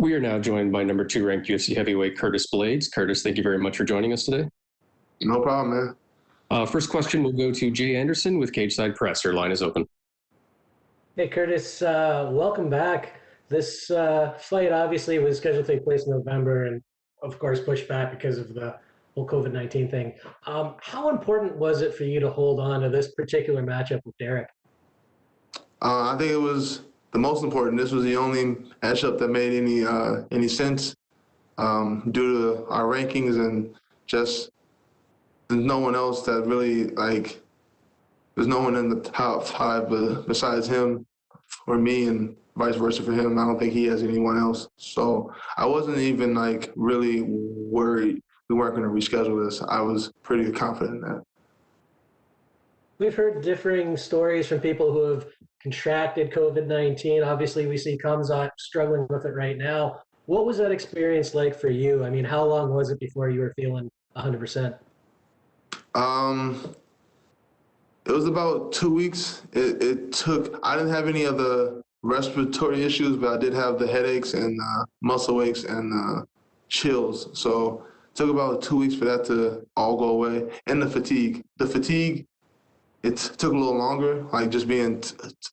We are now joined by number 2 ranked UFC heavyweight Curtis Blaydes. Curtis, thank you very much for joining us today. No problem, man. First question will go to Jay Anderson with Cageside Press. Your line is open. Hey, Curtis, welcome back. This fight obviously was scheduled to take place in November and, of course, pushed back because of the whole COVID-19 thing. How important was it for you to hold on to this particular matchup with Darrick? I think it was the most important. This was the only matchup that made any sense due to our rankings and just there's no one else that really, there's no one in the top 5 besides him or me and vice versa for him. I don't think he has anyone else. So I wasn't even really worried we weren't going to reschedule this. I was pretty confident in that. We've heard differing stories from people who have contracted COVID-19. Obviously, we see Khamzat struggling with it right now. What was that experience like for you? I mean, how long was it before you were feeling 100%? It was about 2 weeks. It took, I didn't have any of the respiratory issues, but I did have the headaches and muscle aches and chills. So it took about 2 weeks for that to all go away. And the fatigue. It took a little longer, just being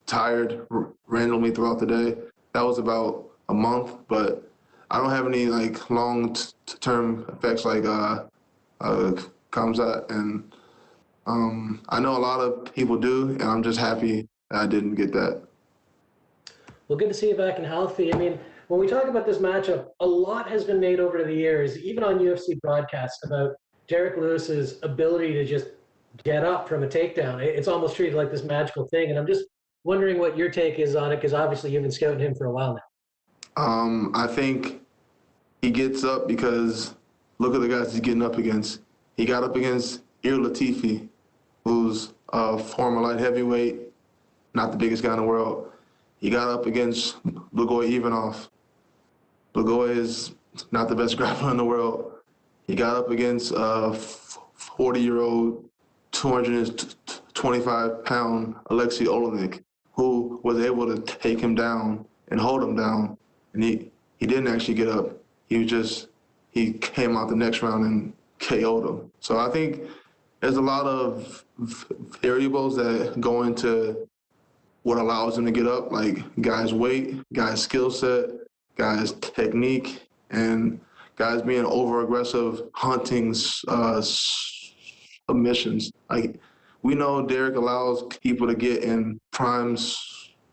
tired randomly throughout the day. That was about a month, but I don't have any long-term effects like Khamzat, and I know a lot of people do, and I'm just happy that I didn't get that. Well, good to see you back and healthy. I mean, when we talk about this matchup, a lot has been made over the years, even on UFC broadcasts, about Derrick Lewis's ability to just get up from a takedown. It's almost treated like this magical thing, and I'm just wondering what your take is on it, because obviously you've been scouting him for a while now. I think he gets up because look at the guys he's getting up against. He got up against Latifi, who's a former light heavyweight, not the biggest guy in the world. He got up against Blagoy Ivanov. Blagoy is not the best grappler in the world. He got up against a 40-year-old, 225-pound Aleksei Oleinik, who was able to take him down and hold him down. And he didn't actually get up. He came out the next round and KO'd him. So I think there's a lot of variables that go into what allows him to get up, like guys' weight, guys' skill set, guys' technique, and guys being over-aggressive, hunting submissions. We know Darrick allows people to get in prime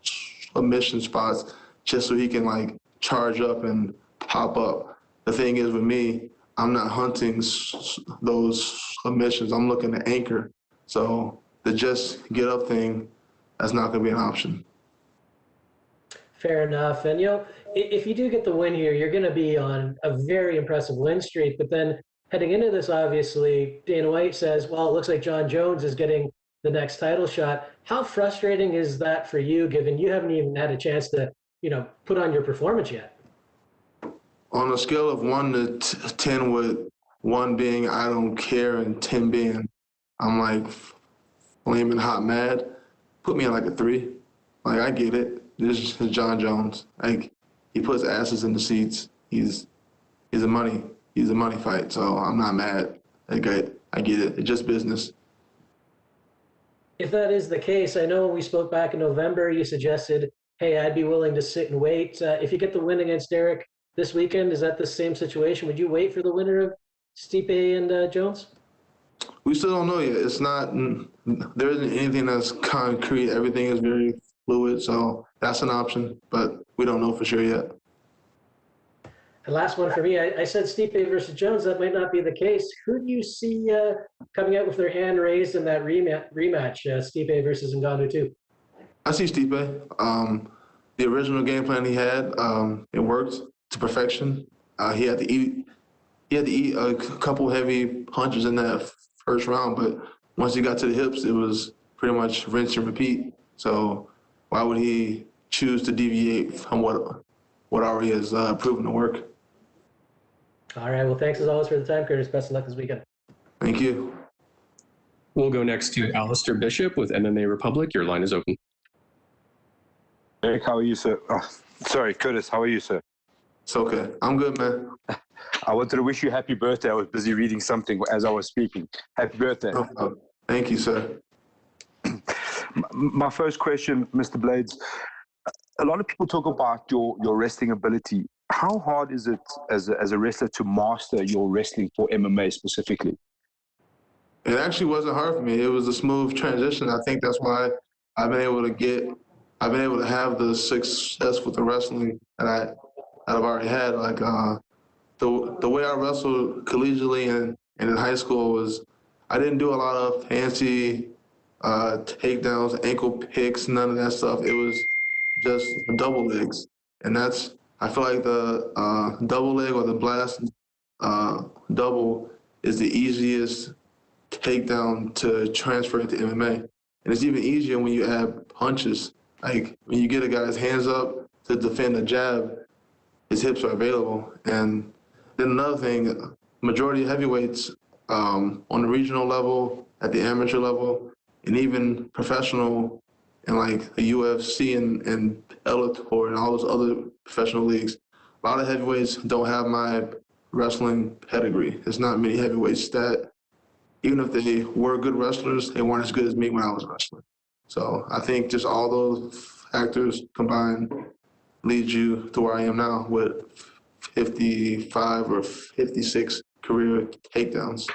submission spots just so he can charge up and pop up. The thing is with me, I'm not hunting those submissions. I'm looking to anchor. So the just get up thing, that's not going to be an option. Fair enough. And, if you do get the win here, you're going to be on a very impressive win streak. But then heading into this, obviously, Dana White says, well, it looks like Jon Jones is getting the next title shot. How frustrating is that for you, given you haven't even had a chance to, put on your performance yet? On a scale of 1 to 10, with 1 being I don't care and 10 being I'm flaming hot mad, put me at a 3. I get it. This is Jon Jones. He puts asses in the seats. He's a money fight. So I'm not mad. I get it. It's just business. If that is the case, I know when we spoke back in November, you suggested, hey, I'd be willing to sit and wait. If you get the win against Darrick this weekend, is that the same situation? Would you wait for the winner of Stipe and Jones? We still don't know yet. It's not, there isn't anything that's concrete. Everything is very fluid, so that's an option, but we don't know for sure yet. And last one for me, I said Stipe versus Jones. That might not be the case. Who do you see coming out with their hand raised in that rematch, Stipe versus Ngannou 2? I see Stipe. The original game plan he had, it worked to perfection. He had to eat a couple heavy punches in that first round, but once he got to the hips, it was pretty much rinse and repeat. So why would he choose to deviate from what already has proven to work? All right. Well, thanks as always for the time, Curtis. Best of luck this weekend. Thank you. We'll go next to Alistair Bishop with MMA Republic. Your line is open. Derrick, how are you, sir? Sorry, Curtis, how are you, sir? It's okay. I'm good, man. I wanted to wish you happy birthday. I was busy reading something as I was speaking. Happy birthday. Oh, thank you, sir. My first question, Mr. Blaydes, a lot of people talk about your wrestling ability. How hard is it as a wrestler to master your wrestling for MMA specifically? It actually wasn't hard for me. It was a smooth transition. I think that's why I've been able to have the success with the wrestling that I've already had. Like the way I wrestled collegiately and in high school was I didn't do a lot of fancy takedowns, ankle picks, none of that stuff. It was just double legs, and I feel like the double leg or the blast double is the easiest takedown to transfer it to MMA. And it's even easier when you add punches. Like when you get a guy's hands up to defend a jab, his hips are available. And then another thing, majority of heavyweights on the regional level, at the amateur level, and even professional in like the UFC and Bellator and all those other professional leagues, a lot of heavyweights don't have my wrestling pedigree. There's not many heavyweights that, even if they were good wrestlers, they weren't as good as me when I was wrestling. So I think just all those factors combined lead you to where I am now with 55 or 56 career takedowns.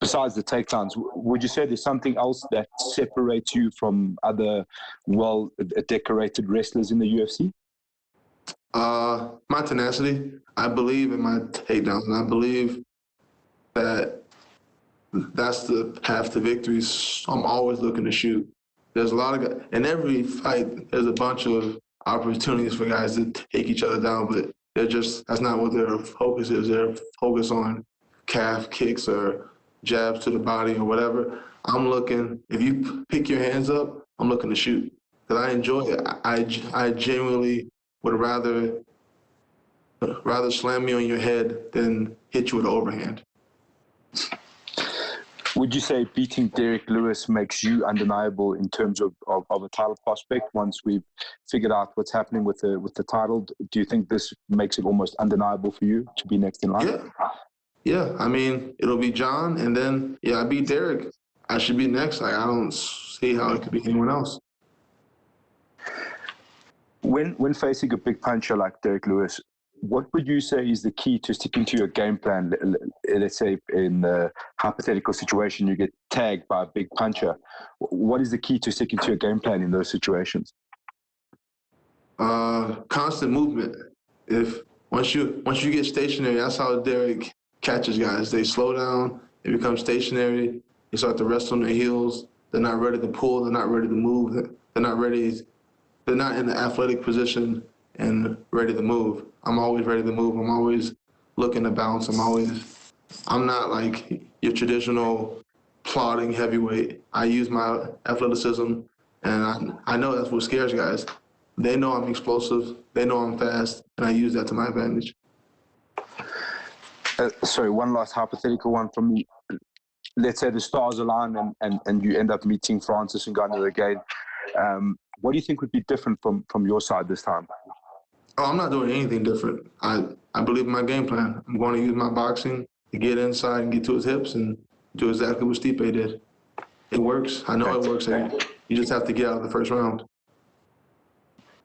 Besides the takedowns, would you say there's something else that separates you from other well-decorated wrestlers in the UFC? My tenacity. I believe in my takedowns, and I believe that's the path to victory. So I'm always looking to shoot. There's a lot of guys, in every fight, there's a bunch of opportunities for guys to take each other down, but that's not what their focus is. They're focused on calf kicks or jabs to the body or whatever. I'm looking, if you pick your hands up, I'm looking to shoot. Because I enjoy it. I genuinely would rather slam you on your head than hit you with an overhand. Would you say beating Derrick Lewis makes you undeniable in terms of a title prospect once we've figured out what's happening with the title? Do you think this makes it almost undeniable for you to be next in line? Yeah. I mean, it'll be Jon, and then, I beat Derrick. I should be next. I don't see how it could be anyone else. When facing a big puncher like Derrick Lewis, what would you say is the key to sticking to your game plan? Let's say in the hypothetical situation, you get tagged by a big puncher. What is the key to sticking to your game plan in those situations? Constant movement. Once you get stationary, that's how Derrick catches guys. They slow down, they become stationary, they start to rest on their heels. They're not ready to pull, they're not ready to move, they're not in the athletic position and ready to move. I'm always ready to move. I'm always looking to bounce. I'm not like your traditional plodding heavyweight. I use my athleticism, and I know that's what scares guys. They know I'm explosive. They know I'm fast, and I use that to my advantage. Sorry, one last hypothetical one from me. Let's say the stars align and you end up meeting Francis Ngannou again. What do you think would be different from your side this time? Oh, I'm not doing anything different. I believe in my game plan. I'm going to use my boxing to get inside and get to his hips and do exactly what Stipe did. It works. I know it works. You just have to get out of the first round.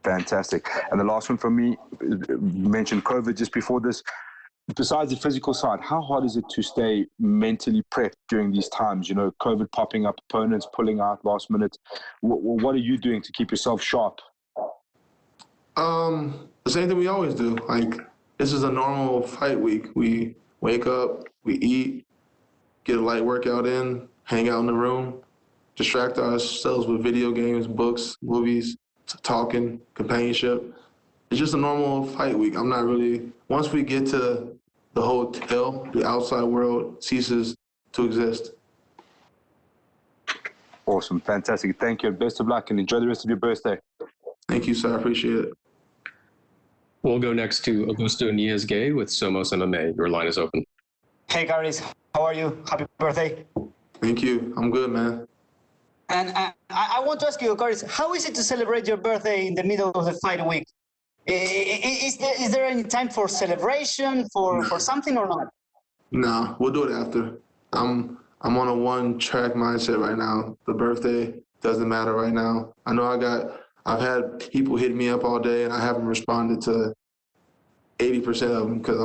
Fantastic. And the last one from me, you mentioned COVID just before this. Besides the physical side, how hard is it to stay mentally prepped during these times? You know, COVID popping up, opponents pulling out last minute. What are you doing to keep yourself sharp? The same thing we always do. Like, this is a normal fight week. We wake up, we eat, get a light workout in, hang out in the room, distract ourselves with video games, books, movies, talking, companionship. It's just a normal fight week. I'm not really, once we get to the hotel, the outside world ceases to exist. Awesome. Fantastic. Thank you. Best of luck and enjoy the rest of your birthday. Thank you, sir. I appreciate it. We'll go next to Augusto Niezgay with Somos MMA. Your line is open. Hey, Caris. How are you? Happy birthday. Thank you. I'm good, man. And I want to ask you, Caris, how is it to celebrate your birthday in the middle of the fight week? Is there any time for celebration, for something or not? No, we'll do it after. I'm on a one-track mindset right now. The birthday doesn't matter right now. I know I've had people hit me up all day, and I haven't responded to 80% of them because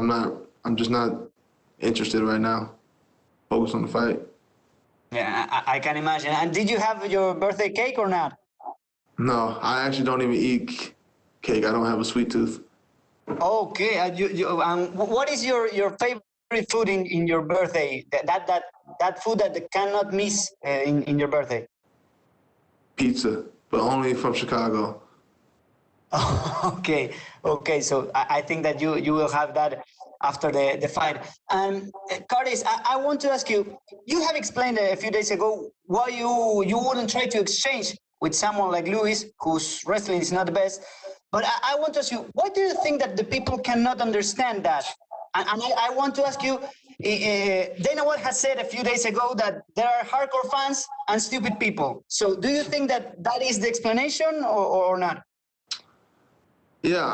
I'm just not interested right now. Focus on the fight. Yeah, I can imagine. And did you have your birthday cake or not? No, I actually don't even eat cake. I don't have a sweet tooth. Okay. What is your favorite food in your birthday? That food that cannot miss in your birthday? Pizza, but only from Chicago. Okay. So I think that you will have that after the fight. And Curtis, I want to ask you. You have explained a few days ago why you wouldn't try to exchange with someone like Lewis, whose wrestling is not the best. But I want to ask you, why do you think that the people cannot understand that? And I want to ask you, Dana White has said a few days ago that there are hardcore fans and stupid people. So do you think that is the explanation or not? Yeah,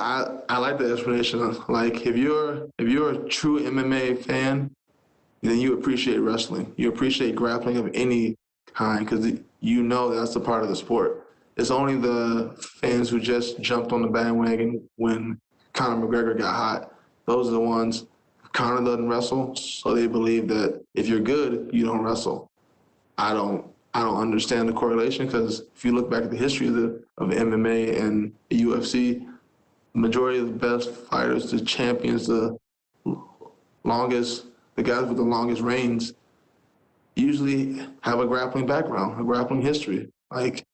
I like the explanation. Like if you're a true MMA fan, then you appreciate wrestling. You appreciate grappling of any kind because you know that's a part of the sport. It's only the fans who just jumped on the bandwagon when Conor McGregor got hot. Those are the ones. Conor doesn't wrestle, so they believe that if you're good, you don't wrestle. I don't understand the correlation because if you look back at the history of MMA and the UFC, the majority of the best fighters, the champions, the guys with the longest reigns, usually have a grappling background, a grappling history. Like,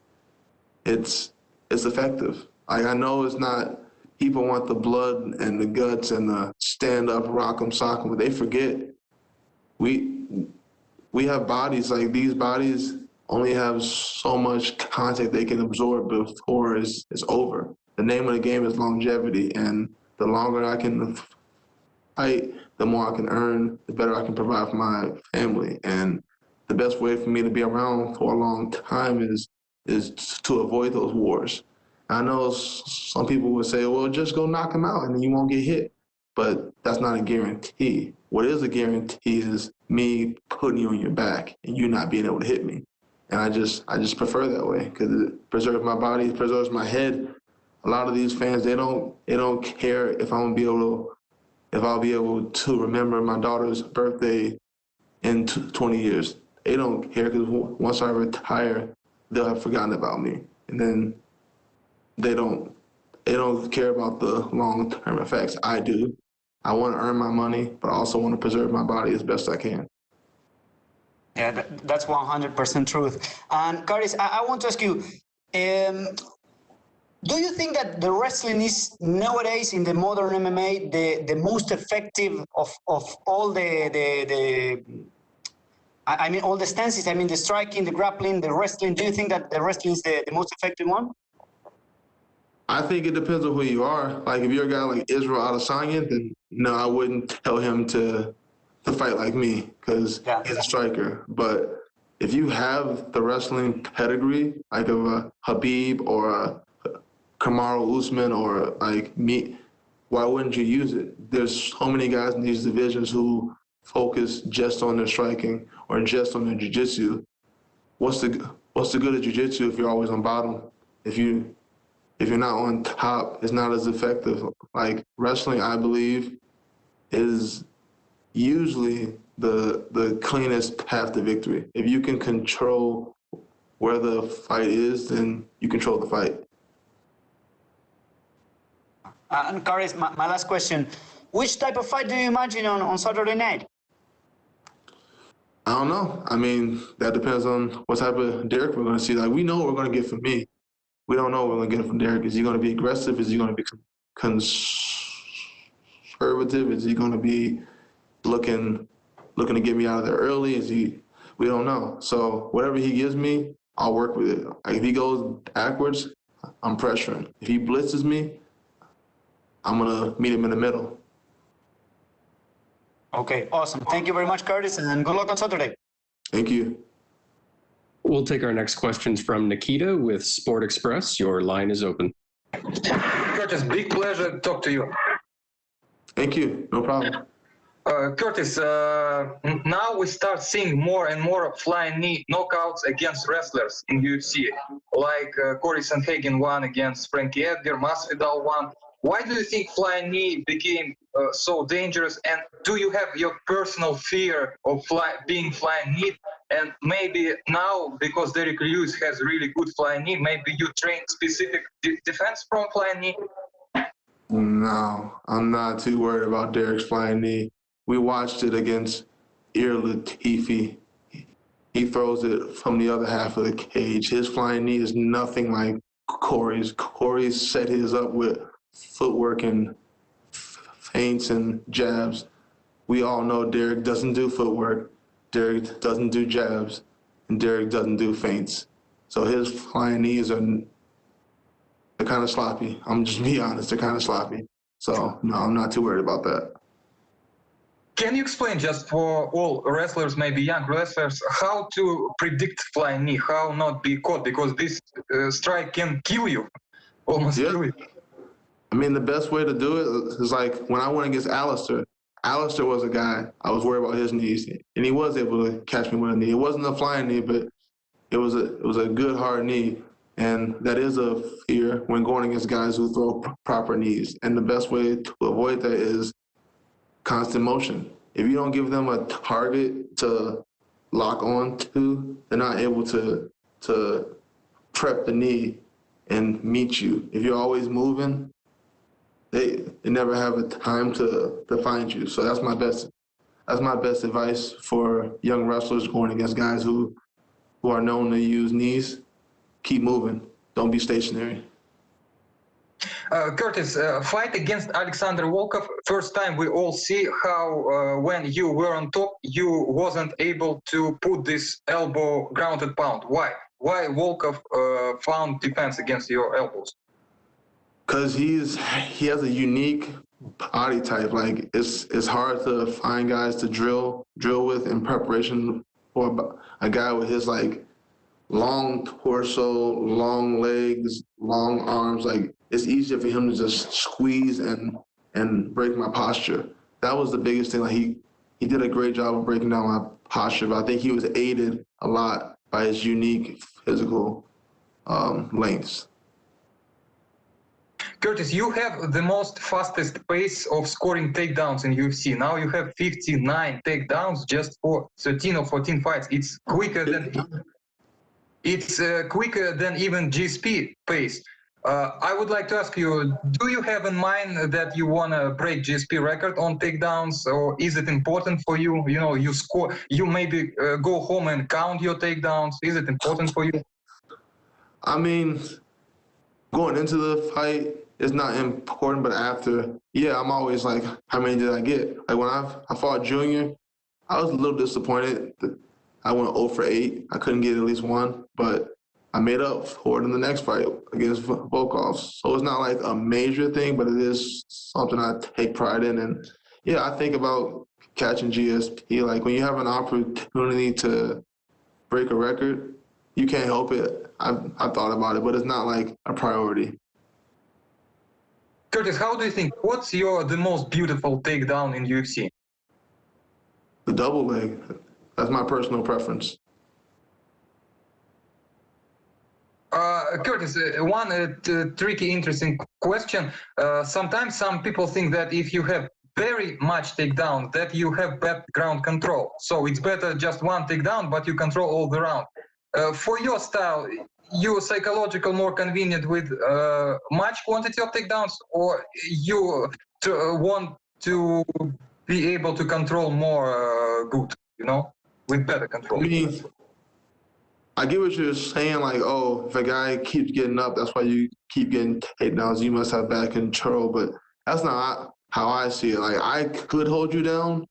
it's effective. Like, I know it's not, people want the blood and the guts and the stand-up, rock 'em, sock 'em, but they forget we have bodies, like these bodies only have so much contact they can absorb before it's over. The name of the game is longevity, and the longer I can fight, the more I can earn, the better I can provide for my family. And the best way for me to be around for a long time is to avoid those wars. I know some people would say, well, just go knock them out and then you won't get hit. But that's not a guarantee. What is a guarantee is me putting you on your back and you not being able to hit me. And I just prefer that way because it preserves my body, it preserves my head. A lot of these fans, they don't care if I'll be able to remember my daughter's birthday in 20 years. They don't care because once I retire, they'll have forgotten about me. And then they don't care about the long-term effects. I do. I want to earn my money, but I also want to preserve my body as best I can. Yeah, that's 100% truth. And Curtis, I want to ask you, do you think that the wrestling is nowadays in the modern MMA the most effective of all all the stances? I mean, the striking, the grappling, the wrestling. Do you think that the wrestling is the most effective one? I think it depends on who you are. Like if you're a guy like Israel Adesanya, then no, I wouldn't tell him to fight like me because he's a striker. But if you have the wrestling pedigree, like of a Habib or a Kamaru Usman or like me, why wouldn't you use it? There's so many guys in these divisions who focus just on their striking or just on their jiu-jitsu. What's the good of jiu-jitsu if you're always on bottom? If you're not on top, it's not as effective. Like wrestling, I believe, is usually the cleanest path to victory. If you can control where the fight is, then you control the fight. And Curtis, my last question. Which type of fight do you imagine on Saturday night? I don't know. I mean, that depends on what type of Derrick we're going to see. Like, we know what we're going to get from me. We don't know what we're going to get from Derrick. Is he going to be aggressive? Is he going to be conservative? Is he going to be looking to get me out of there early? We don't know. So whatever he gives me, I'll work with it. Like if he goes backwards, I'm pressuring. If he blitzes me, I'm going to meet him in the middle. Okay, awesome. Thank you very much, Curtis, and good luck on Saturday. Thank you. We'll take our next questions from Nikita with Sport Express. Your line is open. Curtis, big pleasure to talk to you. Thank you. No problem. Curtis, now we start seeing more and more flying knee knockouts against wrestlers in UFC, like Corey Sandhagen won against Frankie Edgar, Masvidal won. Why do you think flying knee became so dangerous? And do you have your personal fear of being flying knee? And maybe now, because Derrick Lewis has really good flying knee, maybe you train specific defense from flying knee? No, I'm not too worried about Derrick's flying knee. We watched it against Latifi. He throws it from the other half of the cage. His flying knee is nothing like Corey's. Corey's set his up with footwork and feints and jabs. We all know Derrick doesn't do footwork, Derrick doesn't do jabs, and Derrick doesn't do feints. So his flying knees are they're kind of sloppy. I'm just be honest, they're kind of sloppy. So no, I'm not too worried about that. Can you explain just for all wrestlers, maybe young wrestlers, how to predict flying knee, how not be caught? Because this strike can kill you, almost kill you. I mean, the best way to do it is like when I went against Alistair. Alistair was a guy, I was worried about his knees, and he was able to catch me with a knee. It wasn't a flying knee, but it was a good hard knee. And that is a fear when going against guys who throw proper knees. And the best way to avoid that is constant motion. If you don't give them a target to lock on to, they're not able to prep the knee and meet you. If you're always moving, they never have a time to find you. So that's my best advice for young wrestlers going against guys who are known to use knees. Keep moving. Don't be stationary. Curtis, fight against Alexander Volkov. First time we all see how when you were on top, you wasn't able to put this elbow grounded pound. Why? Why Volkov found defense against your elbows? Because he has a unique body type. Like it's hard to find guys to drill with in preparation for a guy with his like long torso, long legs, long arms. Like it's easier for him to just squeeze and break my posture. That was the biggest thing. Like he did a great job of breaking down my posture, but I think he was aided a lot by his unique physical lengths. Curtis, you have the most fastest pace of scoring takedowns in UFC. Now you have 59 takedowns just for 13 or 14 fights. It's quicker than even GSP pace. I would like to ask you, do you have in mind that you want to break GSP record on takedowns, or is it important for you? You know, you score, you maybe go home and count your takedowns. Is it important for you? I mean, going into the fight is not important, but after, yeah, I'm always like, how many did I get? Like when I fought Junior, I was a little disappointed that I went 0 for 8. I couldn't get at least one, but I made up for it in the next fight against Volkov. So it's not like a major thing, but it is something I take pride in. And yeah, I think about catching GSP. Like when you have an opportunity to break a record, you can't help it. I've thought about it, but it's not like a priority. Curtis, how do you think, what's the most beautiful takedown in UFC? The double leg. That's my personal preference. Curtis, one tricky, interesting question. Sometimes some people think that if you have very much takedown, that you have bad ground control. So it's better just one takedown, but you control all the round. For your style, you psychological more convenient with much quantity of takedowns, or you want to be able to control more good, you know, with better control? I mean, I get what you're saying, like, oh, if a guy keeps getting up, that's why you keep getting takedowns, you must have bad control, but that's not how I see it. Like, I could hold you down,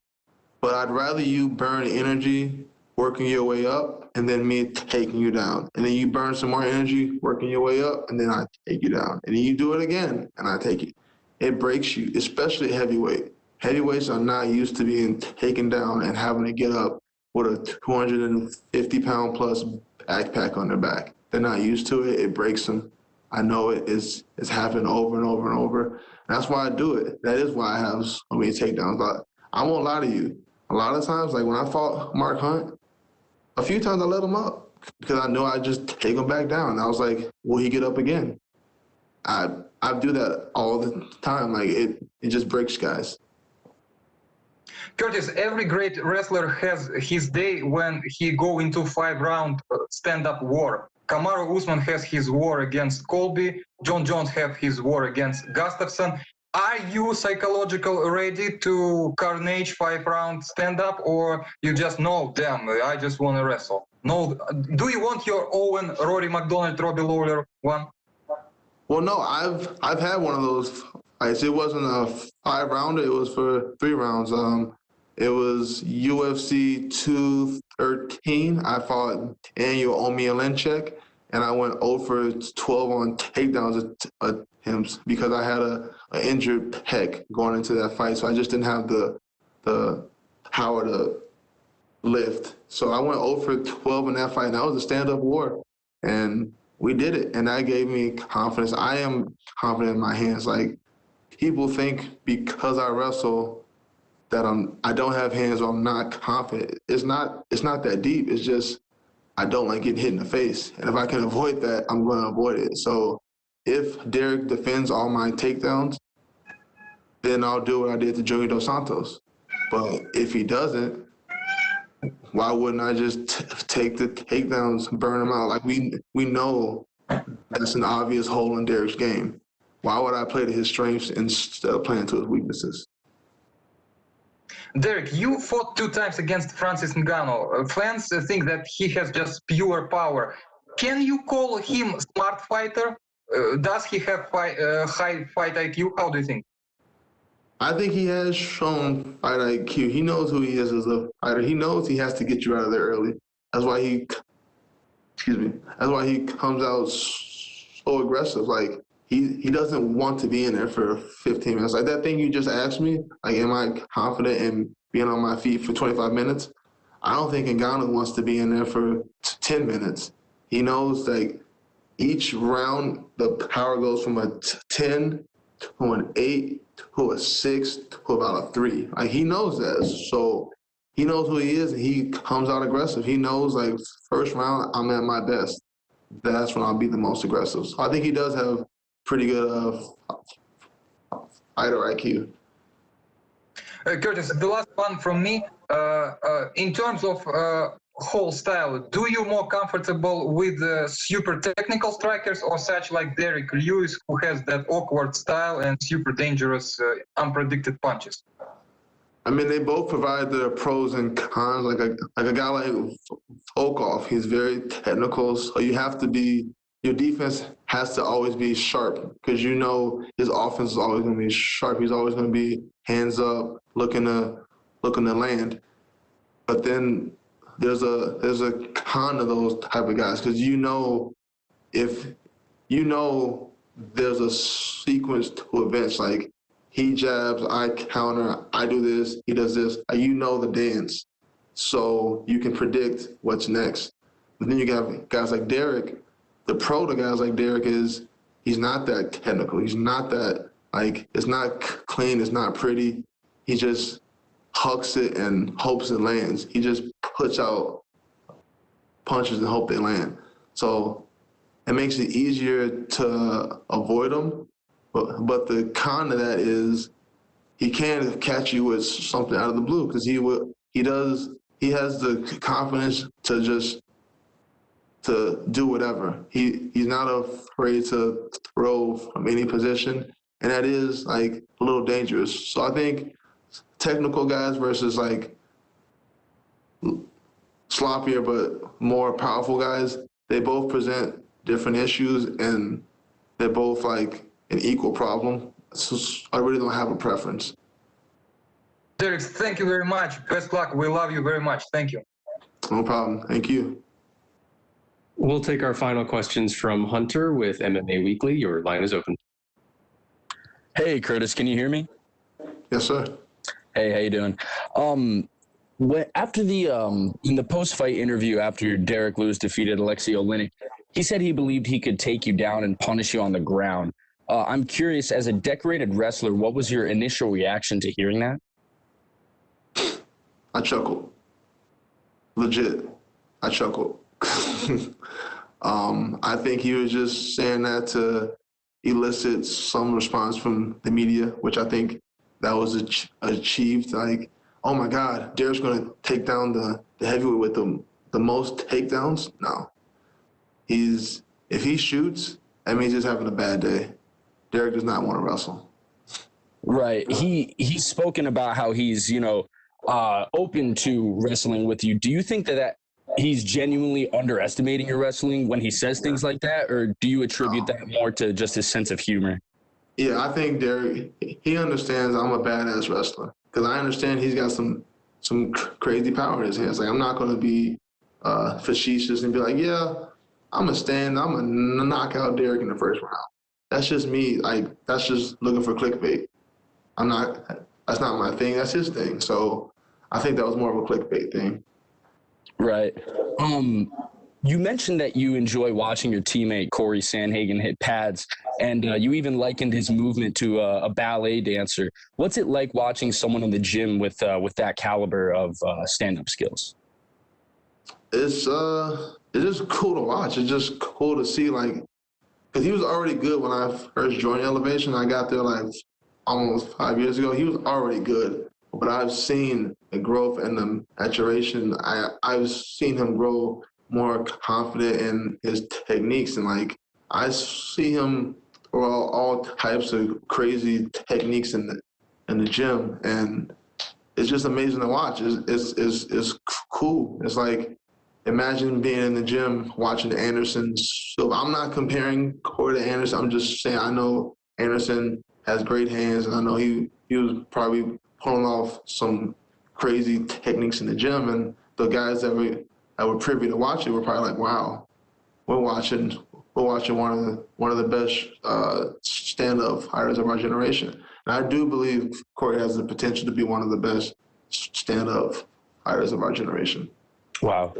but I'd rather you burn energy working your way up and then me taking you down. And then you burn some more energy working your way up and then I take you down. And then you do it again and I take you. It breaks you, especially heavyweight. Heavyweights are not used to being taken down and having to get up with a 250-pound plus backpack on their back. They're not used to it. It breaks them. I know it's happened over and over and over. And that's why I do it. That is why I have so many takedowns. But I won't lie to you. A lot of times, like when I fought Mark Hunt, a few times I let him up because I knew I'd just take him back down. And I was like, will he get up again? I do that all the time. Like it just breaks guys. Curtis, every great wrestler has his day when he go into 5-round stand-up war. Kamaru Usman has his war against Colby. Jon Jones have his war against Gustafsson. Are you psychological ready to carnage 5-round stand-up, or you just know, damn, I just want to wrestle? No, do you want your Owen, Rory McDonald, Robbie Lawler one? Well, no, I've had one of those fights. It wasn't a 5-rounder. It was for 3 rounds. It was UFC 213. I fought Daniel Omielanchek, and I went 0 for 12 on takedowns attempts because I had an injured pec going into that fight, so I just didn't have the power to lift. So I went 0 for 12 in that fight, and that was a stand-up war, and we did it, and that gave me confidence. I am confident in my hands. Like, people think because I wrestle that I don't have hands or I'm not confident. It's not that deep. It's just I don't like getting hit in the face. And if I can avoid that, I'm going to avoid it. So if Derrick defends all my takedowns, then I'll do what I did to Junior Dos Santos. But if he doesn't, why wouldn't I just take the takedowns, burn them out? Like we know that's an obvious hole in Derrick's game. Why would I play to his strengths instead of playing to his weaknesses? Derrick, you fought 2 times against Francis Ngannou. Fans think that he has just pure power. Can you call him a smart fighter? Does he have high fight IQ? How do you think? I think he has shown fight IQ. He knows who he is as a fighter. He knows he has to get you out of there early. That's why he comes out so aggressive. Like he doesn't want to be in there for 15 minutes. Like that thing you just asked me, like, am I confident in being on my feet for 25 minutes? I don't think Ngannou wants to be in there for 10 minutes. He knows, like, each round, the power goes from a 10 to an 8 to a 6 to about a 3. Like, he knows that. So he knows who he is, and he comes out aggressive. He knows, like, first round, I'm at my best. That's when I'll be the most aggressive. So I think he does have pretty good fighter IQ. Curtis, the last one from me. In terms of whole style, do you more comfortable with super technical strikers or such like Derrick Lewis, who has that awkward style and super dangerous, unpredicted punches? I mean, they both provide their pros and cons. Like a guy like Volkov, he's very technical, so you have to be. Your defense has to always be sharp because you know his offense is always going to be sharp. He's always going to be hands up, looking to land. But then there's a con to those type of guys because you know there's a sequence to events. Like he jabs, I counter, I do this, he does this. You know the dance, so you can predict what's next. But then you got guys like Derrick. The pro to guys like Derrick is he's not that technical. He's not that, like, it's not clean, it's not pretty. He just hucks it and hopes it lands. He just puts out punches and hope they land. So it makes it easier to avoid him. But the con of that is he can catch you with something out of the blue because he has the confidence to do whatever. He's not afraid to throw from any position, and that is like a little dangerous. So I think technical guys versus like sloppier but more powerful guys, they both present different issues and they're both like an equal problem. So I really don't have a preference. Derrick, thank you very much. Best luck. We love you very much. Thank you. No problem. Thank you. We'll take our final questions from Hunter with MMA Weekly. Your line is open. Hey, Curtis, can you hear me? Yes, sir. Hey, how you doing? After in the post-fight interview after Derrick Lewis defeated Aleksei Oleinik, he said he believed he could take you down and punish you on the ground. I'm curious, as a decorated wrestler, what was your initial reaction to hearing that? I chuckled. Legit, I chuckled. I think he was just saying that to elicit some response from the media, which I think that was achieved. Like, oh my God, Derrick's going to take down the heavyweight with the most takedowns? No. If he shoots, that means he's having a bad day. Derrick does not want to wrestle. Right. He's spoken about how he's, open to wrestling with you. Do you think that he's genuinely underestimating your wrestling when he says things like that, or do you attribute that more to just his sense of humor? Yeah, I think Derrick, he understands I'm a badass wrestler because I understand he's got some crazy power in his hands. Like, I'm not going to be facetious and be like, yeah, I'm going to knock out Derrick in the first round. That's just me. Like, that's just looking for clickbait. That's not my thing. That's his thing. So I think that was more of a clickbait thing. Right. You mentioned that you enjoy watching your teammate Corey Sandhagen hit pads, and you even likened his movement to a ballet dancer. What's it like watching someone in the gym with that caliber of stand-up skills? It's just cool to watch. It's just cool to see, like, because he was already good when I first joined Elevation. I got there like almost 5 years ago. He was already good, but I've seen the growth and the maturation. I've seen him grow more confident in his techniques, and like I see him all types of crazy techniques in the gym, and it's just amazing to watch. It's cool. It's like, imagine being in the gym watching Anderson's. So I'm not comparing Corey to Anderson. I'm just saying I know Anderson has great hands, and I know he was probably pulling off some crazy techniques in the gym. And the guys that were privy to watch it were probably like, wow, we're watching one of the best stand-up fighters of our generation. And I do believe Corey has the potential to be one of the best stand-up fighters of our generation. Wow.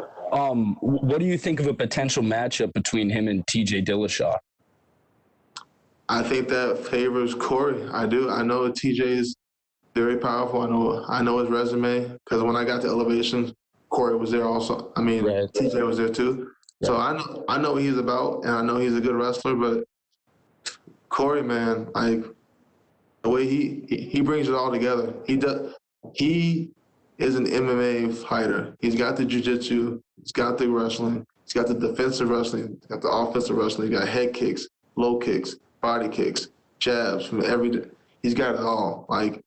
What do you think of a potential matchup between him and TJ Dillashaw? I think that favors Corey. I do. I know TJ is very powerful. I know his resume because when I got to Elevation, Corey was there also. I mean, right. TJ was there too. Right. So I know what he's about, and I know he's a good wrestler. But Corey, man, like the way he brings it all together. He is an MMA fighter. He's got the jiu-jitsu. He's got the wrestling. He's got the defensive wrestling. He's got the offensive wrestling. He's got head kicks, low kicks, body kicks, jabs from he's got it all. Like,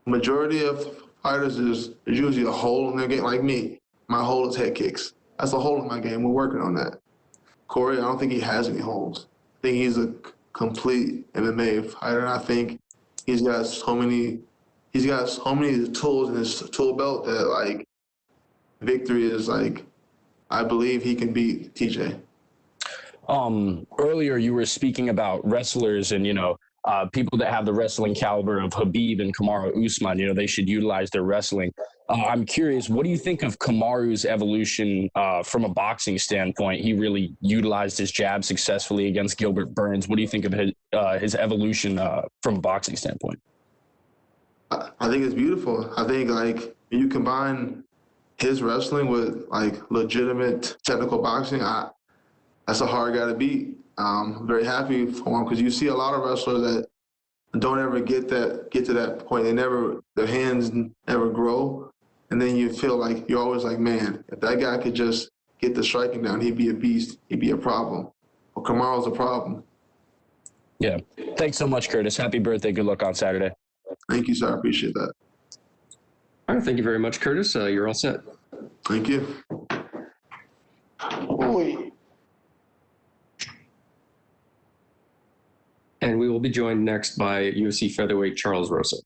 majority of fighters there's usually a hole in their game. Like me, my hole is head kicks. That's a hole in my game. We're working on that. Corey, I don't think he has any holes. I think he's a complete MMA fighter, and I think he's got so many tools in his tool belt that, like, victory is, like, I believe he can beat TJ. Earlier you were speaking about wrestlers and, people that have the wrestling caliber of Khabib and Kamaru Usman, they should utilize their wrestling. I'm curious, what do you think of Kamaru's evolution from a boxing standpoint? He really utilized his jab successfully against Gilbert Burns. What do you think of his evolution from a boxing standpoint? I think it's beautiful. I think, like, you combine his wrestling with, like, legitimate technical boxing, that's a hard guy to beat. I'm very happy for him because you see a lot of wrestlers that don't ever get to that point. Their hands never grow. And then you feel like, you're always like, man, if that guy could just get the striking down, he'd be a beast. He'd be a problem. Well, Kamaru's a problem. Yeah. Thanks so much, Curtis. Happy birthday. Good luck on Saturday. Thank you, sir. I appreciate that. All right. Thank you very much, Curtis. You're all set. Thank you. Boy. And we will be joined next by UFC featherweight Charles Rosa.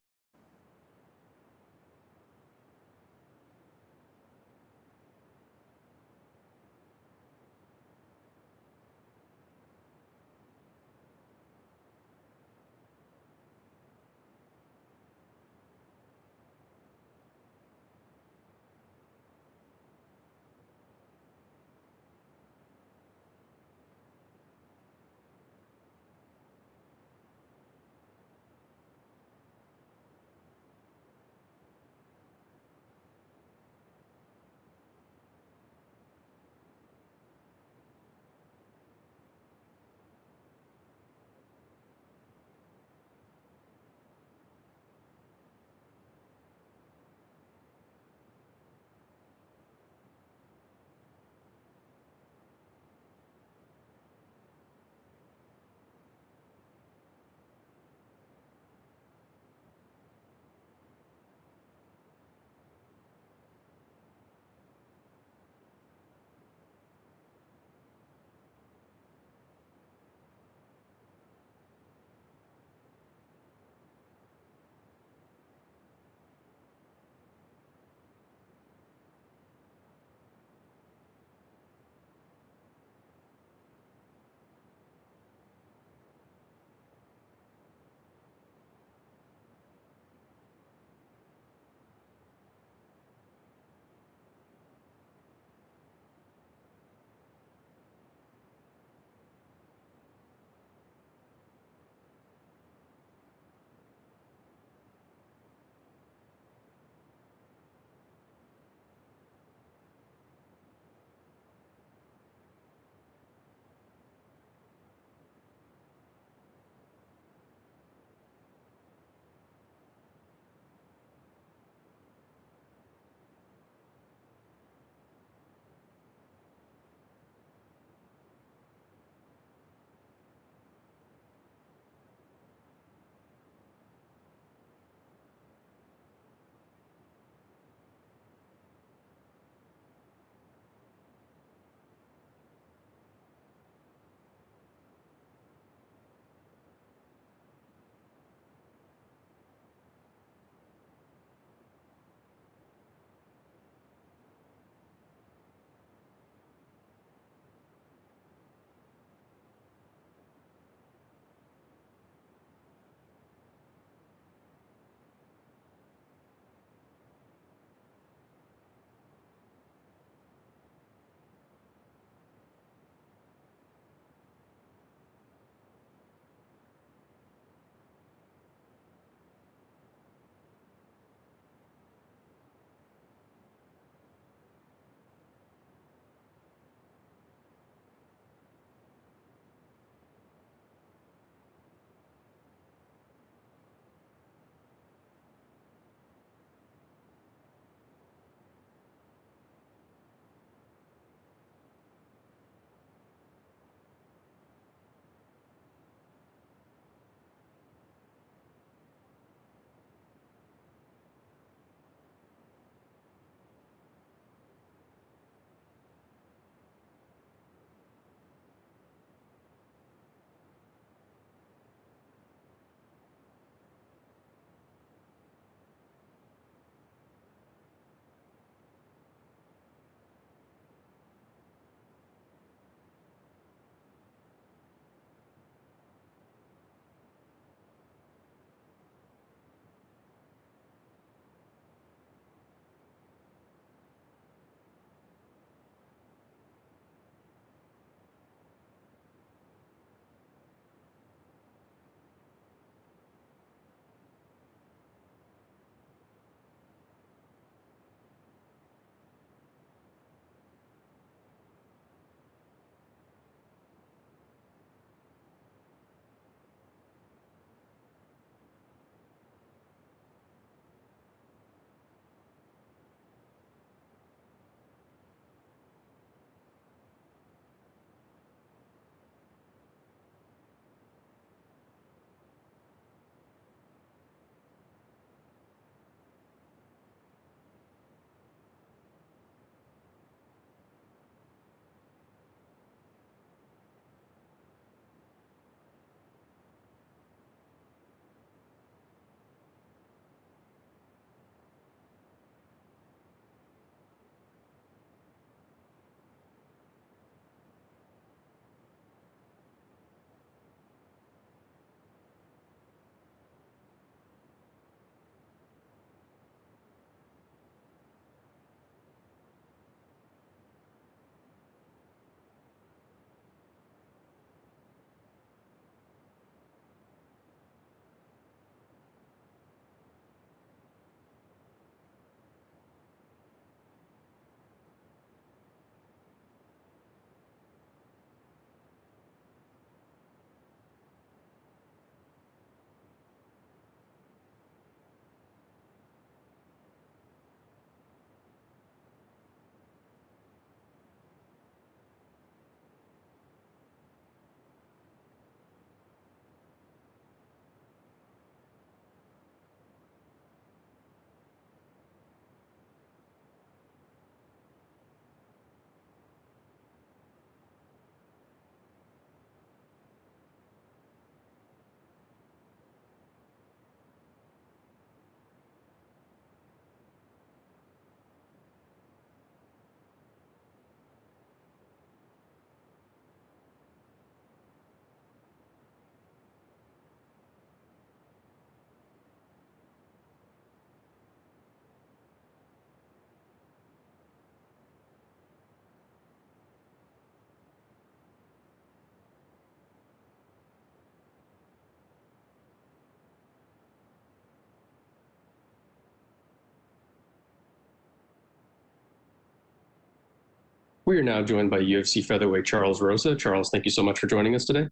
We are now joined by UFC featherweight Charles Rosa. Charles, thank you so much for joining us today.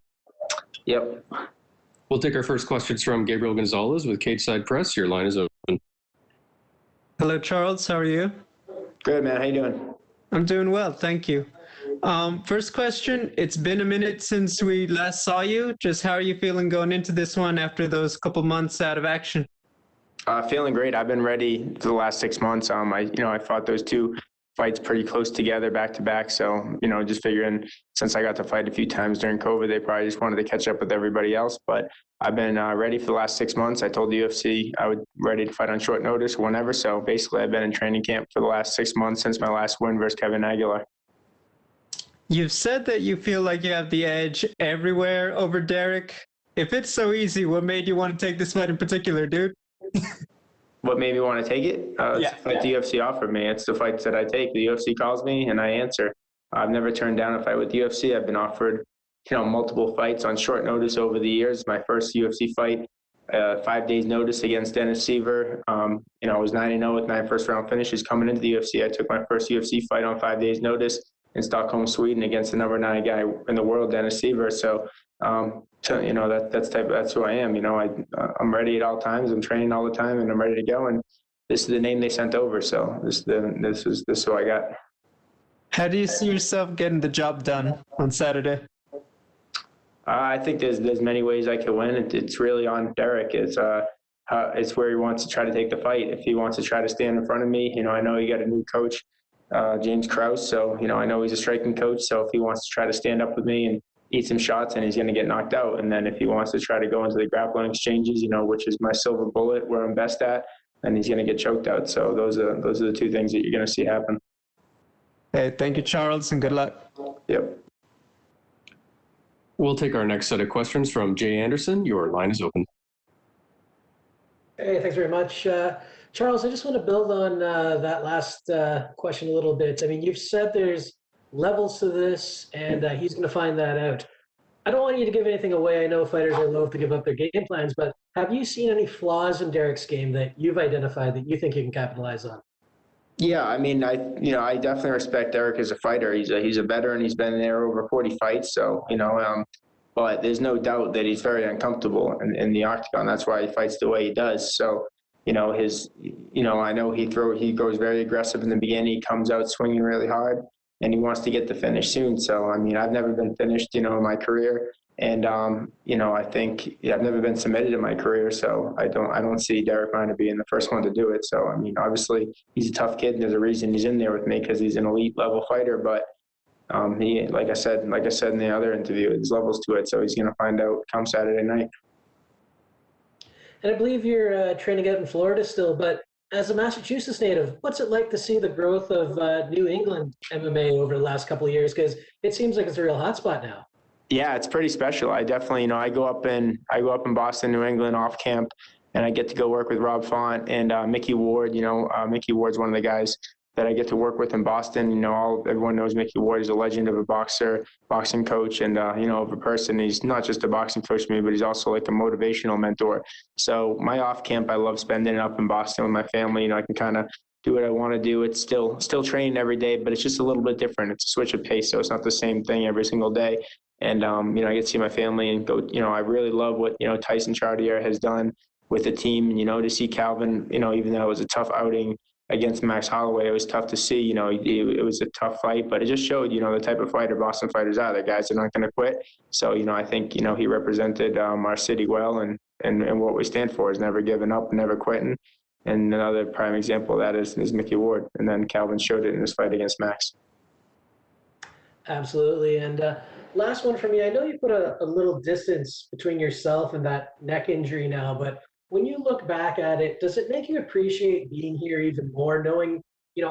Yep. We'll take our first questions from Gabriel Gonzalez with Cage Side Press. Your line is open. Hello, Charles. How are you? Good, man. How you doing? I'm doing well, thank you. First question, it's been a minute since we last saw you. Just how are you feeling going into this one after those couple months out of action? Feeling great. I've been ready for the last 6 months. I fought those 2 fights pretty close together, back to back. So, just figuring since I got to fight a few times during COVID, they probably just wanted to catch up with everybody else. But I've been ready for the last 6 months. I told the UFC I was ready to fight on short notice whenever. So basically, I've been in training camp for the last 6 months since my last win versus Kevin Aguilar. You've said that you feel like you have the edge everywhere over Derrick. If it's so easy, what made you want to take this fight in particular, dude? What made me want to take it? It's the fight the UFC offered me. It's the fights that I take. The UFC calls me and I answer. I've never turned down a fight with the UFC. I've been offered, multiple fights on short notice over the years. My first UFC fight, 5 days notice against Dennis Seaver. I was 9-0 with 9 first-round finishes coming into the UFC. I took my first UFC fight on 5 days notice in Stockholm, Sweden, against the number 9 guy in the world, Dennis Seaver. So, that's who I am. I'm ready at all times. I'm training all the time, and I'm ready to go. And this is the name they sent over. So this is who I got. How do you see yourself getting the job done on Saturday? I think there's many ways I could win. It's really on Derrick. It's where he wants to try to take the fight. If he wants to try to stand in front of me, I know he got a new coach, James Krause. So, I know he's a striking coach. So if he wants to try to stand up with me and eat some shots, and he's going to get knocked out. And then if he wants to try to go into the grappling exchanges, which is my silver bullet, where I'm best at, then he's going to get choked out. So those are the 2 things that you're going to see happen. Hey, thank you, Charles, and good luck. Yep. We'll take our next set of questions from Jay Anderson. Your line is open. Hey, thanks very much. Charles, I just want to build on that last question a little bit. I mean, you've said there's levels to this, and he's going to find that out. I don't want you to give anything away. I know fighters are loath to give up their game plans, but have you seen any flaws in Derrick's game that you've identified that you think you can capitalize on? Yeah, I mean, I definitely respect Derrick as a fighter. He's a veteran. He's been there over 40 fights. So, but there's no doubt that he's very uncomfortable in the octagon. That's why he fights the way he does. So, I know he goes very aggressive in the beginning. He comes out swinging really hard, and he wants to get the finish soon. So, I mean, I've never been finished, in my career. And, I think I've never been submitted in my career. So I don't see Darrick Minner being the first one to do it. So, I mean, obviously he's a tough kid, and there's a reason he's in there with me, because he's an elite level fighter. But he, like I said in the other interview, there's levels to it. So he's going to find out come Saturday night. And I believe you're training out in Florida still, but as a Massachusetts native, what's it like to see the growth of New England MMA over the last couple of years? Because it seems like it's a real hotspot now. Yeah, it's pretty special. I definitely, I go up in Boston, New England off camp, and I get to go work with Rob Font and Mickey Ward. Mickey Ward's one of the guys that I get to work with in Boston. Everyone knows Mickey Ward. He's a legend of a boxing coach, and of a person. He's not just a boxing coach to me, but he's also like a motivational mentor. So my off camp, I love spending it up in Boston with my family. I can kind of do what I want to do. It's still training every day, but it's just a little bit different. It's a switch of pace, so it's not the same thing every single day. And, I get to see my family and go, I really love what, Tyson Chartier has done with the team. And, to see Calvin, even though it was a tough outing against Max Holloway, it was tough to see, it was a tough fight, but it just showed, the type of fighter Boston fighters are. The guys are not going to quit. So, I think, he represented our city well, and what we stand for is never giving up, never quitting. And another prime example of that is Mickey Ward. And then Calvin showed it in his fight against Max. Absolutely. And last one for me. I know you put a little distance between yourself and that neck injury now, but when you look back at it, does it make you appreciate being here even more, knowing,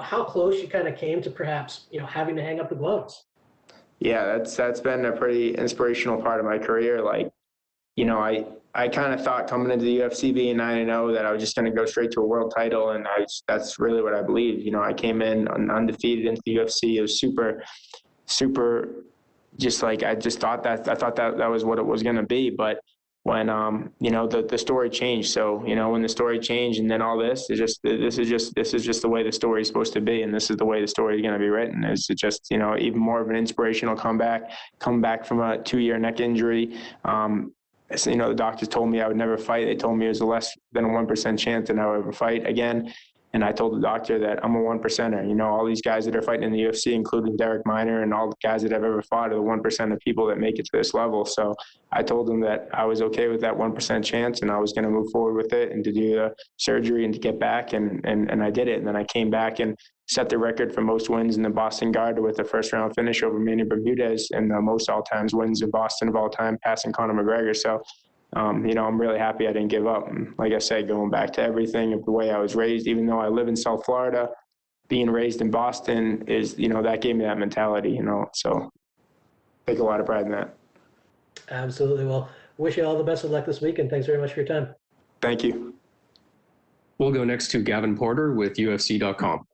how close you kind of came to perhaps, having to hang up the gloves? Yeah, that's been a pretty inspirational part of my career. Like, I kind of thought coming into the UFC being 9-0 that I was just going to go straight to a world title, and that's really what I believed. I came in undefeated into the UFC. It was super, just like I thought that was what it was going to be. But when the story changed. So when the story changed, and then all this is just the way the story is supposed to be, and this is the way the story is going to be written. Is just even more of an inspirational comeback from a 2-year neck injury. So, the doctors told me I would never fight. They told me it was a less than a 1% chance that I would ever fight again. And I told the doctor that I'm a 1%er. All these guys that are fighting in the UFC, including Darrick Minner and all the guys that I've ever fought, are the 1% of people that make it to this level. So I told them that I was okay with that 1% chance, and I was going to move forward with it and to do the surgery and to get back. And I did it. And then I came back and set the record for most wins in the Boston Garden with a first-round finish over Manny Bermudez, and the most all-time wins in Boston of all time, passing Conor McGregor. So I'm really happy I didn't give up. And like I said, going back to everything of the way I was raised, even though I live in South Florida, being raised in Boston is, that gave me that mentality, so take a lot of pride in that. Absolutely. Well, wish you all the best of luck this week, and thanks very much for your time. Thank you. We'll go next to Gavin Porter with UFC.com.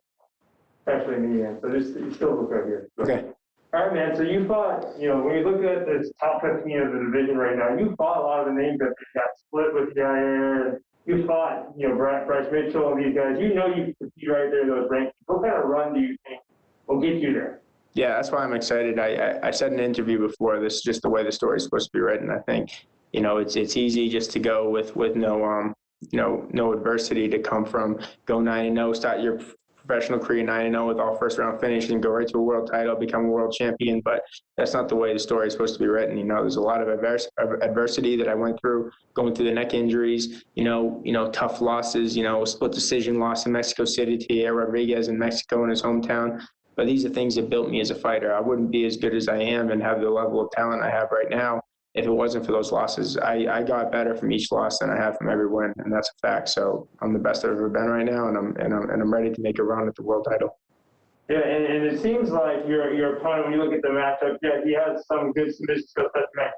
Actually, me, man. So just you still look right here. Okay. All right, man. So you fought, when you look at this top 15 of the division right now, you fought a lot of the names that got split with Jair, and you fought, Bryce Mitchell and these guys. You can compete right there in those rankings. What kind of run do you think will get you there? Yeah, that's why I'm excited. I said in an interview before, this is just the way the story is supposed to be written. I think, it's easy just to go with no no adversity, to come from go 9-0, start your professional career 9-0 with all first-round finish and go right to a world title, become a world champion. But that's not the way the story is supposed to be written. There's a lot of adversity that I went through, going through the neck injuries, tough losses, split decision loss in Mexico City to Yair Rodriguez in Mexico in his hometown. But these are things that built me as a fighter. I wouldn't be as good as I am and have the level of talent I have right now if it wasn't for those losses. I got better from each loss than I have from every win, and that's a fact. So I'm the best I've ever been right now, and I'm ready to make a run at the world title. Yeah, and it seems like your opponent, when you look at the matchup, yeah, he has some good submission skills.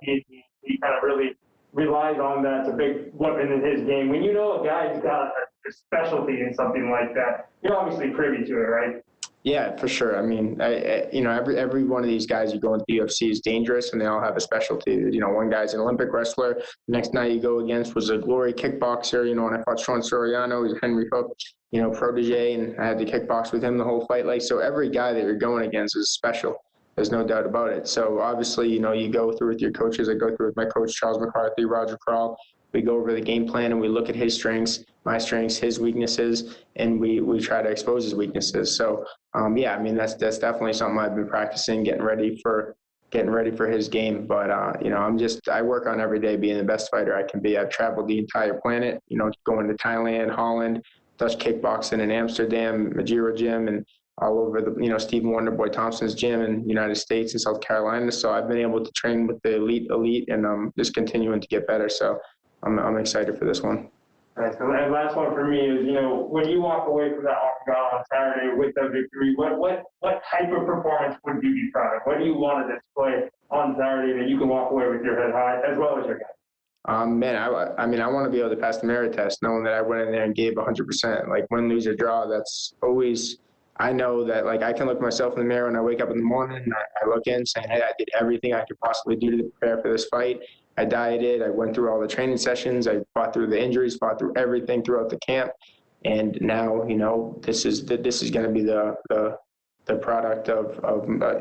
He kind of really relies on that. It's a big weapon in his game. When a guy's got a specialty in something like that, you're obviously privy to it, right? Yeah, for sure. I mean, every one of these guys you go into the UFC is dangerous, and they all have a specialty. One guy's an Olympic wrestler. The next guy you go against was a glory kickboxer. When I fought Sean Soriano, he's a Henry Hook, protege, and I had to kickbox with him the whole fight. So every guy that you're going against is special. There's no doubt about it. So obviously, you go through with your coaches. I go through with my coach, Charles McCarthy, Roger Crawl. We go over the game plan and we look at his strengths, my strengths, his weaknesses, and we try to expose his weaknesses. So, that's definitely something I've been practicing, getting ready for his game. But, I work on every day being the best fighter I can be. I've traveled the entire planet, going to Thailand, Holland, Dutch kickboxing in Amsterdam, Majiro gym, and all over the, Stephen Wonderboy Thompson's gym in the United States and South Carolina. So I've been able to train with the elite, and I'm just continuing to get better. So I'm excited for this one. All right, so and last one for me is, when you walk away from that octagon on Saturday with the victory, what type of performance would you be proud of? What do you want to display on Saturday that you can walk away with your head high as well as your head? I want to be able to pass the merit test, knowing that I went in there and gave 100%. Like, win, lose, or draw, that's always, I know that, I can look myself in the mirror when I wake up in the morning, and I look in saying, hey, I did everything I could possibly do to prepare for this fight. I dieted. I went through all the training sessions. I fought through the injuries, fought through everything throughout the camp. And now, this is going to be the product of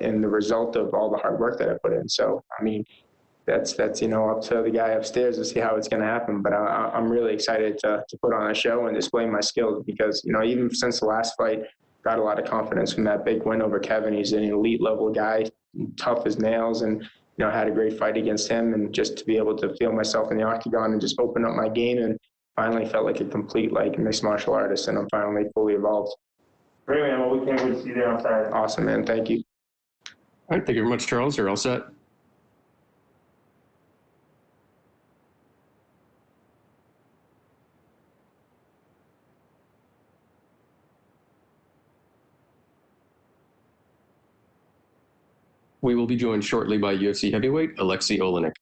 and the result of all the hard work that I put in. So, that's up to the guy upstairs to see how it's going to happen. But I'm really excited to put on a show and display my skills because, even since the last fight, got a lot of confidence from that big win over Kevin. He's an elite level guy, tough as nails, and had a great fight against him, and just to be able to feel myself in the octagon and just open up my game, and finally felt like a complete mixed martial artist, and I'm finally fully evolved. Great, man. Well, we can't wait to see you there on Saturday. Awesome, man. Thank you. All right, thank you very much, Charles. You're all set. We will be joined shortly by UFC heavyweight Aleksei Oleinik.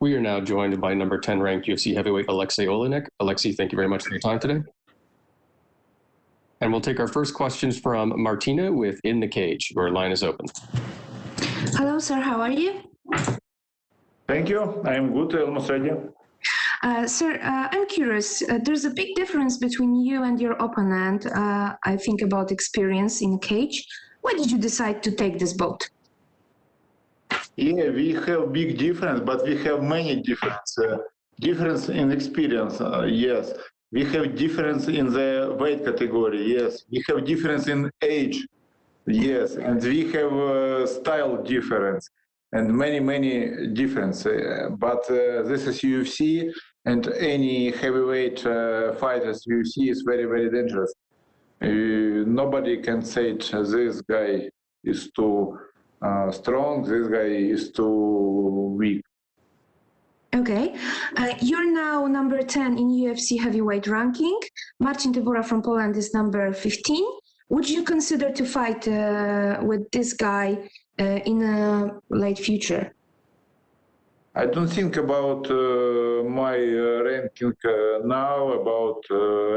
We are now joined by number 10 ranked UFC heavyweight Aleksei Oleinik. Aleksei, thank you very much for your time today. And we'll take our first questions from Martina with In the Cage. Your line is open. Hello, sir. How are you? Thank you. I am good. Almost ready. Sir, I'm curious. There's a big difference between you and your opponent. I think about experience in a cage. Why did you decide to take this bout? Yeah, we have big difference, but we have many difference. Difference in experience, yes. We have difference in the weight category, yes. We have difference in age, yes. And we have style difference and many difference. But this is UFC, and any heavyweight fighters UFC is very dangerous. Nobody can say this guy is too strong, this guy is too weak. Okay. You're now number 10 in UFC heavyweight ranking. Marcin Tybura from Poland is number 15. Would you consider to fight with this guy in a late future? I don't think about my ranking now, about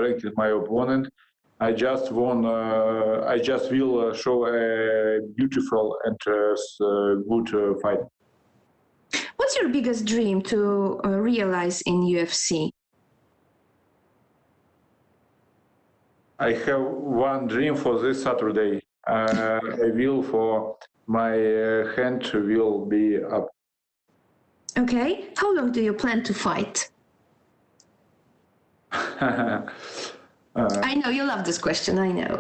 ranking my opponent. I just will show a beautiful and good fight. What's your biggest dream to realize in UFC? I have one dream for this Saturday. I will for my hand will be up. Okay. How long do you plan to fight? I know you love this question, I know.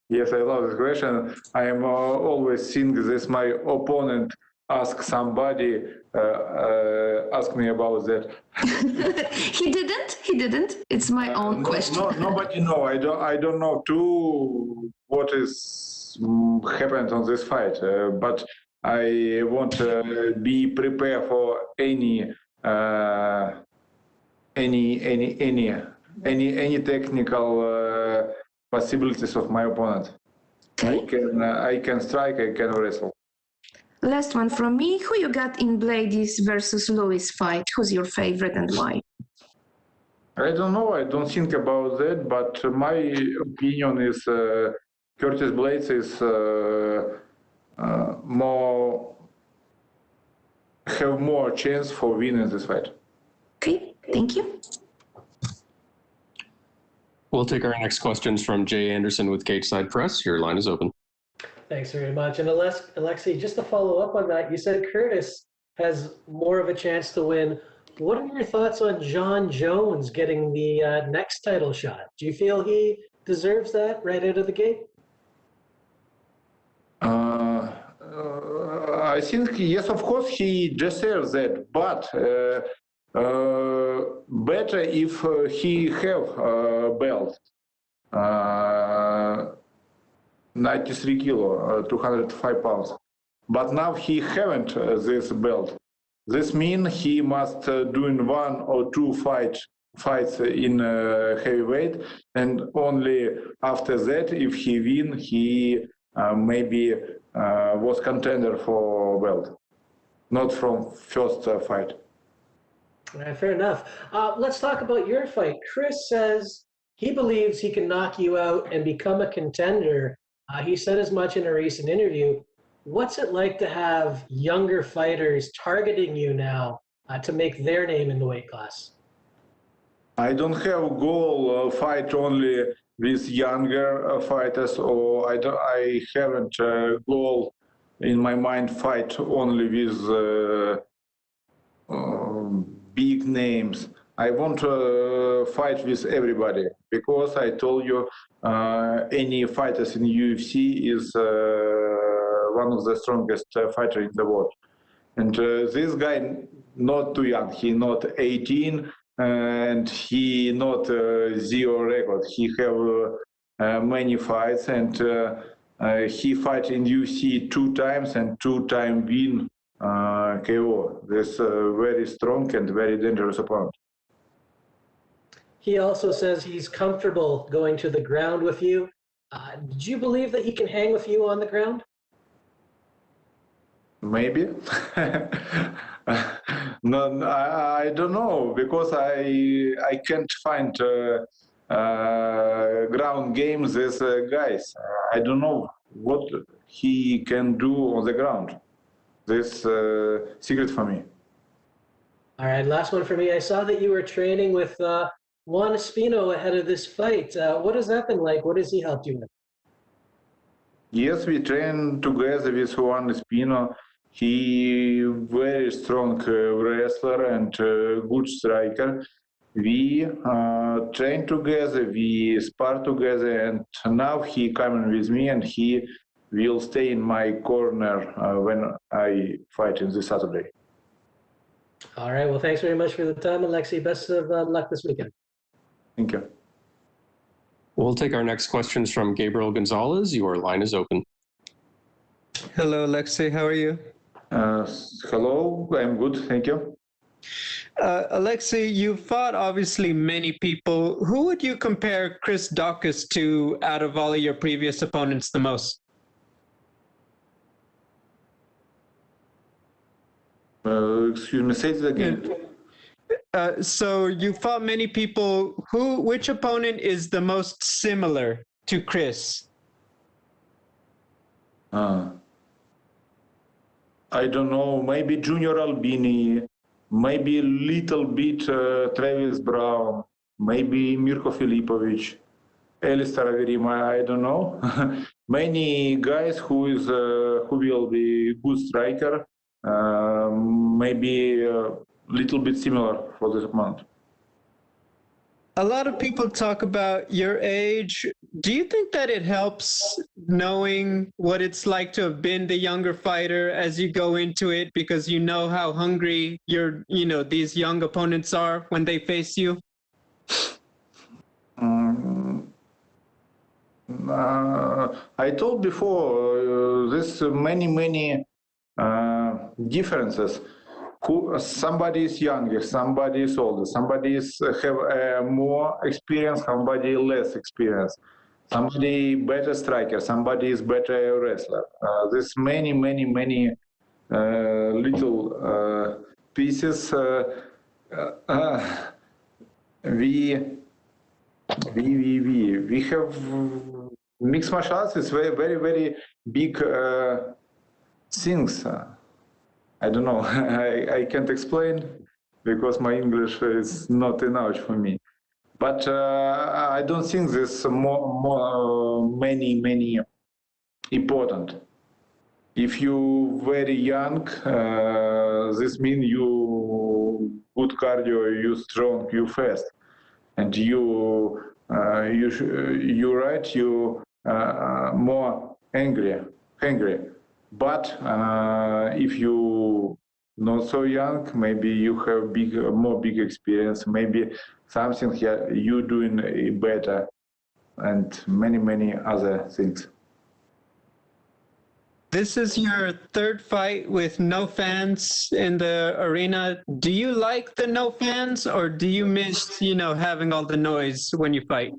Yes, I love this question. I am always think this my opponent ask somebody, ask me about that. He didn't. It's my own question. Nobody know. I don't know too what is happened on this fight, but I want to be prepared for any technical possibilities of my opponent. Okay. I can strike, I can wrestle. Last one from me. Who you got in Blaydes versus Lewis fight? Who's your favorite and why? I don't know. I don't think about that, but my opinion is Curtis Blaydes is have more chance for winning this fight. Okay, thank you. We'll take our next questions from Jay Anderson with Cage Side Press. Your line is open. Thanks very much. And Aleksei, just to follow up on that, you said Curtis has more of a chance to win. What are your thoughts on Jon Jones getting the next title shot? Do you feel he deserves that right out of the gate? I think, yes, of course, he deserves that, but better if he have a belt. 93 kilo, 205 pounds. But now he haven't this belt. This means he must doing one or two fights in heavyweight, and only after that, if he win, he maybe was contender for belt, not from first fight. All right, fair enough. Let's talk about your fight. Chris says he believes he can knock you out and become a contender. He said as much in a recent interview. What's it like to have younger fighters targeting you now to make their name in the weight class? I don't have a goal fight only with younger fighters, or I haven't a goal in my mind fight only with big names. I want to fight with everybody, because I told you any fighters in UFC is one of the strongest fighter in the world. And this guy not too young, he not 18, and he not zero record. He have many fights, and he fight in UFC 2 times and 2-time win KO. This very strong and very dangerous opponent. He also says he's comfortable going to the ground with you. Do you believe that he can hang with you on the ground? Maybe. No, I don't know because I can't find ground games as guys. I don't know what he can do on the ground. This secret for me. All right, last one for me. I saw that you were training with Juan Espino ahead of this fight. What has that been like? What has he helped you with? Yes, we train together with Juan Espino. He very strong wrestler and good striker. We train together, we spar together, and now he coming with me, and he will stay in my corner when I fight in this Saturday. All right, well, thanks very much for the time, Aleksei. Best of luck this weekend. Thank you. We'll take our next questions from Gabriel Gonzalez. Your line is open. Hello, Aleksei. How are you? Hello, I'm good. Thank you. Aleksei, you fought obviously many people. Who would you compare Chris Daukaus to out of all of your previous opponents the most? Excuse me, say it again. So you fought many people. Which opponent is the most similar to Chris? I don't know, maybe Junior Albini, maybe a little bit Travis Brown, maybe Mirko Filipovic, Alistair Averima, I don't know. Many guys who will be good striker, maybe a little bit similar for this month. A lot of people talk about your age. Do you think that it helps knowing what it's like to have been the younger fighter as you go into it, because you know how hungry these young opponents are when they face you? I told before, there's many differences. Somebody is younger, somebody is older, somebody have more experience, somebody less experience, somebody better striker, somebody is better wrestler. There's many little pieces. We have mixed martial arts. It's very big things. I don't know. I can't explain because my English is not enough for me. But I don't think there's many important. If you very young, this means you good cardio, you strong, you fast, and you right, you more angry. But if you not so young, maybe you have more big experience, maybe something you doing better, and many other things. This is your third fight with no fans in the arena. Do you like the no fans, or do you miss, having all the noise when you fight?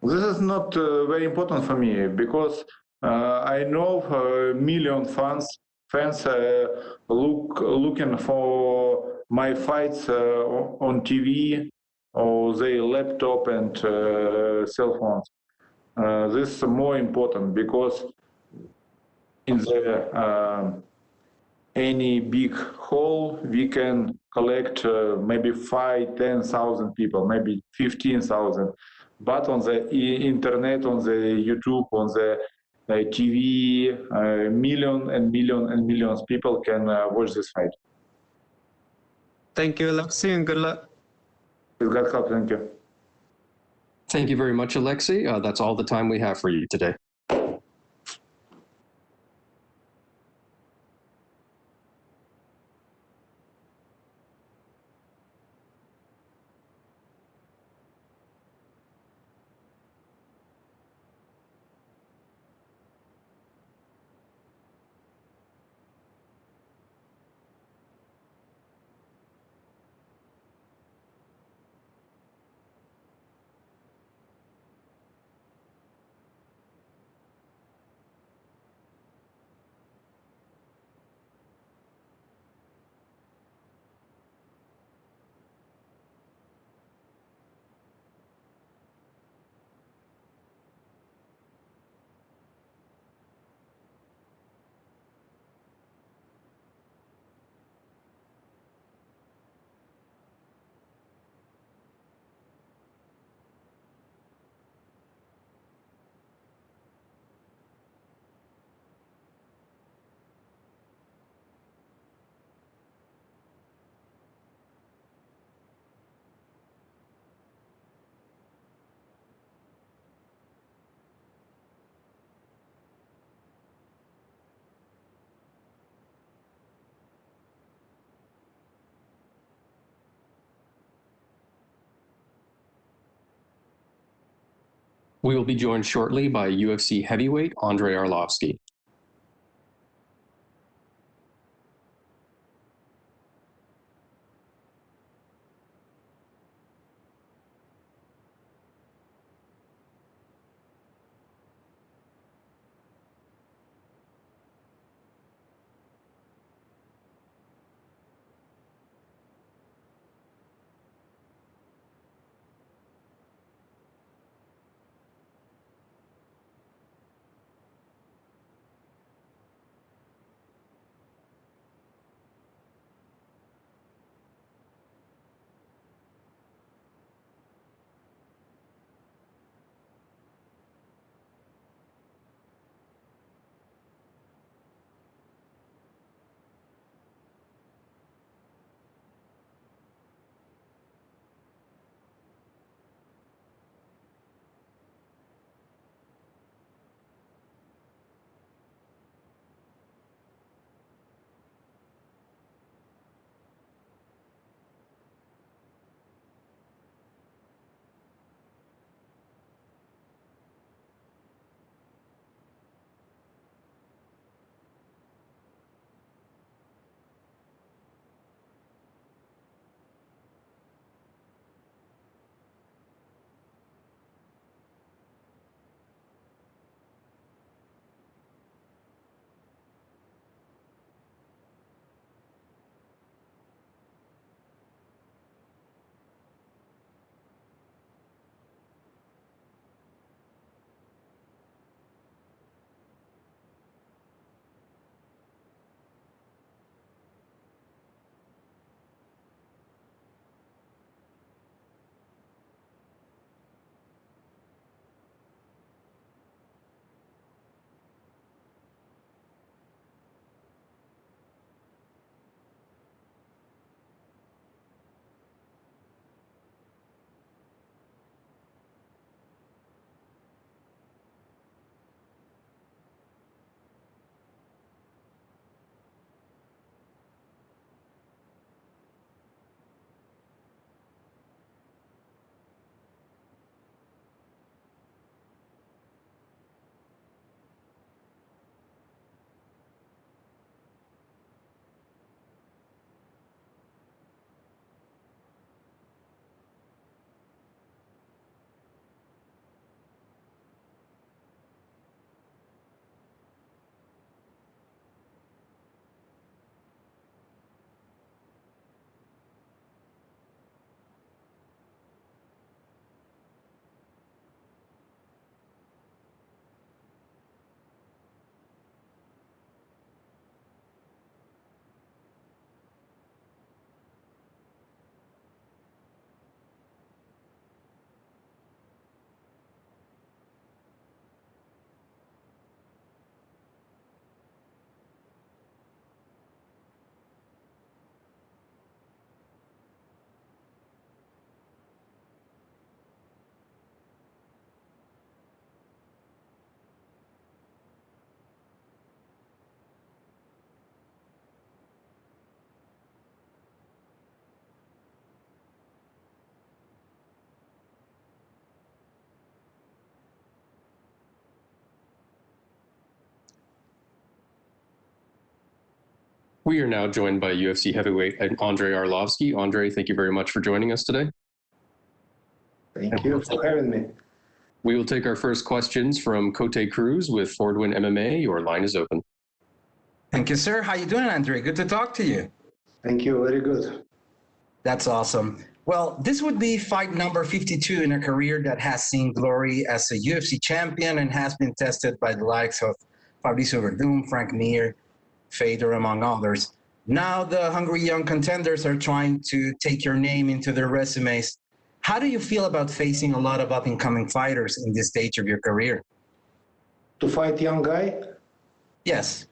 This is not very important for me because I know million fans looking for my fights on TV or their laptop and cell phones. This is more important because in the any big hall we can collect maybe 5,000-10,000 people, maybe 15,000. But on the internet, on the YouTube, on the TV, millions people can watch this fight. Thank you, Aleksei, and good luck. With God's help, thank you. Thank you very much, Aleksei. That's all the time we have for you today. We will be joined shortly by UFC heavyweight Andrei Arlovski. We are now joined by UFC heavyweight Andrei Arlovski. Andrei, thank you very much for joining us today. Thank you for having me. We will take our first questions from Cote Cruz with Fordwin MMA. Your line is open. Thank you, sir. How you doing, Andrei? Good to talk to you. Thank you. Very good. That's awesome. Well, this would be fight number 52 in a career that has seen glory as a UFC champion and has been tested by the likes of Fabricio Verdum, Frank Mir, Fedor, among others. Now the hungry young contenders are trying to take your name into their resumes. How do you feel about facing a lot of up-and-coming fighters in this stage of your career? To fight young guy? Yes.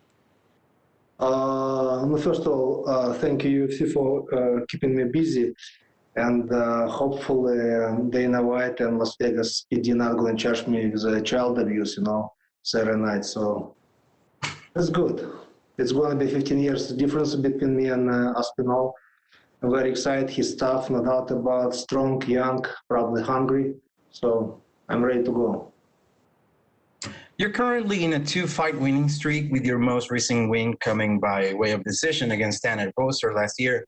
First of all, thank you UFC for keeping me busy. And hopefully Dana White and Las Vegas PD not going to charge me with child abuse, Saturday night. So that's good. It's going to be 15 years difference between me and Aspinall. I'm very excited. He's tough, no doubt about, strong, young, probably hungry. So I'm ready to go. You're currently in a 2-fight winning streak, with your most recent win coming by way of decision against Tanner Boser last year.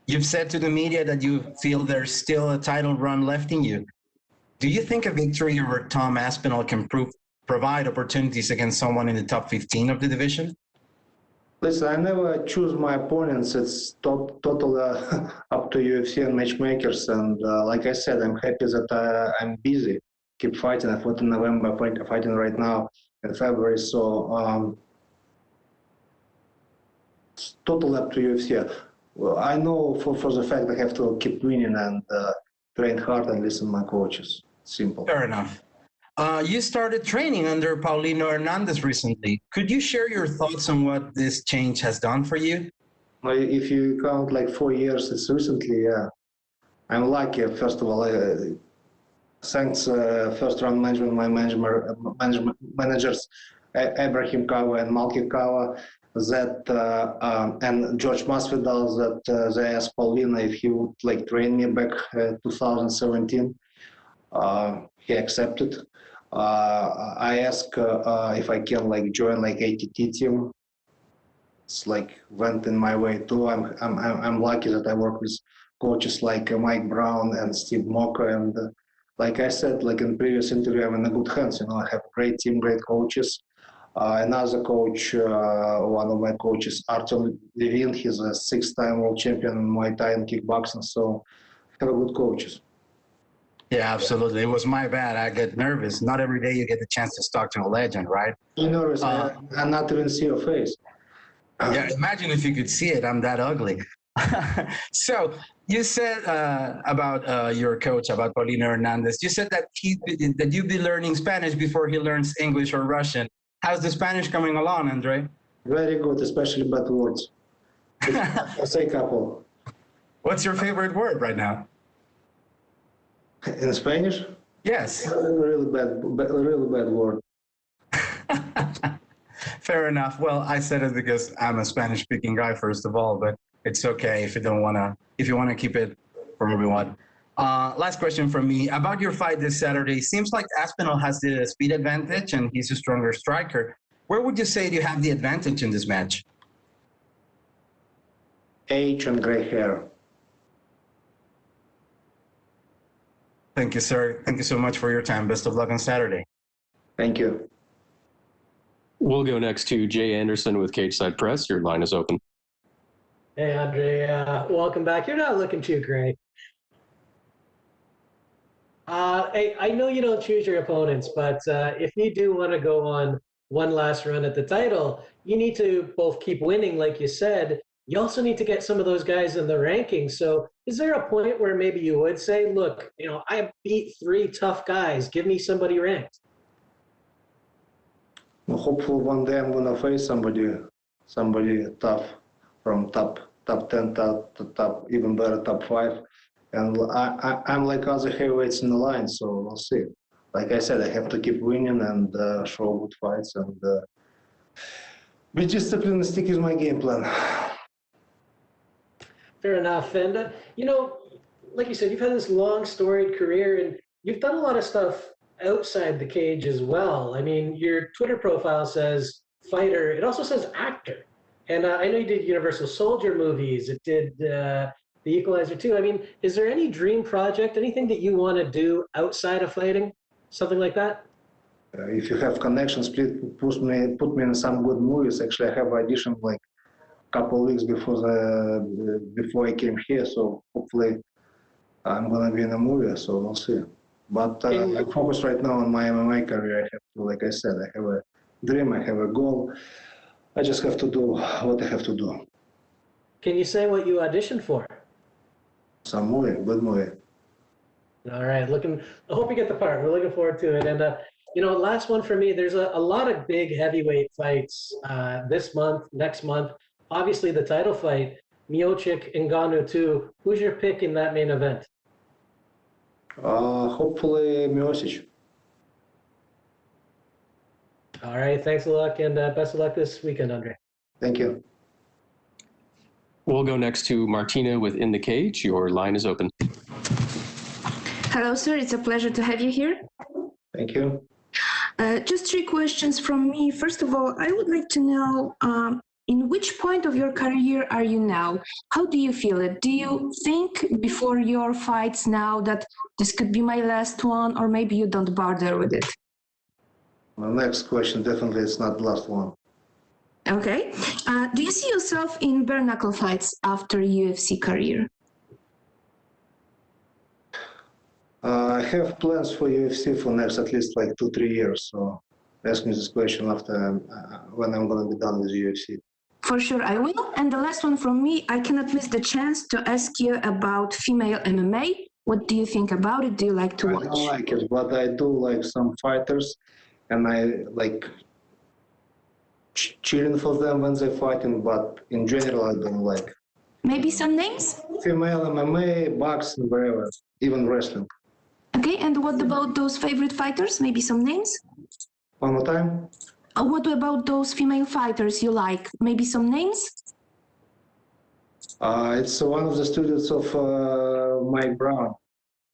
You've said to the media that you feel there's still a title run left in you. Do you think a victory over Tom Aspinall can provide opportunities against someone in the top 15 of the division? Listen, I never choose my opponents. It's totally up to UFC and matchmakers. And like I said, I'm happy that I'm busy. Keep fighting. I fought in November, fighting right now in February. So it's totally up to UFC. Well, I know for the fact I have to keep winning and train hard and listen to my coaches. Simple. Fair enough. You started training under Paulino Hernandez recently. Could you share your thoughts on what this change has done for you? If you count like 4 years, it's recently, yeah. I'm lucky, first of all. Thanks first round management, my managers, Abraham Kawa and Malki Kawa, and George Masvidal, that they asked Paulino if he would like train me back 2017. He accepted. I asked if I can like join like ATT team. It's like went in my way too. I'm lucky that I work with coaches like Mike Brown and Steve Moka, and like I said, like in previous interview, I'm in a good hands. You know, I have a great team, great coaches. Another coach, one of my coaches, Artem Levin, he's a 6-time world champion in Muay Thai and kickboxing. So I have good coaches. Yeah, absolutely. It was my bad. I get nervous. Not every day you get the chance to talk to a legend, right? You're nervous. I not even see your face. Yeah, imagine if you could see it. I'm that ugly. So you said about your coach, about Paulino Hernandez, you said that you'd be learning Spanish before he learns English or Russian. How's the Spanish coming along, Andrei? Very good, especially bad words. I say a couple. What's your favorite word right now? In Spanish? Yes. Really bad word. Fair enough. Well, I said it because I'm a Spanish-speaking guy, first of all, but it's okay if you don't wanna. If you wanna keep it for everyone. Last question from me about your fight this Saturday. Seems like Aspinall has the speed advantage, and he's a stronger striker. Where would you say you have the advantage in this match? Age and gray hair. Thank you, sir. Thank you so much for your time. Best of luck on Saturday. Thank you. We'll go next to Jay Anderson with Cage Side Press. Your line is open. Hey, Andrei. Welcome back. You're not looking too great. Hey, I know you don't choose your opponents, but if you do want to go on one last run at the title, you need to both keep winning, like you said. You also need to get some of those guys in the rankings. So is there a point where maybe you would say, look, you know, I beat 3 tough guys. Give me somebody ranked. Well, hopefully one day I'm gonna face somebody tough from top 10, top even better top 5. And I'm like other heavyweights in the line, so we'll see. Like I said, I have to keep winning and show good fights and be disciplined and stick with my game plan. Fair enough. And, you know, like you said, you've had this long storied career and you've done a lot of stuff outside the cage as well. I mean, your Twitter profile says fighter. It also says actor. And I know you did Universal Soldier movies. It did The Equalizer 2. I mean, is there any dream project, anything that you want to do outside of fighting? Something like that? If you have connections, please put me in some good movies. Actually, I have auditioned like a couple of weeks before I came here, so hopefully I'm gonna be in a movie. So we'll see. But I focus right now on my MMA career. I have to, like I said, I have a dream. I have a goal. I just have to do what I have to do. Can you say what you auditioned for? Some movie, good movie. All right, I hope you get the part. We're looking forward to it. And you know, last one for me. There's a lot of big heavyweight fights this month, next month. Obviously, the title fight, Miocic and Ngannou 2. Who's your pick in that main event? Hopefully, Miocic. All right, thanks a lot, and best of luck this weekend, Andrei. Thank you. We'll go next to Martina with In the Cage. Your line is open. Hello, sir. It's a pleasure to have you here. Thank you. Just three questions from me. First of all, I would like to know in which point of your career are you now? How do you feel it? Do you think before your fights now that this could be my last one, or maybe you don't bother with it? Well, next question, definitely it's not the last one. Okay. Do you see yourself in bare knuckle fights after UFC career? I have plans for UFC for next at least like 2-3 years. So ask me this question after when I'm going to be done with UFC. For sure, I will. And the last one from me, I cannot miss the chance to ask you about female MMA. What do you think about it? Do you like to watch? I don't like it, but I do like some fighters, and I like cheering for them when they're fighting, but in general, I don't like. Maybe some names? Female MMA, boxing, wherever, even wrestling. Okay, and what about those favorite fighters? Maybe some names? One more time? What about those female fighters you like? Maybe some names? It's one of the students of Mike Brown,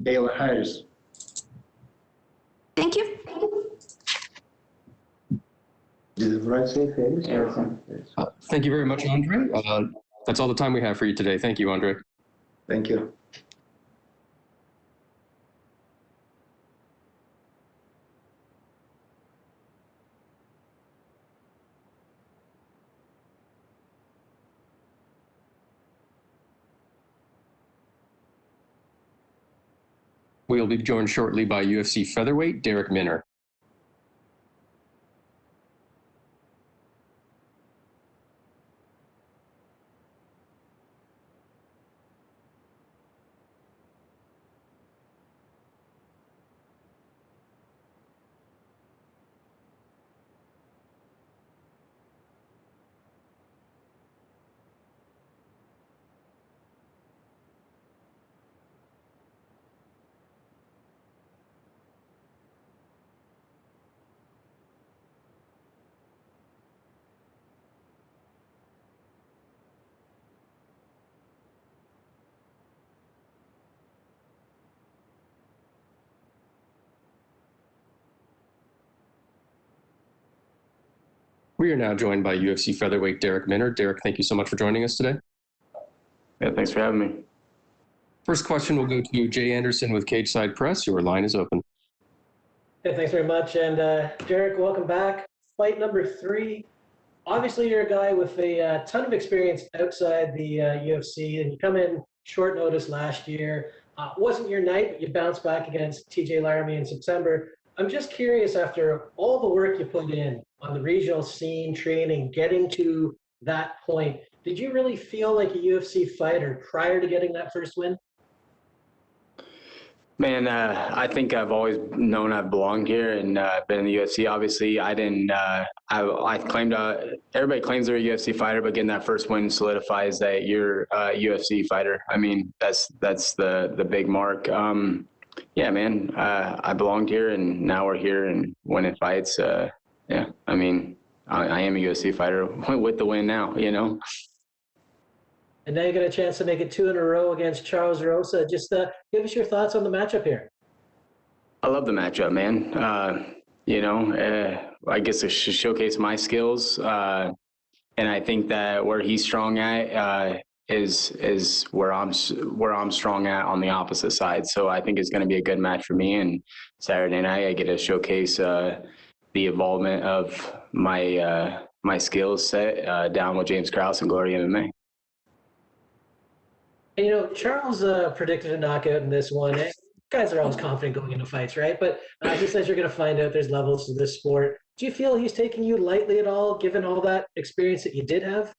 Ayla Harris. Thank you. Did I say Harris? Thank you very much, Andrei. That's all the time we have for you today. Thank you, Andrei. Thank you. We'll be joined shortly by UFC featherweight Darrick Minner. We are now joined by UFC featherweight Darrick Minner. Darrick, thank you so much for joining us today. Yeah, thanks for having me. First question will go to Jay Anderson with Cage Side Press. Your line is open. Hey, thanks very much. And Darrick, welcome back. Fight number 3. Obviously, you're a guy with a ton of experience outside the UFC, and you come in short notice last year. Wasn't your night, but you bounced back against TJ Laramie in September. I'm just curious, after all the work you put in on the regional scene, training, getting to that point, did you really feel like a UFC fighter prior to getting that first win? Man, I think I've always known I've belonged here and been in the UFC. Obviously, I didn't. I claimed. Everybody claims they're a UFC fighter, but getting that first win solidifies that you're a UFC fighter. I mean, that's the big mark. Yeah, man, I belonged here, and now we're here and winning fights. Yeah, I mean, I am a UFC fighter with the win now. You know. And now you get a chance to make it 2 in a row against Charles Rosa. Just give us your thoughts on the matchup here. I love the matchup, man. You know, I guess to showcase my skills, and I think that where he's strong at is where I'm strong at on the opposite side. So I think it's going to be a good match for me. And Saturday night, I get to showcase the involvement of my skills set down with James Krause and Glory MMA. And, you know, Charles predicted a knockout in this one. Guys are always confident going into fights, right? But he says you're going to find out there's levels to this sport. Do you feel he's taking you lightly at all, given all that experience that you did have?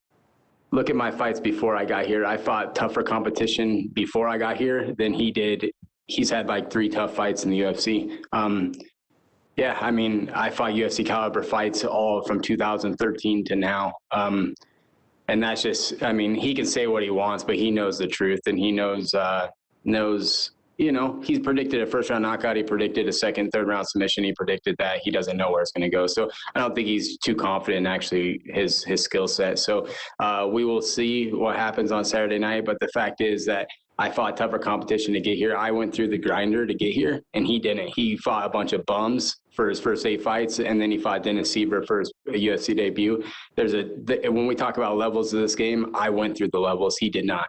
Look at my fights before I got here. I fought tougher competition before I got here than he did. He's had like 3 tough fights in the UFC. Yeah, I mean, I fought UFC caliber fights all from 2013 to now. And that's just, I mean, he can say what he wants, but he knows the truth, and he knows, you know, he's predicted a first round knockout. He predicted a second, third round submission. He predicted that. He doesn't know where it's going to go. So I don't think he's too confident in actually his skill set. So we will see what happens on Saturday night. But the fact is that I fought tougher competition to get here. I went through the grinder to get here, and he didn't. He fought a bunch of bums for his first 8 fights, and then he fought Dennis Siver for his UFC debut. When we talk about levels of this game, I went through the levels. He did not.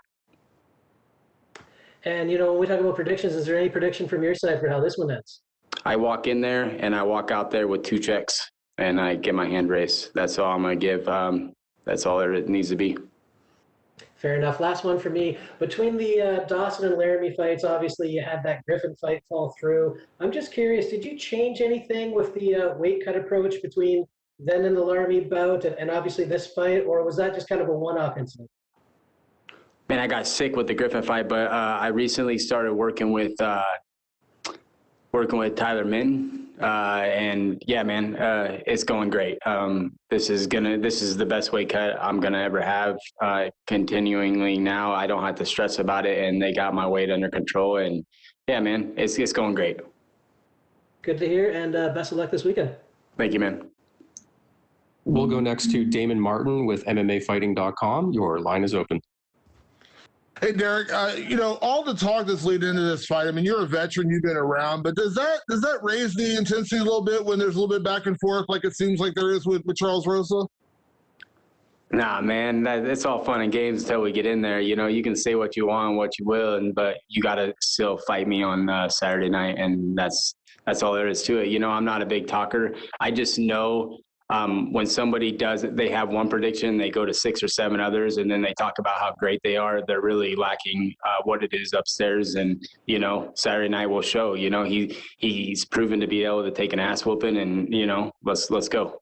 And, you know, when we talk about predictions, is there any prediction from your side for how this one ends? I walk in there and I walk out there with 2 checks and I get my hand raised. That's all I'm going to give. That's all there needs to be. Fair enough. Last one for me. Between the Dawson and Laramie fights, obviously you had that Griffin fight fall through. I'm just curious, did you change anything with the weight cut approach between then and the Laramie bout and obviously this fight, or was that just kind of a one-off incident? Man, I got sick with the Griffin fight, but I recently started working with Tyler Min. And yeah, man, it's going great. This is the best weight cut I'm gonna ever have. Continuingly now, I don't have to stress about it, and they got my weight under control. And yeah, man, it's going great. Good to hear, and best of luck this weekend. Thank you, man. We'll go next to Damon Martin with MMAfighting.com. Your line is open. Hey, Derrick, you know, all the talk that's leading into this fight, I mean, you're a veteran, you've been around, but does that raise the intensity a little bit when there's a little bit back and forth like it seems like there is with Charles Rosa? Nah, man, it's all fun and games until we get in there. You know, you can say what you want, what you will, but you got to still fight me on Saturday night, and that's all there is to it. You know, I'm not a big talker. I just know when somebody they have one prediction, they go to 6 or 7 others, and then they talk about how great they are. They're really lacking what it is upstairs. And, you know, Saturday night will show. You know, he's proven to be able to take an ass whooping, and, you know, let's go.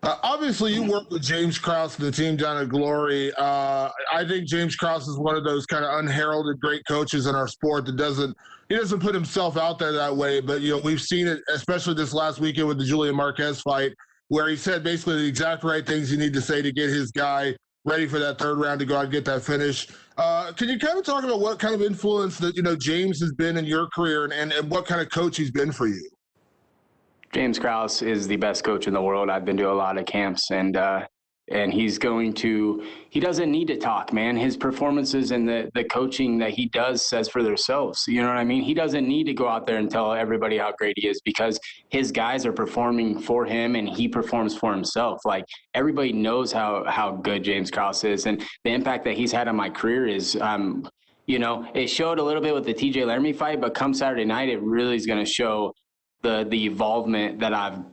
Obviously, you work with James Krause and the team down at Glory. I think James Krause is one of those kind of unheralded great coaches in our sport that doesn't put himself out there that way. But, you know, we've seen it, especially this last weekend with the Julian Marquez fight, where he said basically the exact right things you need to say to get his guy ready for that 3rd round to go out and get that finish. Can you kind of talk about what kind of influence that, you know, James has been in your career and what kind of coach he's been for you? James Krause is the best coach in the world. I've been to a lot of camps, and he doesn't need to talk, man. His performances and the coaching that he does says for themselves. You know what I mean? He doesn't need to go out there and tell everybody how great he is, because his guys are performing for him and he performs for himself. Like, everybody knows how good James Krause is, and the impact that he's had on my career is, you know, it showed a little bit with the TJ Laramie fight, but come Saturday night, it really is going to show the involvement that I've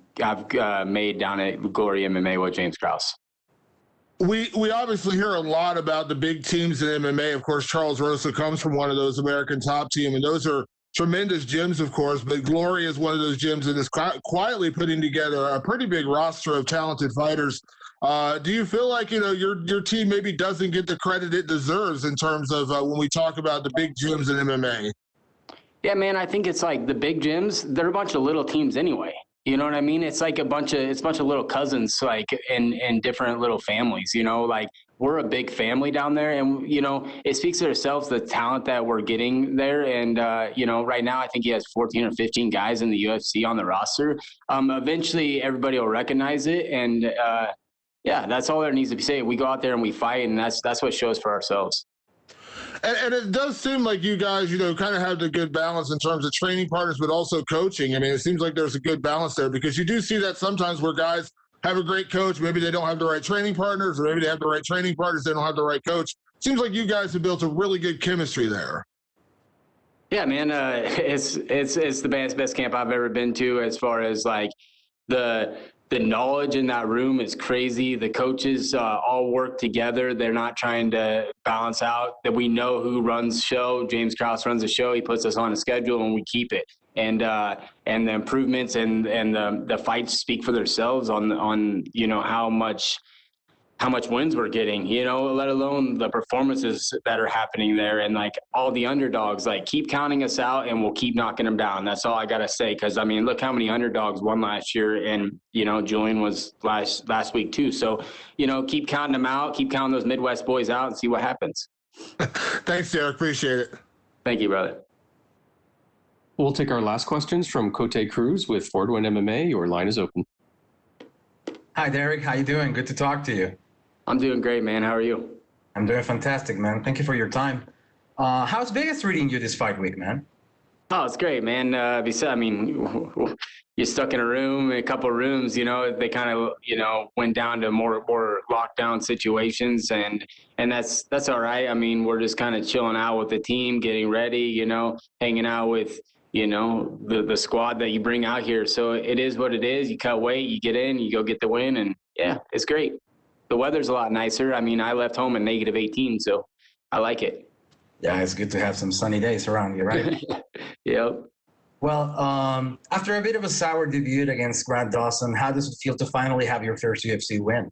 made down at Glory MMA with James Krause. We obviously hear a lot about the big teams in MMA. Of course, Charles Rosa comes from one of those American top team, and those are tremendous gyms, of course. But Glory is one of those gyms that is quietly putting together a pretty big roster of talented fighters. Do you feel like, you know, your team maybe doesn't get the credit it deserves in terms of when we talk about the big gyms in MMA? Yeah, man, I think it's like the big gyms, they're a bunch of little teams anyway. You know what I mean? It's like a bunch of little cousins, like in different little families, you know, like we're a big family down there, and, you know, it speaks to ourselves, the talent that we're getting there. And, you know, right now I think he has 14 or 15 guys in the UFC on the roster. Eventually everybody will recognize it. And, yeah, that's all there needs to be said. We go out there and we fight, and that's what shows for ourselves. And it does seem like you guys, you know, kind of have the good balance in terms of training partners, but also coaching. I mean, it seems like there's a good balance there, because you do see that sometimes where guys have a great coach, maybe they don't have the right training partners, or maybe they have the right training partners, they don't have the right coach. Seems like you guys have built a really good chemistry there. Yeah, man, it's the best camp I've ever been to, as far as like the knowledge in that room is crazy. The coaches all work together. They're not trying to balance out. That we know who runs show. James Krause runs the show. He puts us on a schedule, and we keep it. And the improvements and the fights speak for themselves on you know how much wins we're getting, you know, let alone the performances that are happening there. And like all the underdogs, like keep counting us out and we'll keep knocking them down. That's all I got to say. Cause I mean, look how many underdogs won last year, and, you know, Julian was last week too. So, you know, keep counting them out, keep counting those Midwest boys out and see what happens. Thanks, Derrick. Appreciate it. Thank you, brother. We'll take our last questions from Cote Cruz with Ford One MMA. Your line is open. Hi, Derrick. How you doing? Good to talk to you. I'm doing great, man. How are you? I'm doing fantastic, man. Thank you for your time. How's Vegas treating you this fight week, man? Oh, it's great, man. I mean, you're stuck in a couple of rooms, they kind of, went down to more lockdown situations, and that's all right. I mean, we're just kind of chilling out with the team, getting ready, hanging out with, the squad that you bring out here. So it is what it is. You cut weight, you get in, you go get the win, and yeah, it's great. The weather's a lot nicer. I mean, I left home at -18, so I like it. Yeah, it's good to have some sunny days around you, right? Yep. Well, after a bit of a sour debut against Grant Dawson, how does it feel to finally have your first UFC win?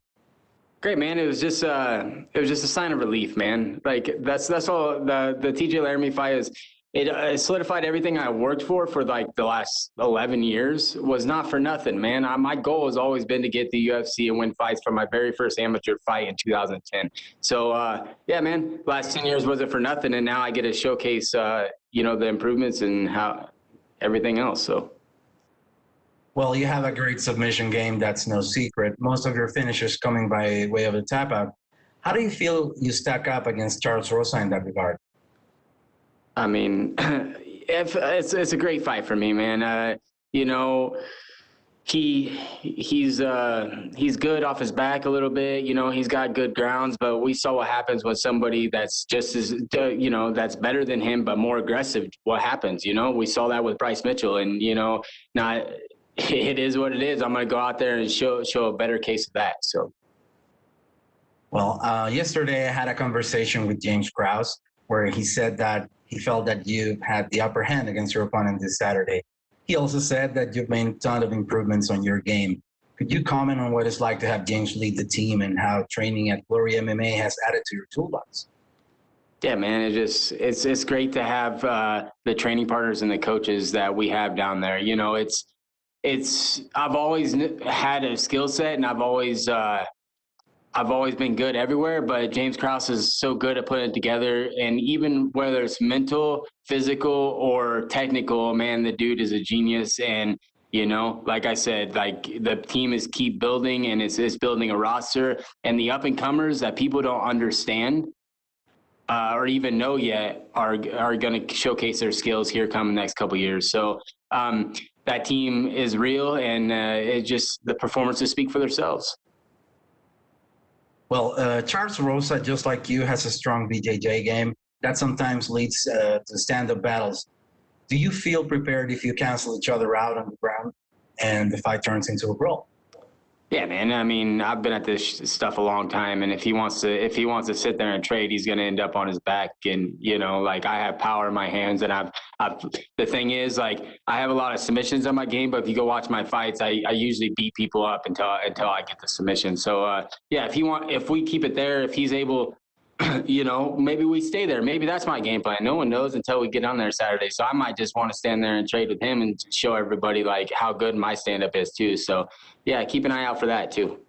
Great, man. It was just a sign of relief, man. Like that's all. The TJ Laramie fight is. It solidified everything I worked for like the last 11 years. Was not for nothing, man. My goal has always been to get the UFC and win fights from my very first amateur fight in 2010. So yeah, man, last 10 years wasn't for nothing, and now I get to showcase the improvements and how everything else. So. Well, you have a great submission game. That's no secret. Most of your finishes coming by way of a tap out. How do you feel you stack up against Charles Rosa in that regard? I mean, it's a great fight for me, man. He's good off his back a little bit. He's got good grounds, but we saw what happens when somebody that's just as that's better than him but more aggressive. What happens? We saw that with Bryce Mitchell, and not. It is what it is. I'm going to go out there and show a better case of that. So. Well, yesterday I had a conversation with James Krause where he said that he felt that you had the upper hand against your opponent this Saturday. He also said that you've made a ton of improvements on your game. Could you comment on what it's like to have James lead the team and how training at Glory MMA has added to your toolbox? Yeah, man, it's great to have the training partners and the coaches that we have down there. I've always had a skill set, and I've always been good everywhere, but James Krause is so good at putting it together. And even whether it's mental, physical, or technical, man, the dude is a genius. And, like I said, like the team is keep building, and it's building a roster, and the up and comers that people don't understand or even know yet are going to showcase their skills here come the next couple of years. So that team is real, and the performances speak for themselves. Well, Charles Rosa, just like you, has a strong BJJ game that sometimes leads to stand-up battles. Do you feel prepared if you cancel each other out on the ground and the fight turns into a brawl? Yeah, man. I mean, I've been at this stuff a long time, and if he wants to sit there and trade, he's going to end up on his back. And like I have power in my hands, and I've the thing is, like, I have a lot of submissions on my game, but if you go watch my fights, I usually beat people up until I get the submission. So yeah, if we keep it there, if he's able, maybe we stay there. Maybe that's my game plan. No one knows until we get on there Saturday. So I might just want to stand there and trade with him and show everybody like how good my stand-up is too. So yeah, keep an eye out for that too.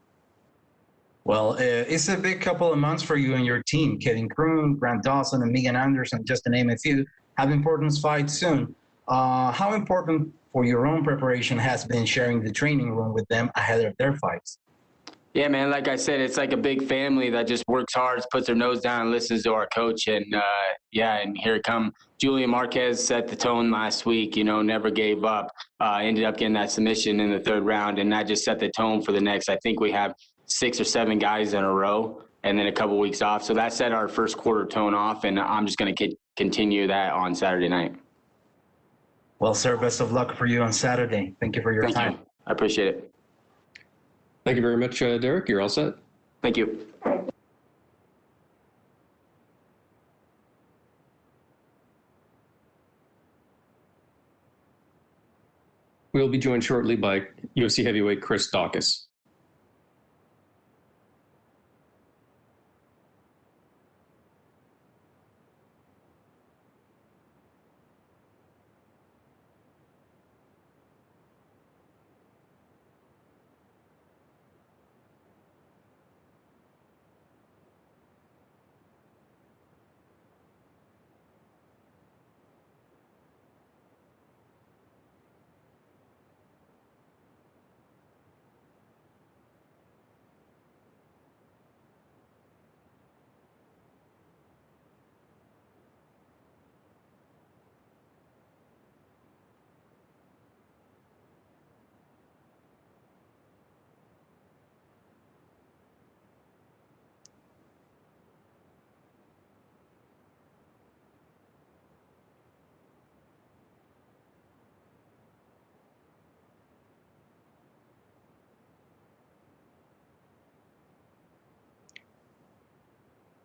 Well, it's a big couple of months for you and your team. Kevin Kroon, Grant Dawson, and Megan Anderson, just to name a few, have important fights soon. How important for your own preparation has been sharing the training room with them ahead of their fights? Yeah, man, like I said, it's like a big family that just works hard, puts their nose down, and listens to our coach. And and here it come. Julian Marquez set the tone last week, never gave up, ended up getting that submission in the third round. And that just set the tone for the next. I think we have 6 or 7 guys in a row and then a couple weeks off. So that set our first quarter tone off. And I'm just going to continue that on Saturday night. Well, sir, best of luck for you on Saturday. Thank you for your time. Thank you. I appreciate it. Thank you very much, Derrick. You're all set. Thank you. We'll be joined shortly by UFC heavyweight Chris Daukaus.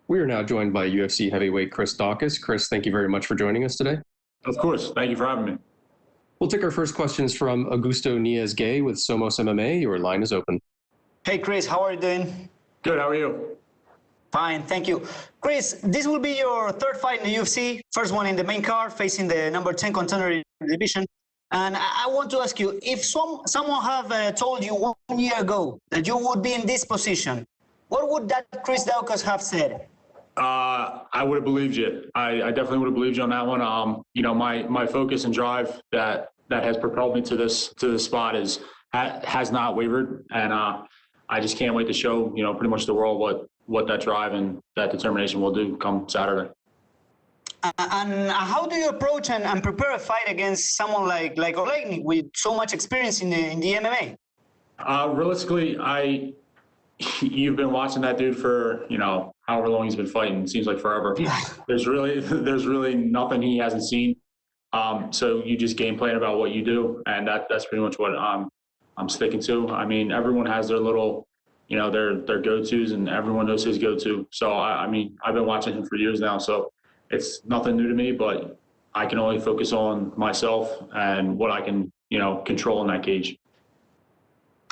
We are now joined by UFC heavyweight Chris Daukaus. Chris, thank you very much for joining us today. Of course. Thank you for having me. We'll take our first questions from Augusto Niez-Gay with Somos MMA. Your line is open. Hey, Chris, how are you doing? Good. How are you? Fine, thank you. Chris, this will be your third fight in the UFC, first one in the main card, facing the number 10 contender in the division. And I want to ask you, if someone have told you 1 year ago that you would be in this position, what would that Chris Daukaus have said? I would have believed you. I definitely would have believed you on that one. You know, my focus and drive that has propelled me to this spot has not wavered, and I just can't wait to show pretty much the world what that drive and that determination will do come Saturday. And how do you approach and prepare a fight against someone like Oleinik with so much experience in the MMA? Realistically, you've been watching that dude for however long he's been fighting. It seems like forever. There's really nothing he hasn't seen. So you just game plan about what you do, and that's pretty much what I'm sticking to. I mean, everyone has their little, their go-tos, and everyone knows his go-to. So I mean, I've been watching him for years now, so it's nothing new to me. But I can only focus on myself and what I can, control in that cage.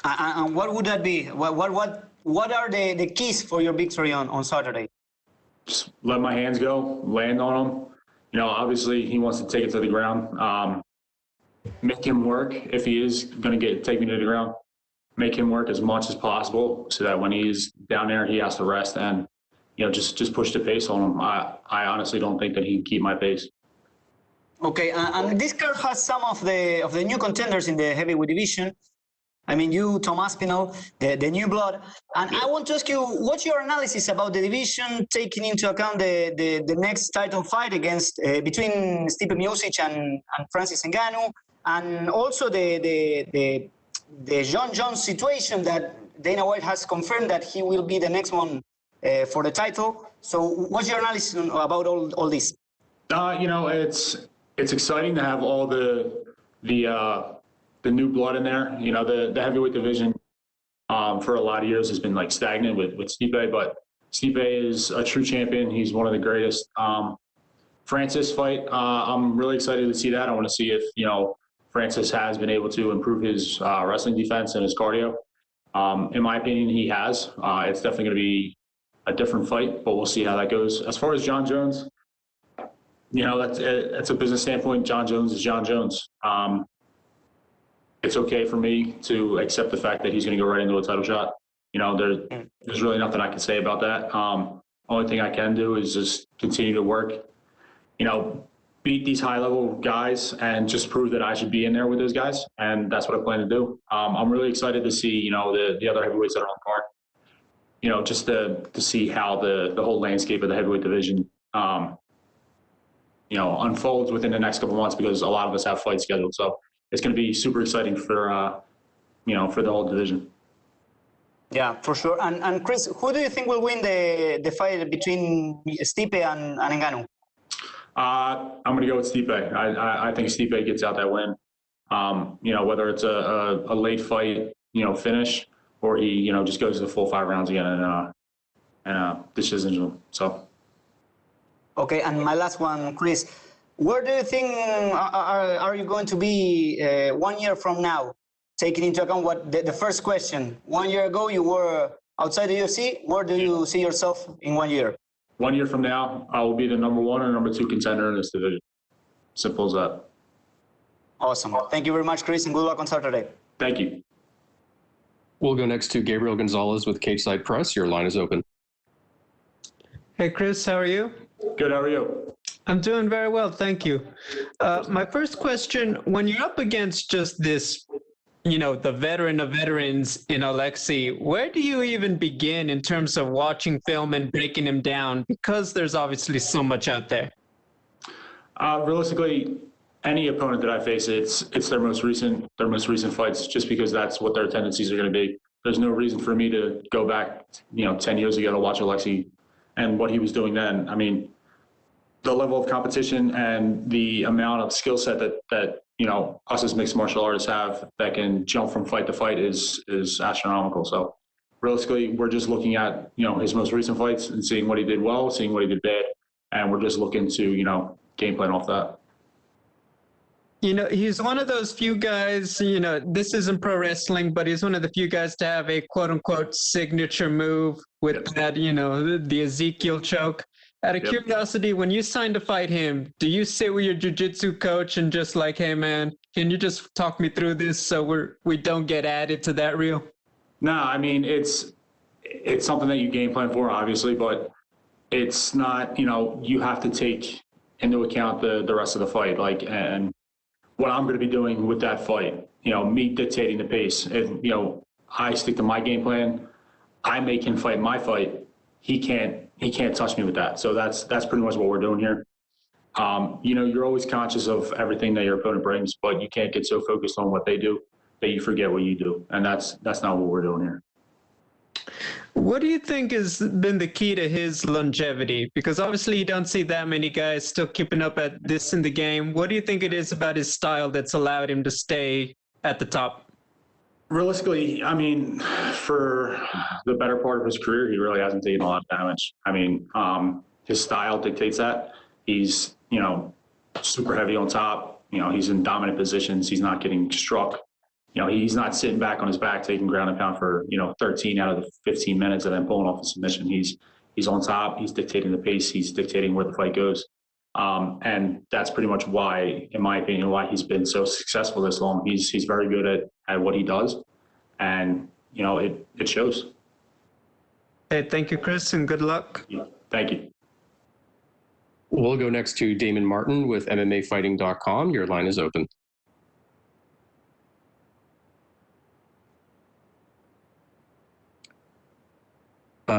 And what would that be? What are the keys for your victory on Saturday? Just let my hands go, land on him. Obviously he wants to take it to the ground. Make him work. If he is going to take me to the ground, make him work as much as possible so that when he's down there, he has to rest and, just push the pace on him. I honestly don't think that he can keep my pace. Okay, and this card has some of the new contenders in the heavyweight division. I mean, you, Tom Aspinall, the new blood. And I want to ask you, what's your analysis about the division, taking into account the next title fight between Stipe Miocic and Francis Ngannou, and also the Jon Jones situation that Dana White has confirmed that he will be the next one for the title. So what's your analysis about all this? It's exciting to have all the new blood in there. The heavyweight division for a lot of years has been like stagnant with Stipe, but Stipe is a true champion. He's one of the greatest. Francis fight, I'm really excited to see that. I want to see if, Francis has been able to improve his wrestling defense and his cardio. In my opinion, he has. It's definitely going to be a different fight, but we'll see how that goes. As far as Jon Jones, that's a business standpoint. Jon Jones is Jon Jones. It's okay for me to accept the fact that he's going to go right into a title shot. There's really nothing I can say about that. Only thing I can do is just continue to work, beat these high-level guys and just prove that I should be in there with those guys. And that's what I plan to do. I'm really excited to see, the other heavyweights that are on the card, just to see how the whole landscape of the heavyweight division, unfolds within the next couple months, because a lot of us have fights scheduled. So it's going to be super exciting for the whole division. Yeah, for sure. And Chris, who do you think will win the fight between Stipe and Ngannou? I'm going to go with Stipe. I think Stipe gets out that win. Whether it's a late fight, finish, or he, just goes to the full 5 rounds again and decision. So. Okay, and my last one, Chris. Where do you think are you going to be 1 year from now? Taking into account what the first question. 1 year ago, you were outside the UFC. Where do you see yourself in 1 year? 1 year from now, I will be the number 1 or number 2 contender in this division. Simple as that. Awesome. Thank you very much, Chris, and good luck on Saturday. Thank you. We'll go next to Gabriel Gonzalez with Cageside Press. Your line is open. Hey, Chris, how are you? Good, how are you? I'm doing very well, thank you. My first question, when you're up against just this, the veteran of veterans in Aleksei, where do you even begin in terms of watching film and breaking him down? Because there's obviously so much out there. Realistically, any opponent that I face, it's their most recent fights, just because that's what their tendencies are going to be. There's no reason for me to go back, 10 years ago to watch Aleksei and what he was doing then. I mean, the level of competition and the amount of skill set that us as mixed martial artists have that can jump from fight to fight is astronomical. So realistically, we're just looking at, his most recent fights and seeing what he did well, seeing what he did bad. And we're just looking to, game plan off that. He's one of those few guys, this isn't pro wrestling, but he's one of the few guys to have a quote unquote signature move with that, the Ezekiel choke. Out of curiosity, when you signed to fight him, do you sit with your jiu-jitsu coach and just like, hey man, can you just talk me through this so we don't get added to that reel? No, I mean, it's something that you game plan for, obviously, but it's not, you have to take into account the rest of the fight, and what I'm going to be doing with that fight, me dictating the pace. If, I stick to my game plan, I make him fight my fight. He can't touch me with that. So that's pretty much what we're doing here. You're always conscious of everything that your opponent brings, but you can't get so focused on what they do that you forget what you do. And that's not what we're doing here. What do you think has been the key to his longevity? Because obviously you don't see that many guys still keeping up at this in the game. What do you think it is about his style that's allowed him to stay at the top? Realistically, I mean, for the better part of his career, he really hasn't taken a lot of damage. I mean, his style dictates that. He's, super heavy on top. He's in dominant positions. He's not getting struck. He's not sitting back on his back taking ground and pound for, 13 out of the 15 minutes and then pulling off the submission. He's on top. He's dictating the pace. He's dictating where the fight goes. And that's pretty much why, in my opinion, why he's been so successful this long. He's very good at what he does. And, it shows. Hey, thank you, Chris, and good luck. Thank you. We'll go next to Damon Martin with MMAfighting.com. Your line is open.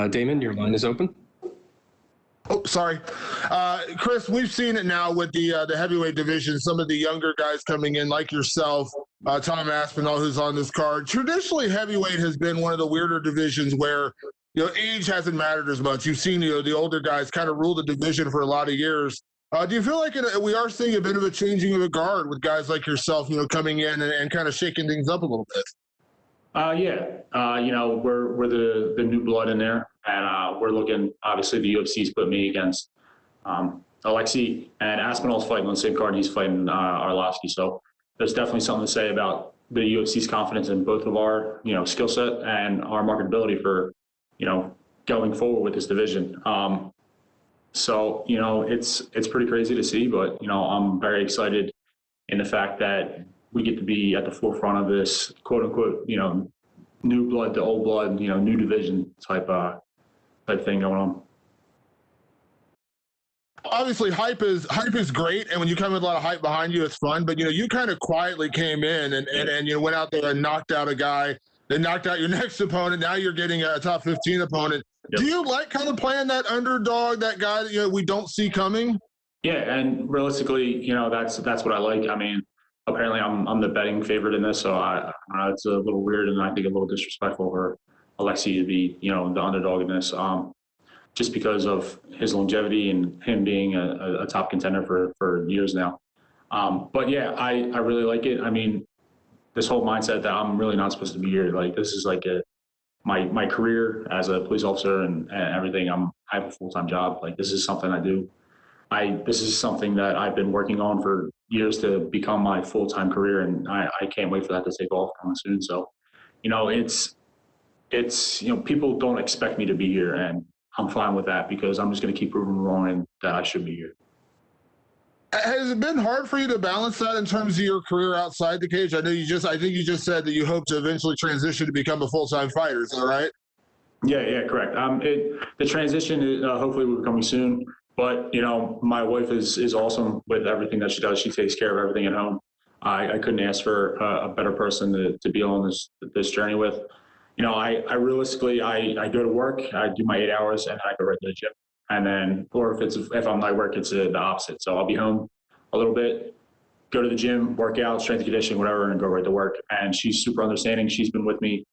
Damon, your line is open. Oh, sorry. Chris, we've seen it now with the heavyweight division, some of the younger guys coming in like yourself, Tom Aspinall, who's on this card. Traditionally, heavyweight has been one of the weirder divisions where, age hasn't mattered as much. You've seen, the older guys kind of rule the division for a lot of years. Do you feel like we are seeing a bit of a changing of the guard with guys like yourself, coming in and kind of shaking things up a little bit? Yeah. We're the new blood in there, and we're looking. Obviously, the UFC's put me against Aleksei, and Aspinall's fighting on the same card. And he's fighting Arlovski. So there's definitely something to say about the UFC's confidence in both of our skill set and our marketability for going forward with this division. So it's pretty crazy to see, but I'm very excited in the fact that we get to be at the forefront of this quote unquote, new blood to old blood, new division type thing going on. Obviously hype is great. And when you come with a lot of hype behind you, it's fun, but you kind of quietly came in and you went out there and knocked out a guy, then knocked out your next opponent. Now you're getting a top 15 opponent. Yep. Do you like kind of playing that underdog, that guy that we don't see coming? Yeah. And realistically, that's what I like. I mean, apparently I'm the betting favorite in this, so it's a little weird and I think a little disrespectful for Aleksei to be, the underdog in this, just because of his longevity and him being a top contender for years now. But yeah, I really like it. I mean, this whole mindset that I'm really not supposed to be here, like this is like my career as a police officer and everything. I have a full-time job. Like this is something I do. This is something that I've been working on for years to become my full-time career, and I can't wait for that to take off coming soon. So, it's people don't expect me to be here, and I'm fine with that because I'm just going to keep proving wrong and that I should be here. Has it been hard for you to balance that in terms of your career outside the cage? I think you just said that you hope to eventually transition to become a full-time fighter. Is that right? Yeah, correct. The transition hopefully will be coming soon. But, my wife is awesome with everything that she does. She takes care of everything at home. I couldn't ask for a better person to be on this journey with. I realistically, I go to work, I do my 8 hours, and I go right to the gym. And then, or if I'm not working, it's the opposite. So I'll be home a little bit, go to the gym, work out, strength and conditioning, whatever, and go right to work. And she's super understanding. She's been with me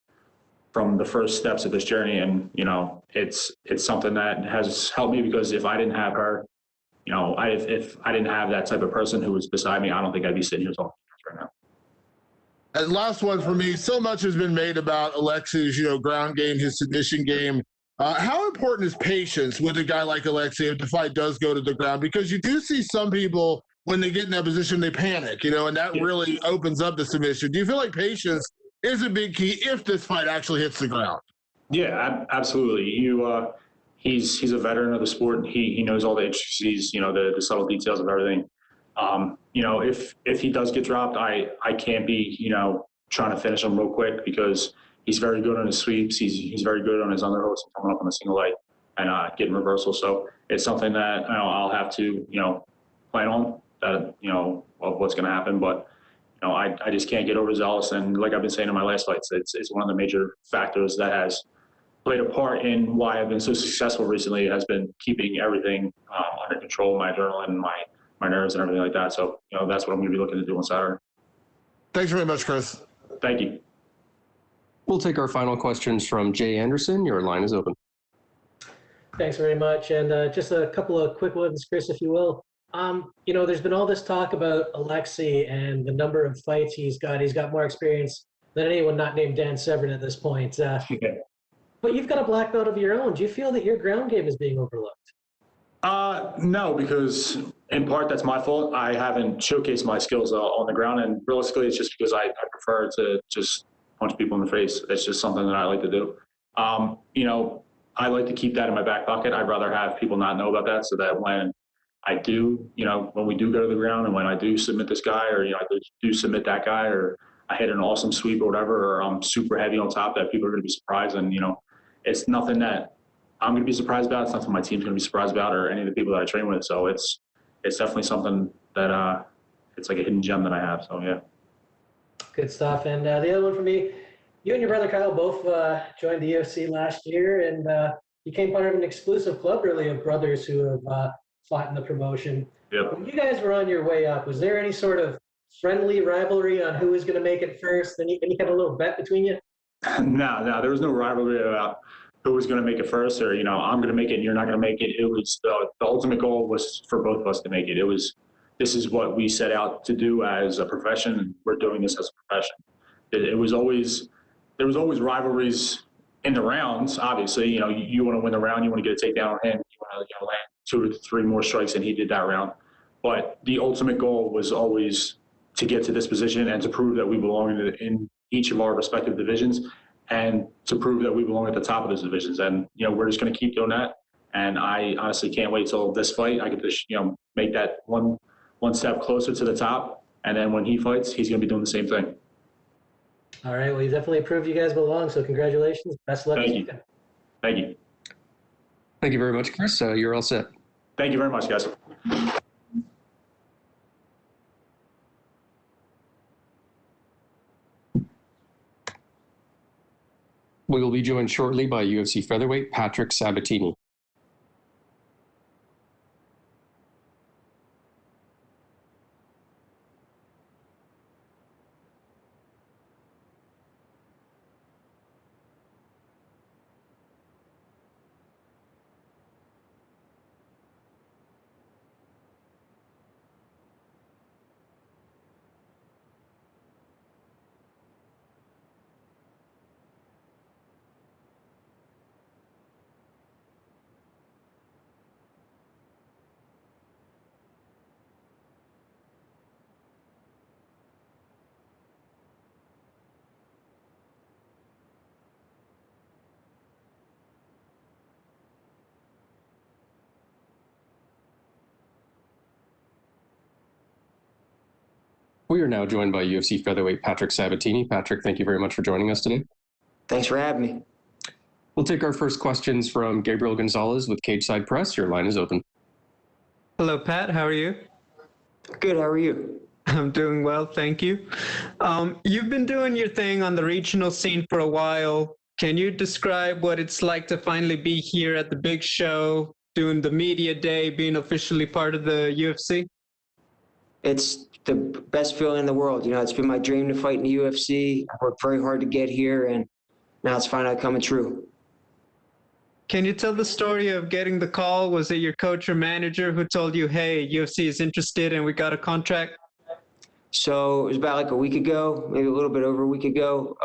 from the first steps of this journey. And, it's something that has helped me because if I didn't have her, if I didn't have that type of person who was beside me, I don't think I'd be sitting here talking right now. And last one for me. So much has been made about Aleksei's, ground game, his submission game. How important is patience with a guy like Aleksei if the fight does go to the ground? Because you do see some people, when they get in that position, they panic, and that really opens up the submission. Do you feel like patience is a big key if this fight actually hits the ground? Yeah, absolutely. He's a veteran of the sport, and he knows all the intricacies, the subtle details of everything. If he does get dropped, I can't be, trying to finish him real quick, because he's very good on his sweeps. He's very good on his underhooks and coming up on the single leg and getting reversal. So it's something that I'll have to, plan on that, of what's going to happen. But, I just can't get overzealous. And like I've been saying in my last fights, it's one of the major factors that has played a part in why I've been so successful recently, has been keeping everything under control, my adrenaline, my nerves and everything like that. So, that's what I'm going to be looking to do on Saturday. Thanks very much, Chris. Thank you. We'll take our final questions from Jay Anderson. Your line is open. Thanks very much. And just a couple of quick ones, Chris, if you will. There's been all this talk about Aleksei and the number of fights he's got. He's got more experience than anyone not named Dan Severn at this point. But you've got a black belt of your own. Do you feel that your ground game is being overlooked? No, because in part that's my fault. I haven't showcased my skills on the ground, and realistically, it's just because I prefer to just punch people in the face. It's just something that I like to do. I like to keep that in my back pocket. I'd rather have people not know about that, so that when I do, when we do go to the ground, and when I do submit this guy, or I do submit that guy, or I hit an awesome sweep or whatever, or I'm super heavy on top, that people are going to be surprised. And it's nothing that I'm going to be surprised about. It's nothing my team's going to be surprised about, or any of the people that I train with. So it's definitely something that it's like a hidden gem that I have. So yeah. Good stuff. And the other one for me, you and your brother Kyle both joined the UFC last year, and became part of an exclusive club, really, of brothers who have fought in the promotion. Yep. When you guys were on your way up, was there any sort of friendly rivalry on who was going to make it first? Any kind of little bet between you? No, there was no rivalry about who was going to make it first, or I'm going to make it and you're not going to make it. It was the ultimate goal was for both of us to make it. This is what we set out to do as a profession, and we're doing this as a profession. There was always rivalries in the rounds. Obviously, you want to win the round, you want to get a takedown on him, you want to land 2 or 3 more strikes than he did that round. But the ultimate goal was always to get to this position and to prove that we belong in each of our respective divisions, and to prove that we belong at the top of those divisions. And, we're just going to keep doing that. And I honestly can't wait till this fight. I get to, make that one step closer to the top. And then when he fights, he's going to be doing the same thing. All right. Well, you definitely proved you guys belong. So congratulations. Best of luck. Thank you. Thank you. Thank you very much, Chris. You're all set. Thank you very much, guys. We will be joined shortly by UFC featherweight Patrick Sabatini. We are now joined by UFC featherweight Patrick Sabatini. Patrick, thank you very much for joining us today. Thanks for having me. We'll take our first questions from Gabriel Gonzalez with Cage Side Press. Your line is open. Hello, Pat. How are you? Good. How are you? I'm doing well, thank you. You've been doing your thing on the regional scene for a while. Can you describe what it's like to finally be here at the big show, doing the media day, being officially part of the UFC? It's the best feeling in the world. It's been my dream to fight in the UFC. I worked very hard to get here, and now it's finally coming true. Can you tell the story of getting the call? Was it your coach or manager who told you, hey, UFC is interested and we got a contract? So it was about like a week ago, maybe a little bit over a week ago.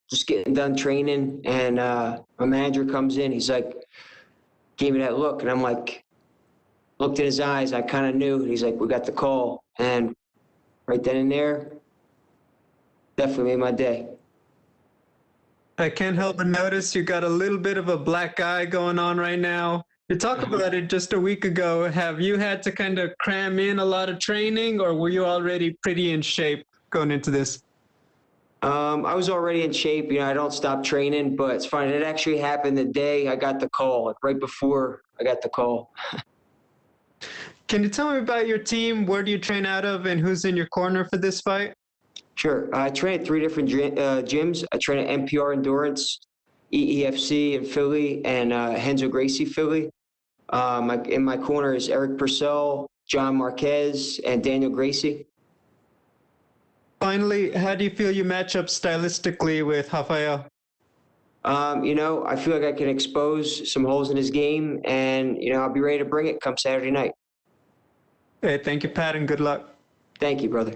Just getting done training, and my manager comes in. He's like, gave me that look, and I'm like, looked in his eyes. I kind of knew. He's like, we got the call, and right then and there, definitely made my day. I can't help but notice you got a little bit of a black eye going on right now. You talked about it just a week ago. Have you had to kind of cram in a lot of training, or were you already pretty in shape going into this? I was already in shape. You know, I don't stop training, but it's fine. It actually happened the day I got the call, like right before I got the call. Can you tell me about your team? Where do you train out of, and who's in your corner for this fight? Sure. I train at 3 different gyms. I train at NPR Endurance, EEFC in Philly, and Renzo Gracie Philly. In my corner is Eric Purcell, John Marquez, and Daniel Gracie. Finally, how do you feel you match up stylistically with Rafael? You know, I feel like I can expose some holes in his game, and, you know, I'll be ready to bring it come Saturday night. Hey, thank you, Pat, and good luck. Thank you, brother.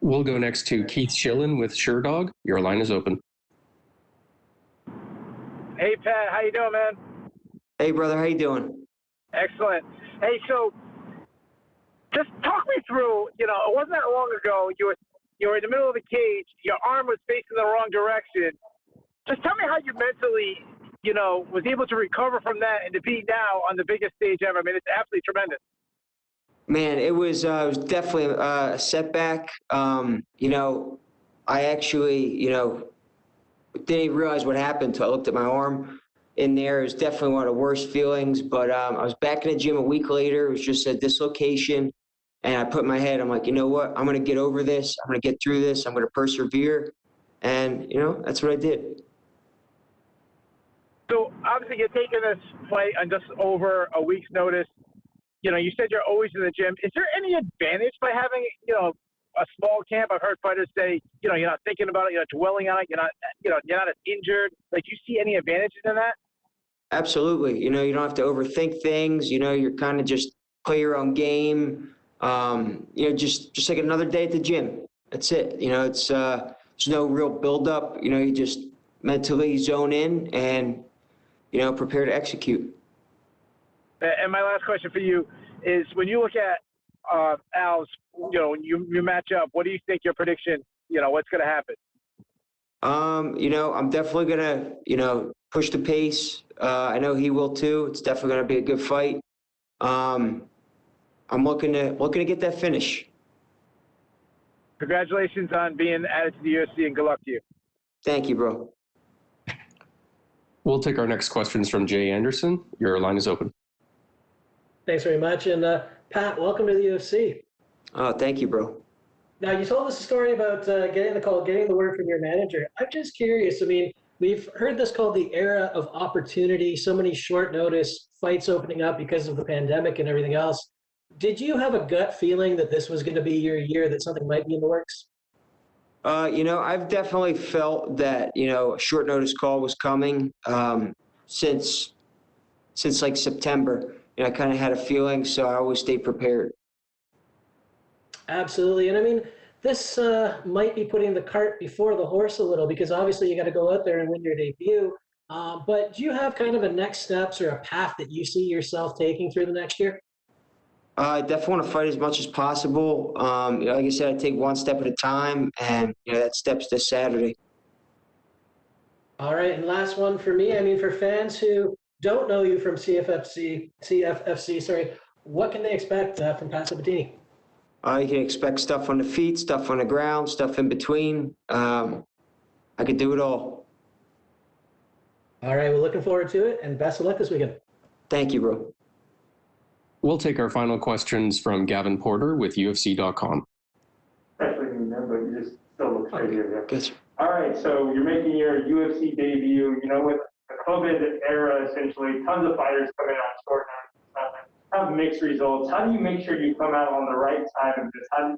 We'll go next to Keith Schillen with Sherdog. Your line is open. Hey, Pat. How you doing, man? Hey, brother. How you doing? Excellent. Hey, so just talk me through, you know, it wasn't that long ago, you were in the middle of the cage, your arm was facing the wrong direction. Just tell me how you mentally, you know, was able to recover from that and to be now on the biggest stage ever. I mean, it's absolutely tremendous. Man, it was definitely a setback. You know, I actually, you know, didn't even realize what happened until I looked at my arm in there. It was definitely one of the worst feelings, but I was back in the gym a week later. It was just a dislocation, and I put in my head, I'm like, you know what? I'm going to get over this. I'm going to get through this. I'm going to persevere, and, you know, that's what I did. So, obviously, you're taking this fight on just over a week's notice. You know, you said you're always in the gym. Is there any advantage by having, you know, a small camp? I've heard fighters say, you know, you're not thinking about it, you're not dwelling on it, you're not as injured. Like, do you see any advantages in that? Absolutely. You know, you don't have to overthink things. You know, you're kind of just play your own game. You know, just like another day at the gym. That's it. You know, it's there's no real buildup. You know, you just mentally zone in and, you know, prepare to execute. And my last question for you is, when you look at Al's, you know, you match up, what do you think your prediction, you know, what's going to happen? You know, I'm definitely going to, you know, push the pace. I know he will too. It's definitely going to be a good fight. I'm looking to get that finish. Congratulations on being added to the UFC, and good luck to you. Thank you, bro. We'll take our next questions from Jay Anderson. Your line is open. Thanks very much. And Pat, welcome to the UFC. Oh, thank you, bro. Now, you told us a story about getting the call, getting the word from your manager. I'm just curious. I mean, we've heard this called the era of opportunity, so many short notice fights opening up because of the pandemic and everything else. Did you have a gut feeling that this was going to be your year, that something might be in the works? You know, I've definitely felt that, you know, a short notice call was coming since like September. You know, I kind of had a feeling, so I always stayed prepared. Absolutely. And I mean, this might be putting the cart before the horse a little, because obviously you got to go out there and win your debut. But do you have kind of a next steps or a path that you see yourself taking through the next year? I definitely want to fight as much as possible. You know, like I said, I take one step at a time, and, you know, that step's this Saturday. All right. And last one for me. I mean, for fans who don't know you from CFFC, sorry, what can they expect from Pat Sabatini? You can expect stuff on the feet, stuff on the ground, stuff in between. I could do it all. All right. We're looking forward to it, and best of luck this weekend. Thank you, bro. We'll take our final questions from Gavin Porter with UFC.com. Especially in there, but you just still look straight here. Good. All right, so you're making your UFC debut. You know, with the COVID era, essentially, tons of fighters coming out short notice, have mixed results. How do you make sure you come out on the right side of this? How do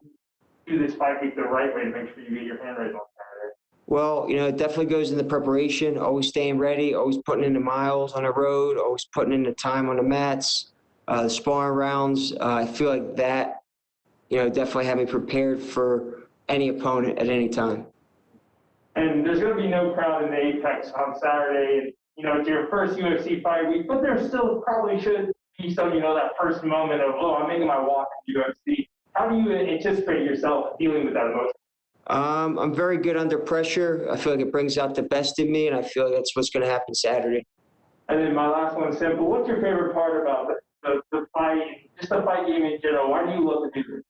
you do this fight week the right way to make sure you get your hand raised on Saturday? Well, you know, it definitely goes in the preparation, always staying ready, always putting in the miles on the road, always putting in the time on the mats, the sparring rounds. I feel like that definitely have me prepared for any opponent at any time. And there's going to be no crowd in the Apex on Saturday. And, it's your first UFC fight week, but there still probably should be some, that first moment of, I'm making my walk in UFC. How do you anticipate yourself dealing with that emotion? I'm very good under pressure. I feel like it brings out the best in me, and I feel like that's what's going to happen Saturday. And then my last one, simple. What's your favorite part about the fight, just the fight game in general? Why do you love to do this?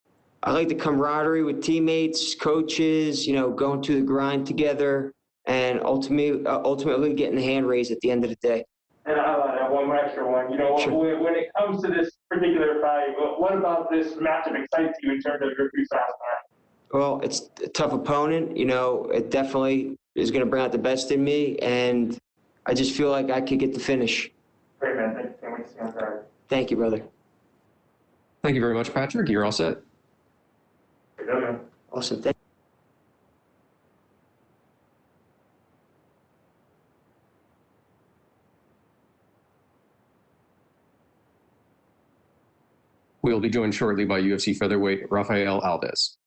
I like the camaraderie with teammates, coaches, going through the grind together, and ultimately getting the hand raised at the end of the day. And I have one more extra one. Sure. When it comes to this particular fight, what about this matchup excites you in terms of your two fast match? Well, it's a tough opponent. It definitely is going to bring out the best in me, and I just feel like I could get the finish. Great, man. Thank you so much. See you. Thank you, brother. Thank you very much, Patrick. You're all set. Awesome. Thank We'll be joined shortly by UFC featherweight Rafael Alves.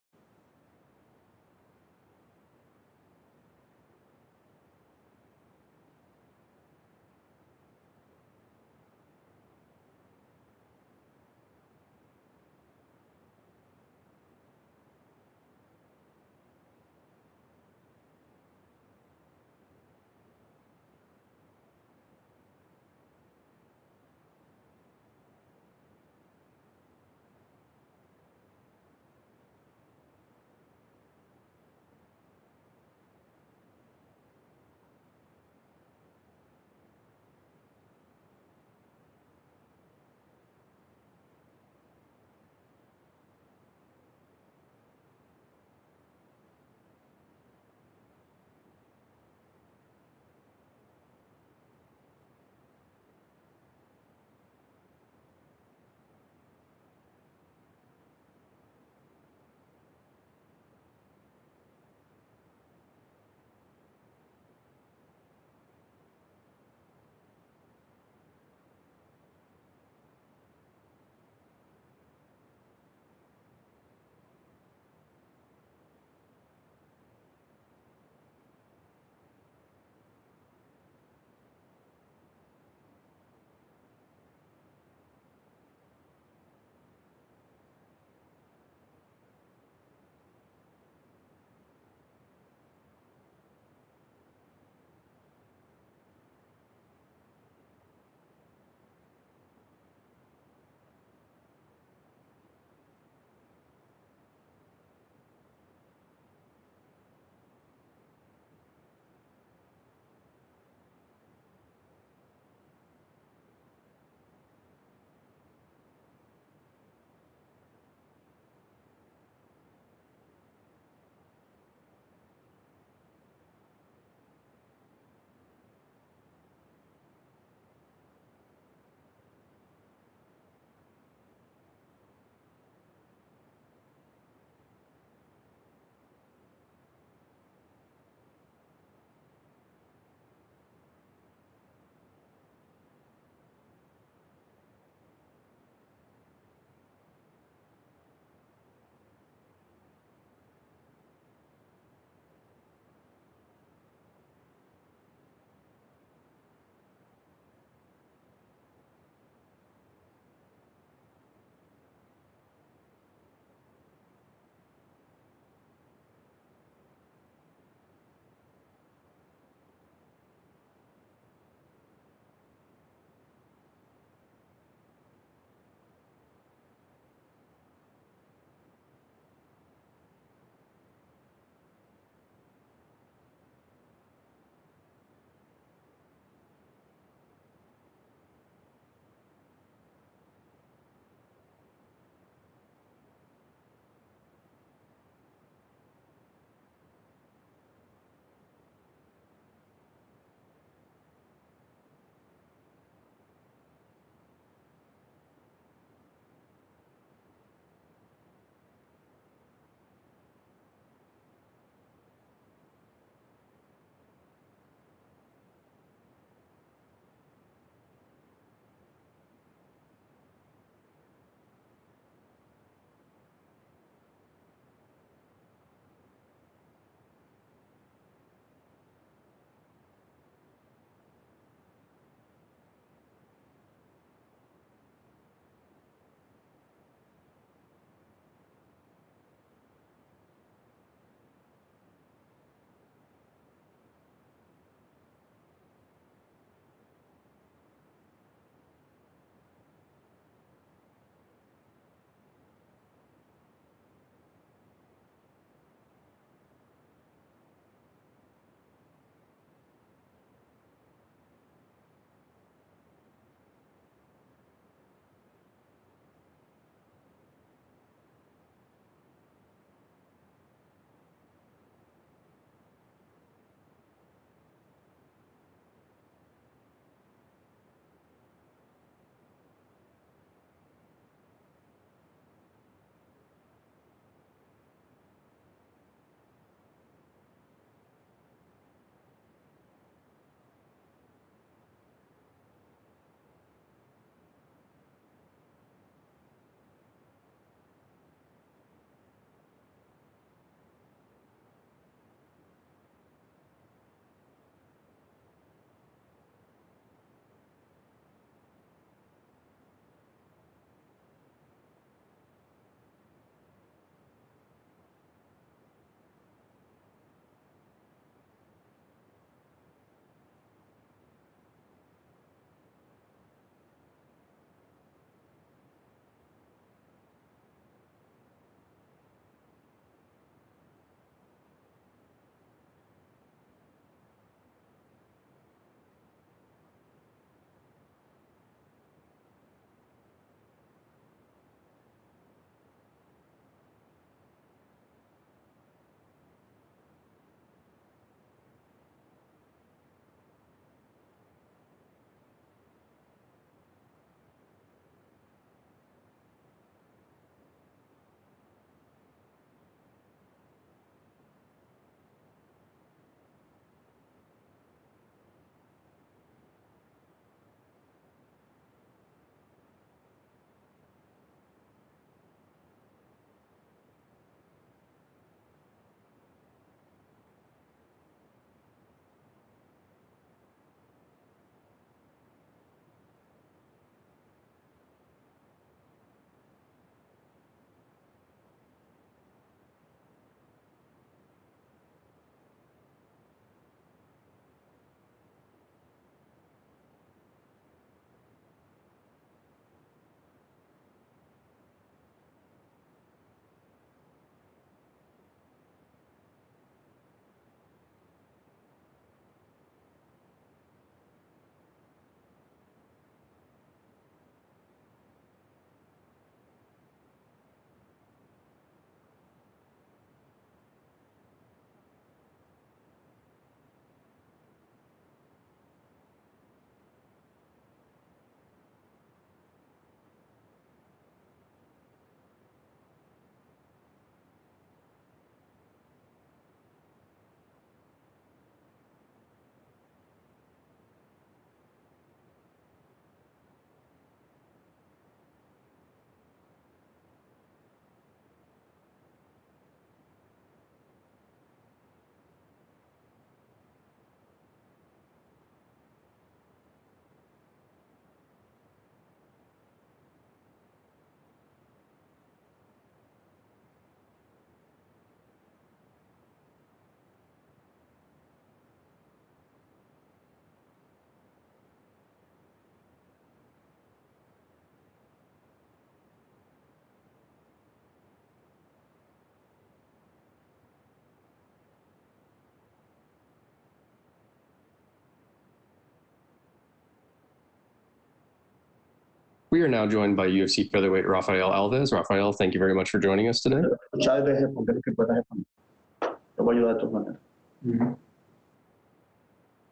We are now joined by UFC featherweight Rafael Alves. Rafael, thank you very much for joining us today.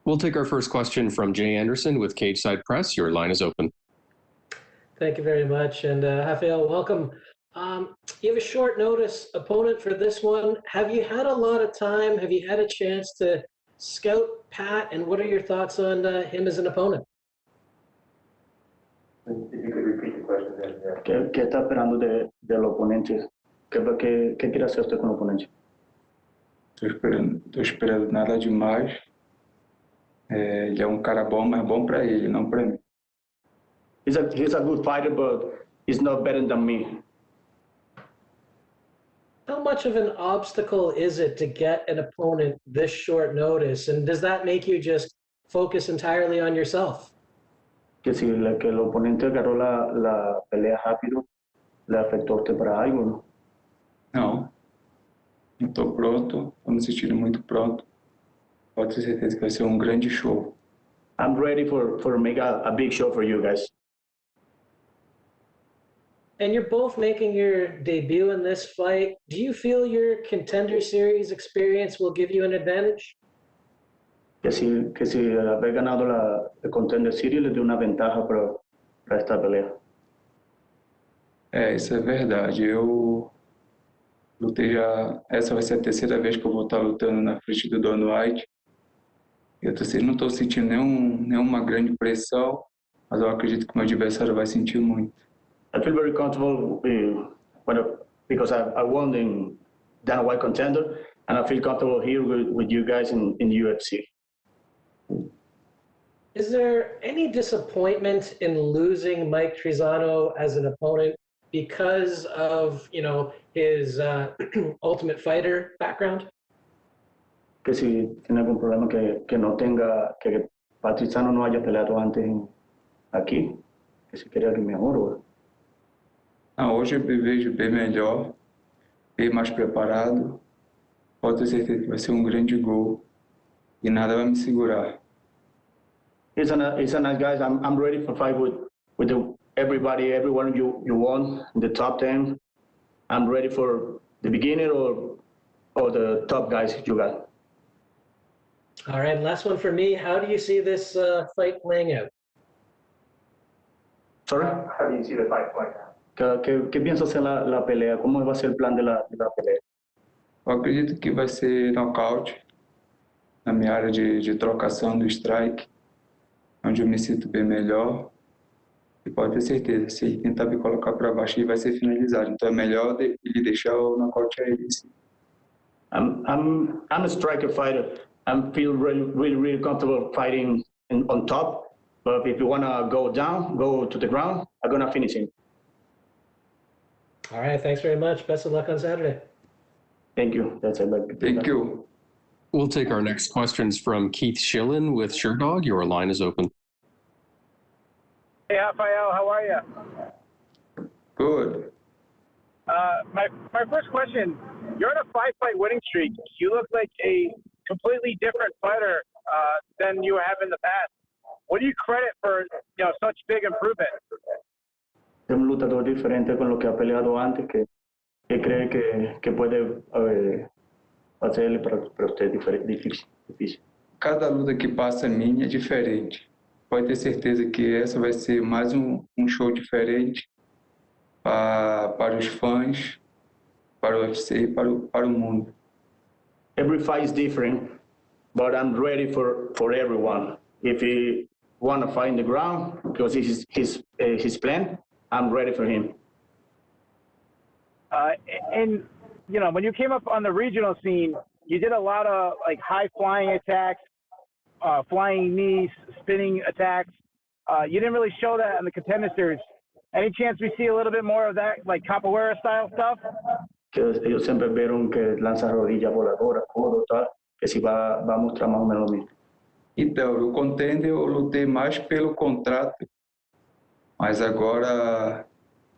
We'll take our first question from Jay Anderson with Cage Side Press. Your line is open. Thank you very much. And Rafael, welcome. You have a short notice opponent for this one. Have you had a lot of time? Have you had a chance to scout Pat? And what are your thoughts on him as an opponent? If you could repeat the question there. ¿Qué está esperando del oponente? ¿Qué quiere hacer usted con el oponente? Tô esperando nada demais. Ele é cara bom, mas bom para ele, não para mim. He's a good fighter, but he's not better than me. How much of an obstacle is it to get an opponent this short notice? And does that make you just focus entirely on yourself? Que si que el oponente agarró la pelea rápido, le afectó usted para algo, ¿no? Não. Eu tô pronto, tô me sentindo muito pronto. Pode ter certeza que vai ser grande show. I'm ready for make a big show for you guys. And you're both making your debut in this fight. Do you feel your Contender Series experience will give you an advantage? Que si haber ganado la Contender Series le dio una ventaja para esta pelea. Isso é verdade. Eu lutei já. Essa vai ser a terceira vez que eu vou estar lutando na frente do Don White. Eu não estou sentindo nenhuma grande pressão, mas eu acredito que o meu adversário vai sentir muito. I feel very comfortable because I won in Dana White Contender, and I feel comfortable here with you guys in UFC. Is there any disappointment in losing Mike Trizano as an opponent because of, his Ultimate Fighter background? Que si tiene algún problema que no tenga, que Trizano no haya peleado antes aquí, que si quiere alguien mejor. Hoje eu me vejo bem melhor, bem mais preparado. Pode ter certeza que vai ser grande gol e nada vai me segurar. He's a nice guy. I'm ready for fight with everyone you won in the top 10. I'm ready for the beginner or the top guys you got. All right, last one for me. How do you see this fight playing out? Sorry? How do you see the fight playing out? ¿Qué piensa hacer la pelea? ¿Cómo va a ser el plan de la pelea? Eu acredito que vai ser nocaute na minha área de trocação do strike, onde eu me sinto bem melhor. E pode ter certeza, se ele tentar me colocar para baixo, ele vai ser finalizado. Então é melhor ele deixar o nocaute a ele. I'm a striker fighter. I feel really comfortable fighting on top. But if you want to go down, go to the ground, I'm going to finish him. All right, thanks very much. Best of luck on Saturday. Thank you. That's it. Thank you. We'll take our next questions from Keith Schillen with Sherdog. Your line is open. Hey, Rafael, how are you? Good. My first question, you're on a 5-fight winning streak. You look like a completely different fighter than you have in the past. What do you credit for such big improvement? Es un luchador diferente con lo que ha peleado antes, que cree que puede hacerle para usted difícil. Cada luta que passa minha é diferente. Pode ter certeza que essa vai ser mais show diferente para os fãs, para o UFC e para o mundo. Every fight is different, but I'm ready for everyone. If he want to fight in the ground, because his plan, I'm ready for him. And when you came up on the regional scene, you did a lot of high flying attacks, flying knees, spinning attacks. You didn't really show that in the Contender Series. Any chance we see a little bit more of that, like capoeira style stuff? Que ellos siempre vieron que lanza rodillas voladoras, codo, tal, que si va a mostrar más o menos lo mismo. Então, no Contender eu lutei mais pelo contrato, mas agora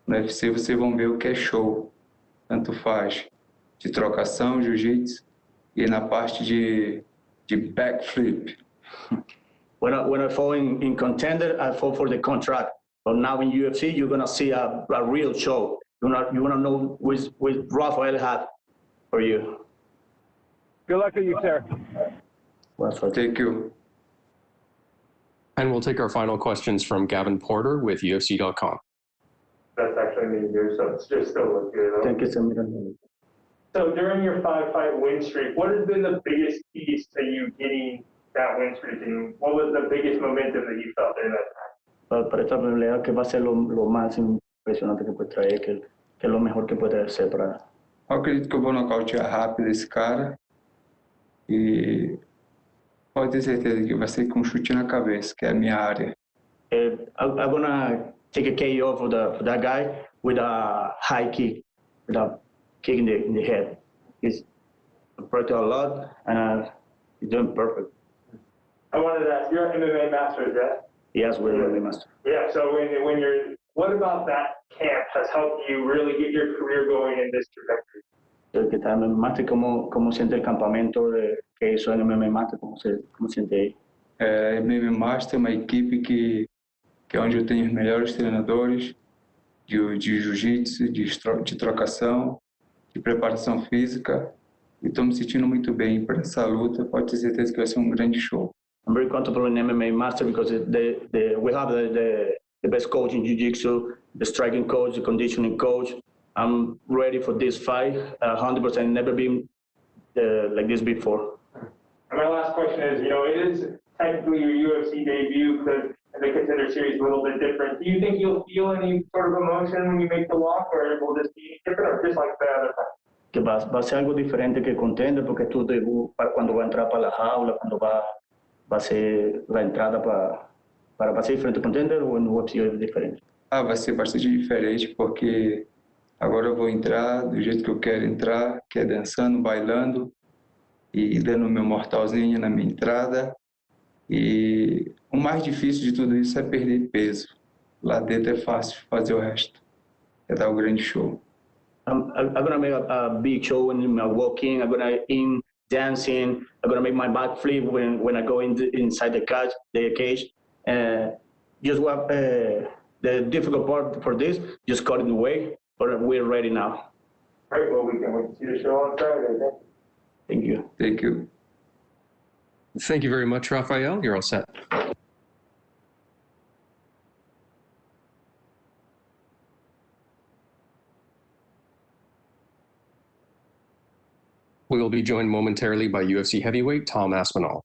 no UFC vocês vão ver o que é show. Tanto faz de trocação, jiu-jitsu e na parte de backflip. When I fought in Contender, I fought for the contract. But now in UFC, you're gonna see a real show. You wanna know with Rafael had for you. Good luck to you, sir. Thank you. And we'll take our final questions from Gavin Porter with UFC.com. That's actually me here, so it's just still look good. Thank you, Samir. So during your 5-fight win streak, what has been the biggest piece to you getting that win streak, and what was the biggest momentum that you felt during that time? Para esta pelea, que va a ser lo más impresionante que puede traer, que es lo mejor que puede ser para. Eu acredito que eu vou nocautear rápido esse cara. E pode ter certeza que vai ser com um chute na cabeça, que é a minha área. I'm gonna take a KO for that guy with a high kick, with a kick in the head. He's practiced a lot and he's doing perfect. I wanted to ask, you're an MMA master, yeah? Yes, we're MMA master. Yeah, so when you're, what about that camp has helped you really get your career going in this trajectory? Que está en Master, ¿cómo siente el campamento que hizo en MMA Master? ¿Cómo siente ahí? MMA Master é uma equipe que é onde eu tenho os melhores treinadores de jiu-jitsu, de trocação, de preparação física. E estou me sentindo muito bem para essa luta. Pode ter certeza que vai ser um grande show. I'm very comfortable in MMA Master because we have the best coach in jiu-jitsu, the striking coach, the conditioning coach. I'm ready for this fight, 100%. Never been like this before. And my last question is, it is technically your UFC debut because the Contender Series is a little bit different. Do you think you'll feel any sort of emotion when you make the walk, or will this be different, or just like the other time? Que va a ser algo diferente que Contender, porque tu debut cuando va a entrar para la jaula, cuando va a ser la entrada para ser diferente Contender, ou no UFC é diferente? Vai ser bastante diferente, porque agora eu vou entrar do jeito que eu quero entrar, que é dançando, bailando e dando meu mortalzinho na minha entrada. E o mais difícil de tudo isso é perder peso. Lá dentro é fácil fazer o resto. É dar um grande show. I'm gonna make a big show when I walk in. I'm gonna dancing. I'm gonna make my back flip when I go inside the cage. Just what the difficult part for this, just cut it away. But we're ready now. All right, well, we can see the show on Saturday. Thank you. Thank you. Thank you very much, Rafael. You're all set. We will be joined momentarily by UFC heavyweight Tom Aspinall.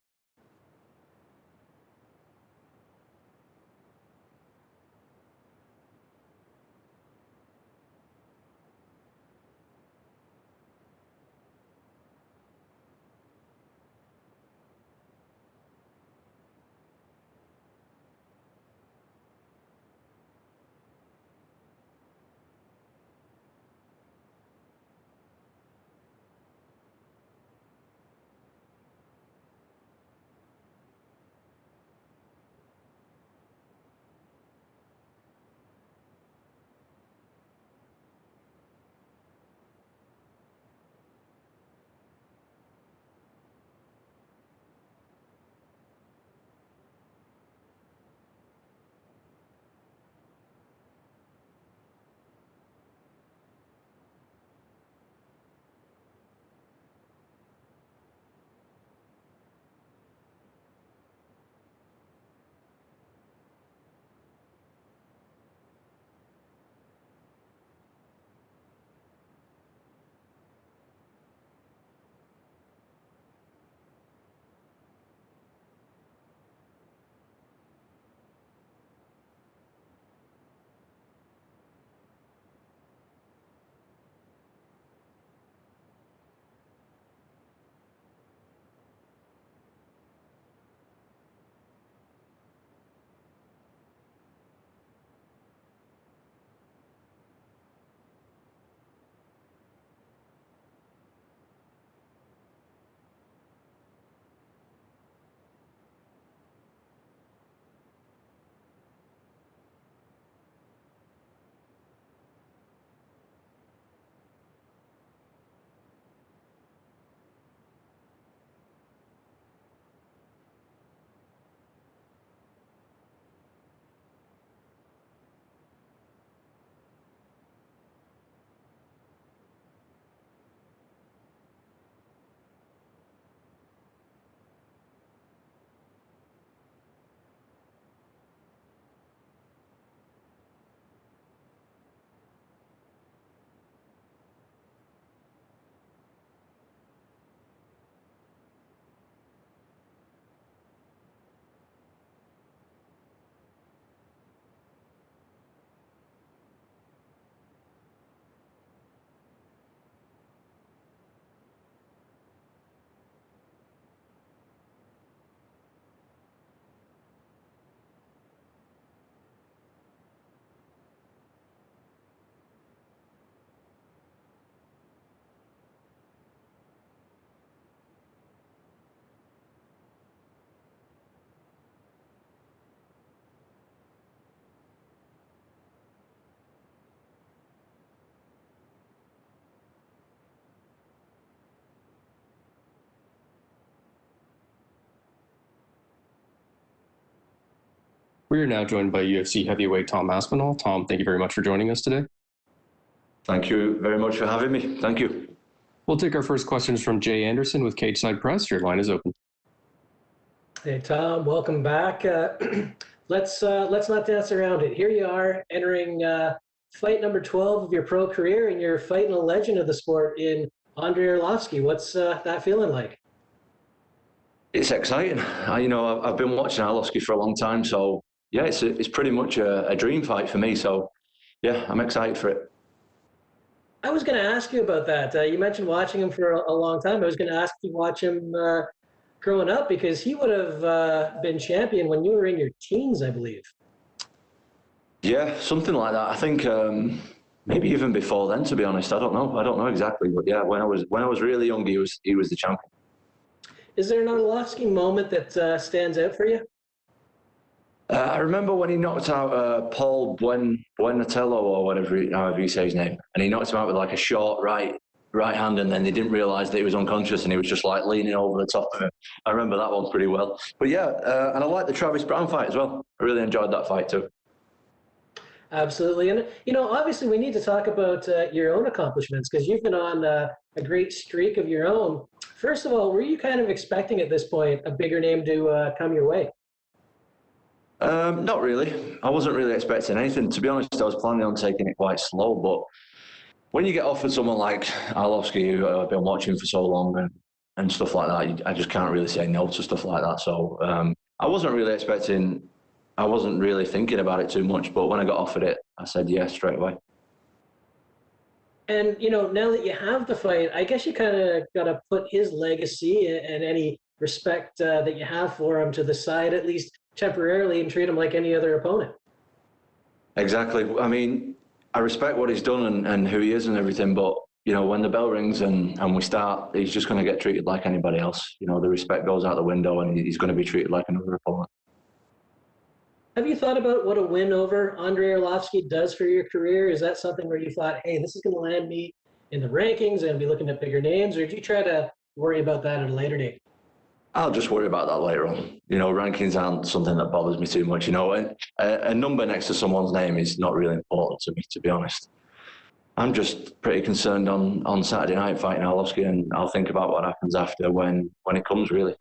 We are now joined by UFC heavyweight Tom Aspinall. Tom, thank you very much for joining us today. Thank you very much for having me. Thank you. We'll take our first questions from Jay Anderson with Cageside Press. Your line is open. Hey, Tom, welcome back. Let's not dance around it. Here you are entering fight number 12 of your pro career, and you're fighting a legend of the sport in Andrei Arlovski. What's that feeling like? It's exciting. I've been watching Arlovski for a long time, so yeah, it's pretty much a dream fight for me. So yeah, I'm excited for it. I was going to ask you about that. You mentioned watching him for a long time. I was going to ask you to watch him growing up, because he would have been champion when you were in your teens, I believe. Yeah, something like that. I think maybe even before then, to be honest. I don't know exactly, but yeah, when I was really young, he was the champion. Is there an Arlovski moment that stands out for you? I remember when he knocked out Paul Buenatello, or however you say his name, and he knocked him out with like a short right hand, and then they didn't realise that he was unconscious, and he was just like leaning over the top of him. I remember that one pretty well. But yeah, and I like the Travis Brown fight as well. I really enjoyed that fight too. Absolutely. And, obviously we need to talk about your own accomplishments, because you've been on a great streak of your own. First of all, were you kind of expecting at this point a bigger name to come your way? Not really. I wasn't really expecting anything. To be honest, I was planning on taking it quite slow, but when you get offered someone like Arlovski, who I've been watching for so long and stuff like that, I just can't really say no to stuff like that. So I wasn't really thinking about it too much, but when I got offered it, I said yes straight away. And, now that you have the fight, I guess you kind of got to put his legacy and any respect that you have for him to the side, at least temporarily, and treat him like any other opponent. Exactly. I mean, I respect what he's done and who he is and everything, but, when the bell rings and we start, he's just going to get treated like anybody else. The respect goes out the window, and he's going to be treated like another opponent. Have you thought about what a win over Andrei Arlovski does for your career? Is that something where you thought, hey, this is going to land me in the rankings and be looking at bigger names, or do you try to worry about that at a later date? I'll just worry about that later on. Rankings aren't something that bothers me too much. A number next to someone's name is not really important to me, to be honest. I'm just pretty concerned on Saturday night fighting Arlovski, and I'll think about what happens after when it comes, really.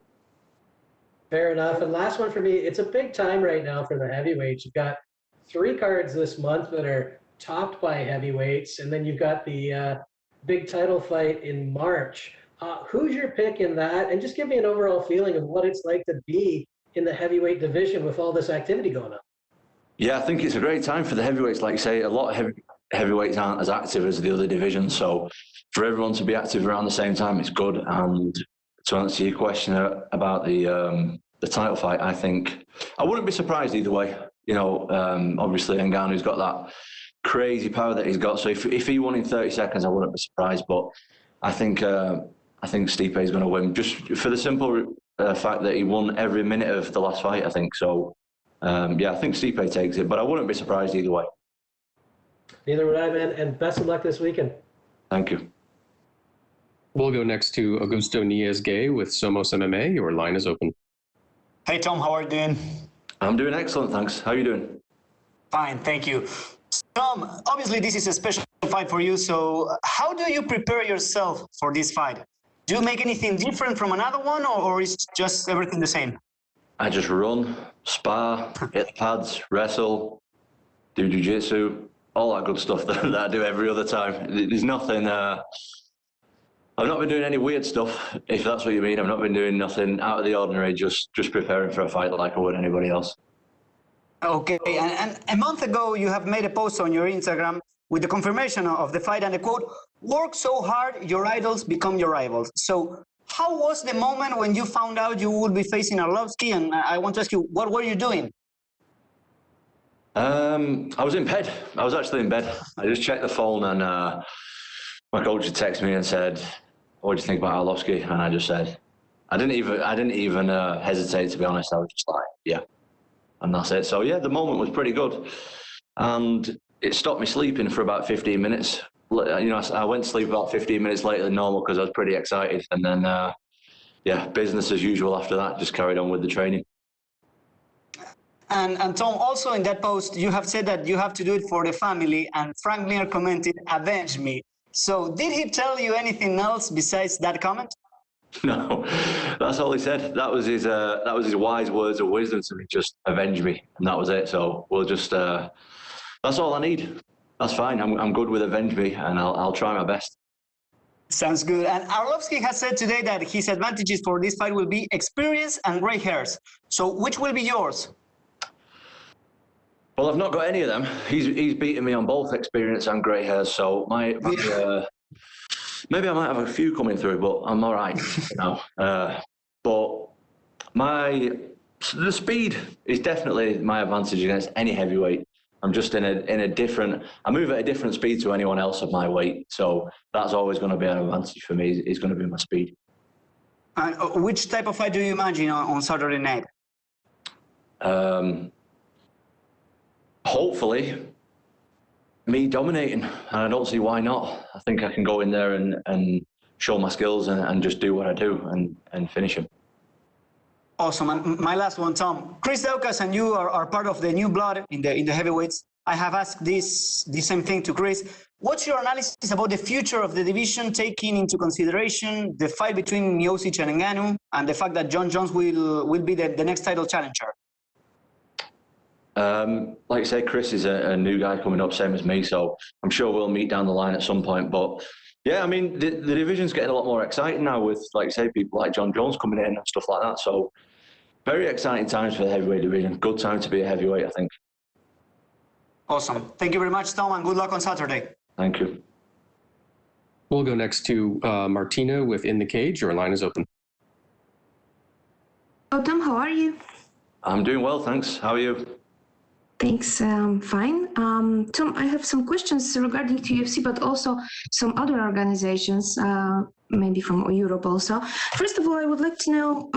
Fair enough. And last one for me, it's a big time right now for the heavyweights. You've got 3 cards this month that are topped by heavyweights, and then you've got the big title fight in March. Who's your pick in that? And just give me an overall feeling of what it's like to be in the heavyweight division with all this activity going on. Yeah, I think it's a great time for the heavyweights. Like you say, a lot of heavyweights aren't as active as the other divisions. So for everyone to be active around the same time, it's good. And to answer your question about the title fight, I think I wouldn't be surprised either way. Obviously Ngannou's got that crazy power that he's got. So if he won in 30 seconds, I wouldn't be surprised. But I think Stipe is going to win, just for the simple fact that he won every minute of the last fight, I think. So, yeah, I think Stipe takes it, but I wouldn't be surprised either way. Neither would I, man, and best of luck this weekend. Thank you. We'll go next to Augusto Niez-Gay with Somos MMA. Your line is open. Hey, Tom, how are you doing? I'm doing excellent, thanks. How are you doing? Fine, thank you. Tom, obviously this is a special fight for you, so how do you prepare yourself for this fight? Do you make anything different from another one, or is just everything the same? I just run, spar, hit the pads, wrestle, do jiu-jitsu, all that good stuff that I do every other time. There's nothing... I've not been doing any weird stuff, if that's what you mean. I've not been doing nothing out of the ordinary, just preparing for a fight like I would anybody else. Okay, and a month ago you have made a post on your Instagram with the confirmation of the fight and the quote, "Work so hard, your idols become your rivals." So how was the moment when you found out you would be facing Arlovski? And I want to ask you, what were you doing? I was in bed. I was actually in bed. I just checked the phone, and my coach had texted me and said, "What do you think about Arlovski?" And I just said, I didn't even hesitate, to be honest. I was just like, yeah. And that's it. So yeah, the moment was pretty good. And it stopped me sleeping for about 15 minutes. I went to sleep about 15 minutes later than normal because I was pretty excited. And then, yeah, business as usual after that, just carried on with the training. And Tom, also in that post, you have said that you have to do it for the family, and Frank Mir commented, "Avenge me." So did he tell you anything else besides that comment? No, that's all he said. That was his wise words of wisdom to me. Just avenge me, and that was it. So we'll just. That's all I need. That's fine. I'm good with avenge me, and I'll try my best. Sounds good. And Arlovski has said today that his advantages for this fight will be experience and gray hairs. So which will be yours? Well, I've not got any of them. He's beaten me on both experience and grey hairs. So maybe I might have a few coming through, but I'm all right. You know. But the speed is definitely my advantage against any heavyweight. I'm just in a different. I move at a different speed to anyone else of my weight, so that's always going to be an advantage for me. Is going to be my speed. Which type of fight do you imagine on Saturday night? Hopefully, me dominating, and I don't see why not. I think I can go in there and show my skills and just do what I do and finish him. Awesome. And my last one, Tom. Chris Daukaus and you are part of the new blood in the heavyweights. I have asked the same thing to Chris. What's your analysis about the future of the division, taking into consideration the fight between Miocic and Ngannou and the fact that Jon Jones will be the next title challenger? Like I say, Chris is a new guy coming up, same as me, so I'm sure we'll meet down the line at some point. But yeah, I mean, the division's getting a lot more exciting now with, like I say, people like Jon Jones coming in and stuff like that. So very exciting times for the heavyweight division. Good time to be a heavyweight, I think. Awesome. Thank you very much, Tom, and good luck on Saturday. Thank you. We'll go next to Martina with In the Cage. Your line is open. Oh, Tom, how are you? I'm doing well, thanks. How are you? Thanks, fine. Tom, I have some questions regarding to UFC, but also some other organizations, maybe from Europe also. First of all, I would like to know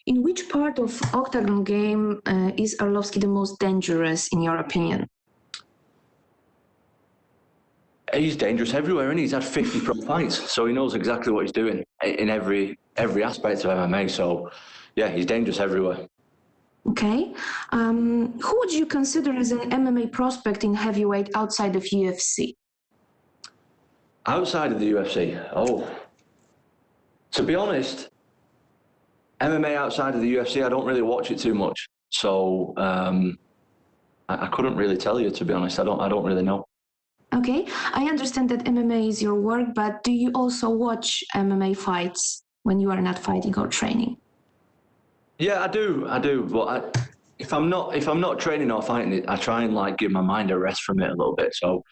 in which part of octagon game is Arlovski the most dangerous, in your opinion? He's dangerous everywhere, and he's had 50 pro fights, so he knows exactly what he's doing in every aspect of MMA. So, yeah, he's dangerous everywhere. Okay. Who would you consider as an MMA prospect in heavyweight outside of UFC? Outside of the UFC? Oh. To be honest, MMA outside of the UFC, I don't really watch it too much. So I couldn't really tell you, to be honest. I don't really know. Okay. I understand that MMA is your work, but do you also watch MMA fights when you are not fighting or training? Yeah, I do. But if I'm not training or fighting, I try and like give my mind a rest from it a little bit. So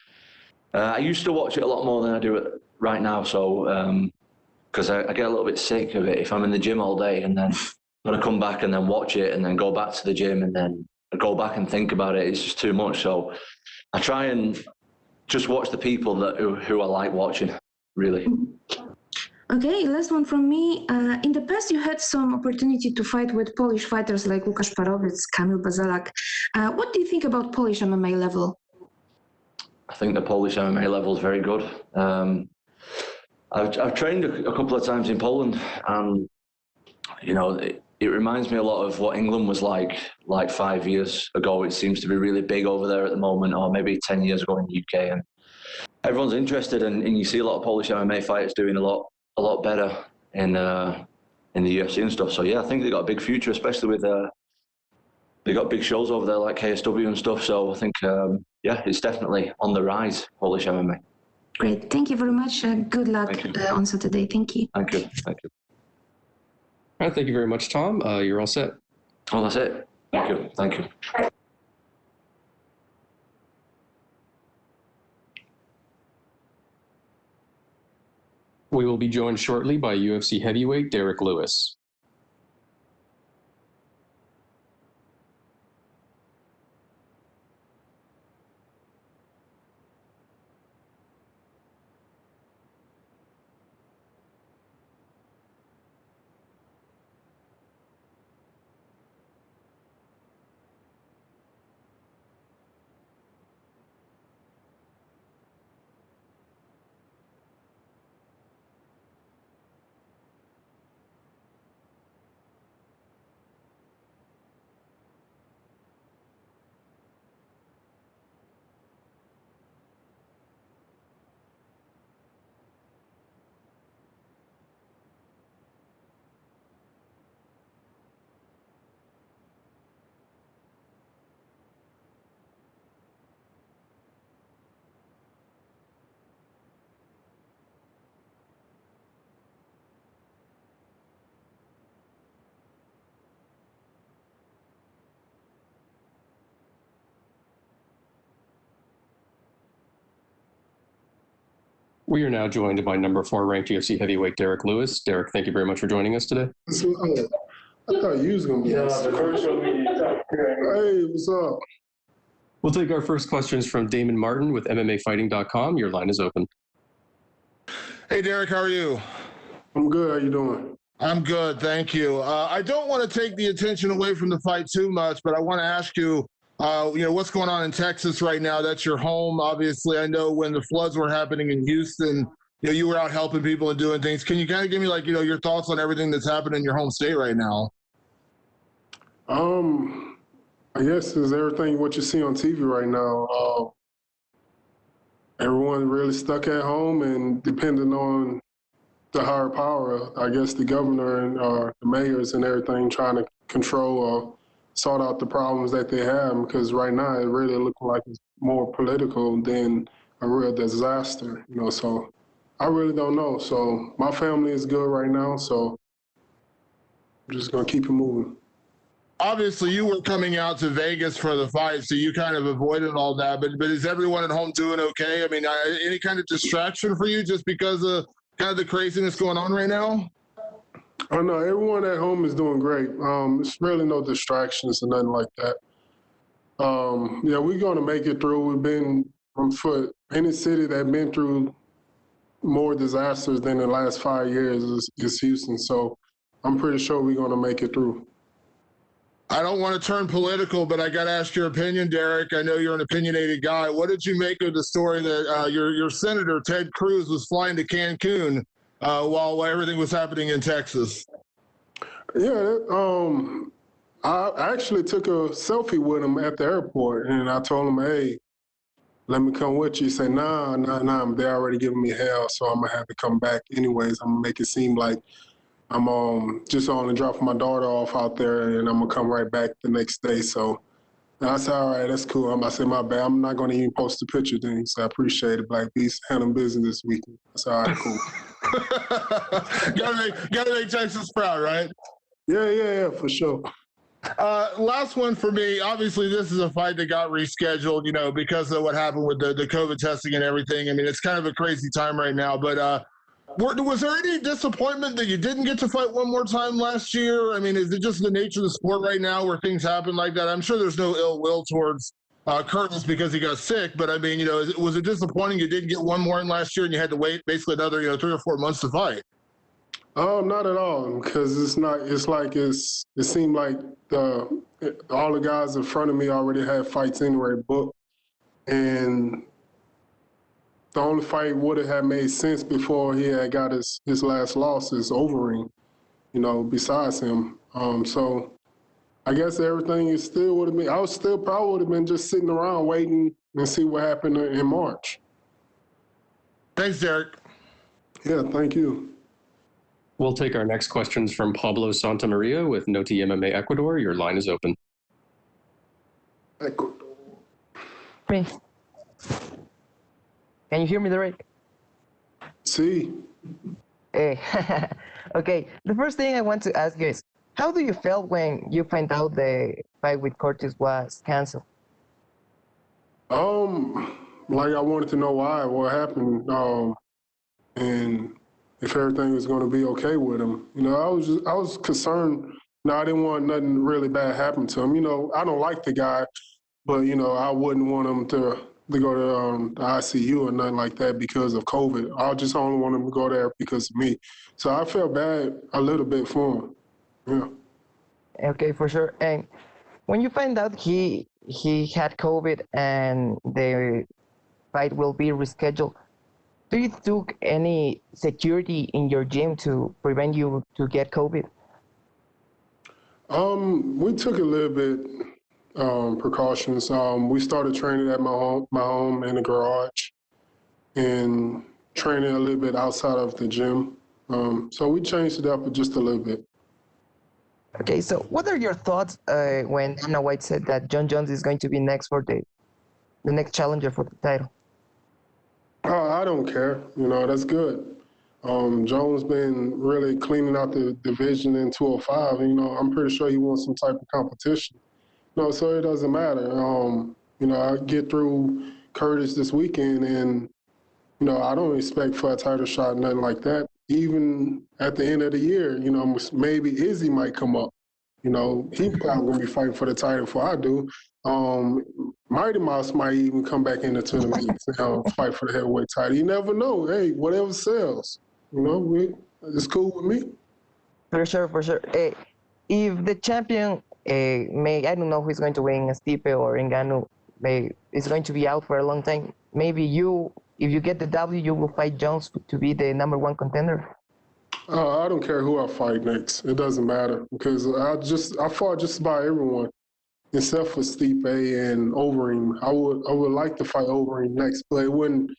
I used to watch it a lot more than I do it right now. So because I get a little bit sick of it if I'm in the gym all day and then when I come back and then watch it and then go back to the gym and then go back and think about it. It's just too much. So I try and just watch the people who I like watching, really. Okay, last one from me. In the past, you had some opportunity to fight with Polish fighters like Łukasz Parowicz, Kamil Bazalak. What do you think about Polish MMA level? I think the Polish MMA level is very good. I've trained a couple of times in Poland, and you know it reminds me a lot of what England was like 5 years ago. It seems to be really big over there at the moment, or maybe 10 years ago in the UK, and everyone's interested, and you see a lot of Polish MMA fighters doing a lot better in the UFC and stuff. So yeah, I think they got a big future, especially with they got big shows over there like KSW and stuff. So I think yeah, it's definitely on the rise, Polish MMA. Great, thank you very much. Good luck on Saturday. Thank you. Thank you. Thank you. All right, thank you very much, Tom. You're all set. Oh, that's it. Thank you. Thank you. We will be joined shortly by UFC heavyweight Derrick Lewis. We are now joined by number 4 ranked UFC heavyweight Derrick Lewis. Derrick, thank you very much for joining us today. I thought you was going to be Hey, what's up? We'll take our first questions from Damon Martin with MMAfighting.com. Your line is open. Hey, Derrick, how are you? I'm good. How you doing? I'm good, thank you. I don't want to take the attention away from the fight too much, but I want to ask you, what's going on in Texas right now? That's your home, obviously. I know when the floods were happening in Houston, you were out helping people and doing things. Can you kind of give me, your thoughts on everything that's happening in your home state right now? I guess it's everything what you see on TV right now. Everyone really stuck at home and depending on the higher power, I guess the governor and the mayors and everything trying to control or sort out the problems that they have, because right now it really looks like it's more political than a real disaster, so I really don't know. So my family is good right now, so I'm just going to keep it moving. Obviously, you were coming out to Vegas for the fight, so you kind of avoided all that. But is everyone at home doing okay? I mean, any kind of distraction for you just because of kind of the craziness going on right now? Oh, no, everyone at home is doing great. It's really no distractions or nothing like that. We're going to make it through. We've been on foot. Any city that's been through more disasters than the last 5 years is Houston. So I'm pretty sure we're going to make it through. I don't want to turn political, but I got to ask your opinion, Derrick. I know you're an opinionated guy. What did you make of the story that your senator, Ted Cruz, was flying to Cancun while everything was happening in Texas? Yeah, I actually took a selfie with him at the airport, and I told him, hey, let me come with you. He said, nah, they're already giving me hell, so I'm going to have to come back anyways. I'm going to make it seem like I'm just only dropping my daughter off out there, and I'm going to come right back the next day. So I said, all right, that's cool. I said, my bad. I'm not going to even post a picture then. So I appreciate it. Black Beast handling business this weekend. I said, all right, cool. gotta make Texas proud, right? Yeah, for sure. Last one for me. Obviously, this is a fight that got rescheduled, because of what happened with the COVID testing and everything. I mean, it's kind of a crazy time right now, but was there any disappointment that you didn't get to fight one more time last year? I mean, is it just the nature of the sport right now where things happen like that? I'm sure there's no ill will towards Curtis because he got sick, but I mean, was it disappointing you didn't get one more in last year and you had to wait basically another, 3 or 4 months to fight? Not at all, because it seemed like all the guys in front of me already had fights anyway booked, and the only fight would have made sense before he had got his last loss is Overeem, besides him. So I guess everything is still would have been, I was still probably would have been just sitting around waiting and see what happened in March. Thanks, Derrick. Yeah, thank you. We'll take our next questions from Pablo Santamaria with Noti MMA Ecuador. Your line is open. Ecuador. Me. Can you hear me, Derrick? See. Hey. Okay. The first thing I want to ask you is, how do you feel when you find out the fight with Curtis was canceled? Like I wanted to know why, what happened, and if everything was going to be okay with him. I was concerned. I didn't want nothing really bad happen to him. I don't like the guy, but I wouldn't want him to go to the ICU or nothing like that because of COVID. I just only want him to go there because of me. So I felt bad a little bit for him. Yeah. Okay, for sure. And when you find out he had COVID and the fight will be rescheduled, do you took any security in your gym to prevent you to get COVID? We took a little bit precautions. We started training at my home in the garage and training a little bit outside of the gym. So we changed it up just a little bit. Okay, so what are your thoughts when Dana White said that Jon Jones is going to be next for the next challenger for the title? I don't care. That's good. Jones been really cleaning out the division in 205. I'm pretty sure he wants some type of competition. So it doesn't matter. I get through Curtis this weekend, and You know, I don't expect for a title shot, nothing like that. Even at the end of the year, you know, maybe Izzy might come up. You know, he probably going to be fighting for the title before I do. Mighty Mouse might even come back in the tournament and fight for the heavyweight title. You never know. Hey, whatever sells. You know, it's cool with me. For sure, for sure. If the champion I don't know who's going to win, Stipe or Ngannou, is going to be out for a long time. Maybe if you get the W, you will fight Jones to be the #1 contender. I don't care who I fight next. It doesn't matter because I fought just about everyone except for Stipe and Overeem. I would like to fight Overeem next, but it wouldn't.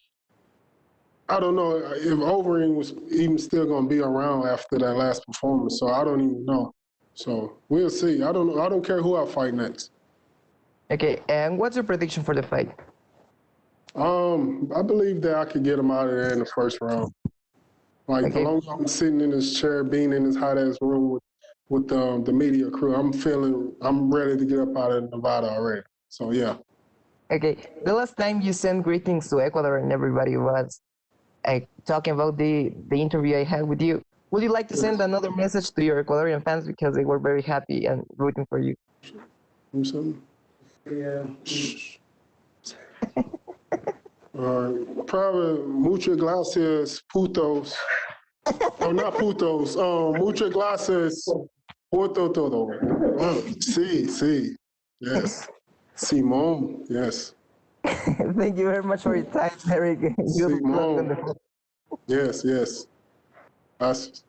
I don't know if Overeem was even still going to be around after that last performance. So I don't even know. So we'll see. I don't care who I fight next. Okay, and what's your prediction for the fight? I believe that I could get him out of there in the first round. Like, as long as I'm sitting in his chair, being in this hot-ass room with the media crew, I'm ready to get up out of Nevada already. So, yeah. Okay, the last time you sent greetings to Ecuador and everybody was talking about the interview I had with you. Would you like to send another message to your Ecuadorian fans because they were very happy and rooting for you? Yeah. Probably muchas gracias, putos. No, not putos. Muchas gracias por todo. Sí. Yes. Simón, yes. Thank you very much for your time, Derrick. Simón. Yes. Gracias.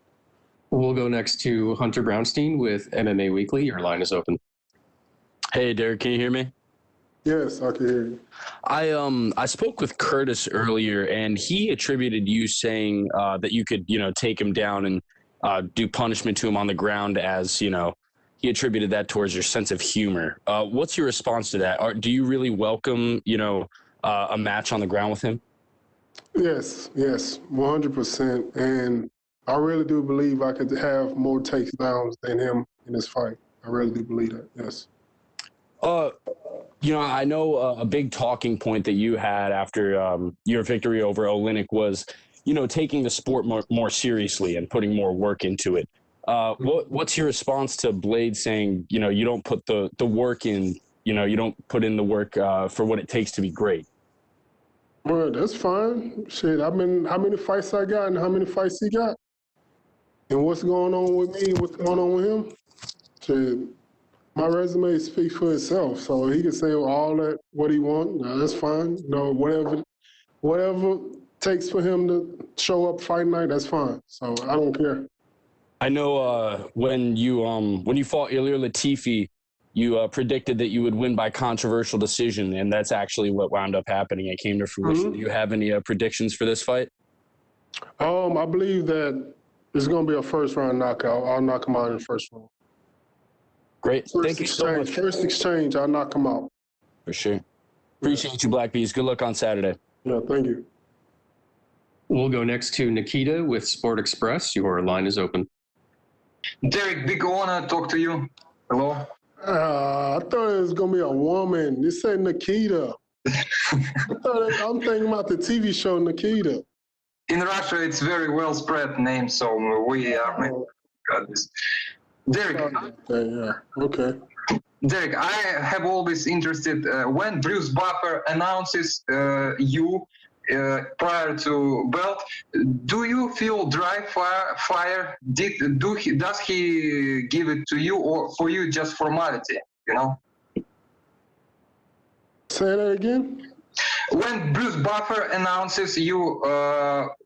We'll go next to Hunter Brownstein with MMA Weekly. Your line is open. Hey, Derrick, can you hear me? Yes, I can hear you. I spoke with Curtis earlier, and he attributed you saying that you could, take him down and do punishment to him on the ground as, he attributed that towards your sense of humor. What's your response to that? Do you really welcome, a match on the ground with him? Yes, 100%. And I really do believe I could have more takedowns than him in this fight. I really do believe that, yes. I know a big talking point that you had after your victory over Oleinik was, taking the sport more seriously and putting more work into it. What's your response to Blaydes saying, you don't put the work in, you don't put in the work for what it takes to be great? Well, that's fine. Shit, how many fights I got and how many fights he got? And what's going on with me, what's going on with him? Shit, my resume speaks for itself, so he can say all that, what he wants. That's fine. Whatever takes for him to show up fight night, that's fine. So I don't care. I know when you fought Ilir Latifi, you predicted that you would win by controversial decision, and that's actually what wound up happening. It came to fruition. Mm-hmm. Do you have any predictions for this fight? I believe that it's going to be a first-round knockout. I'll knock him out in the first round. Great. Thank you so much. First exchange, I'll knock him out. For sure. Appreciate you, Black Bees. Good luck on Saturday. Yeah, thank you. We'll go next to Nikita with Sport Express. Your line is open. Derrick, big honor to talk to you. Hello. I thought it was going to be a woman. You said Nikita. I'm thinking about the TV show Nikita. In Russia, it's very well spread name, so we are got this. Derrick. Okay. Derrick, I have always interested when Bruce Buffer announces you prior to belt. Do you feel dry fire? Does he give it to you, or for you just formality? Say that again. When Bruce Buffer announces you,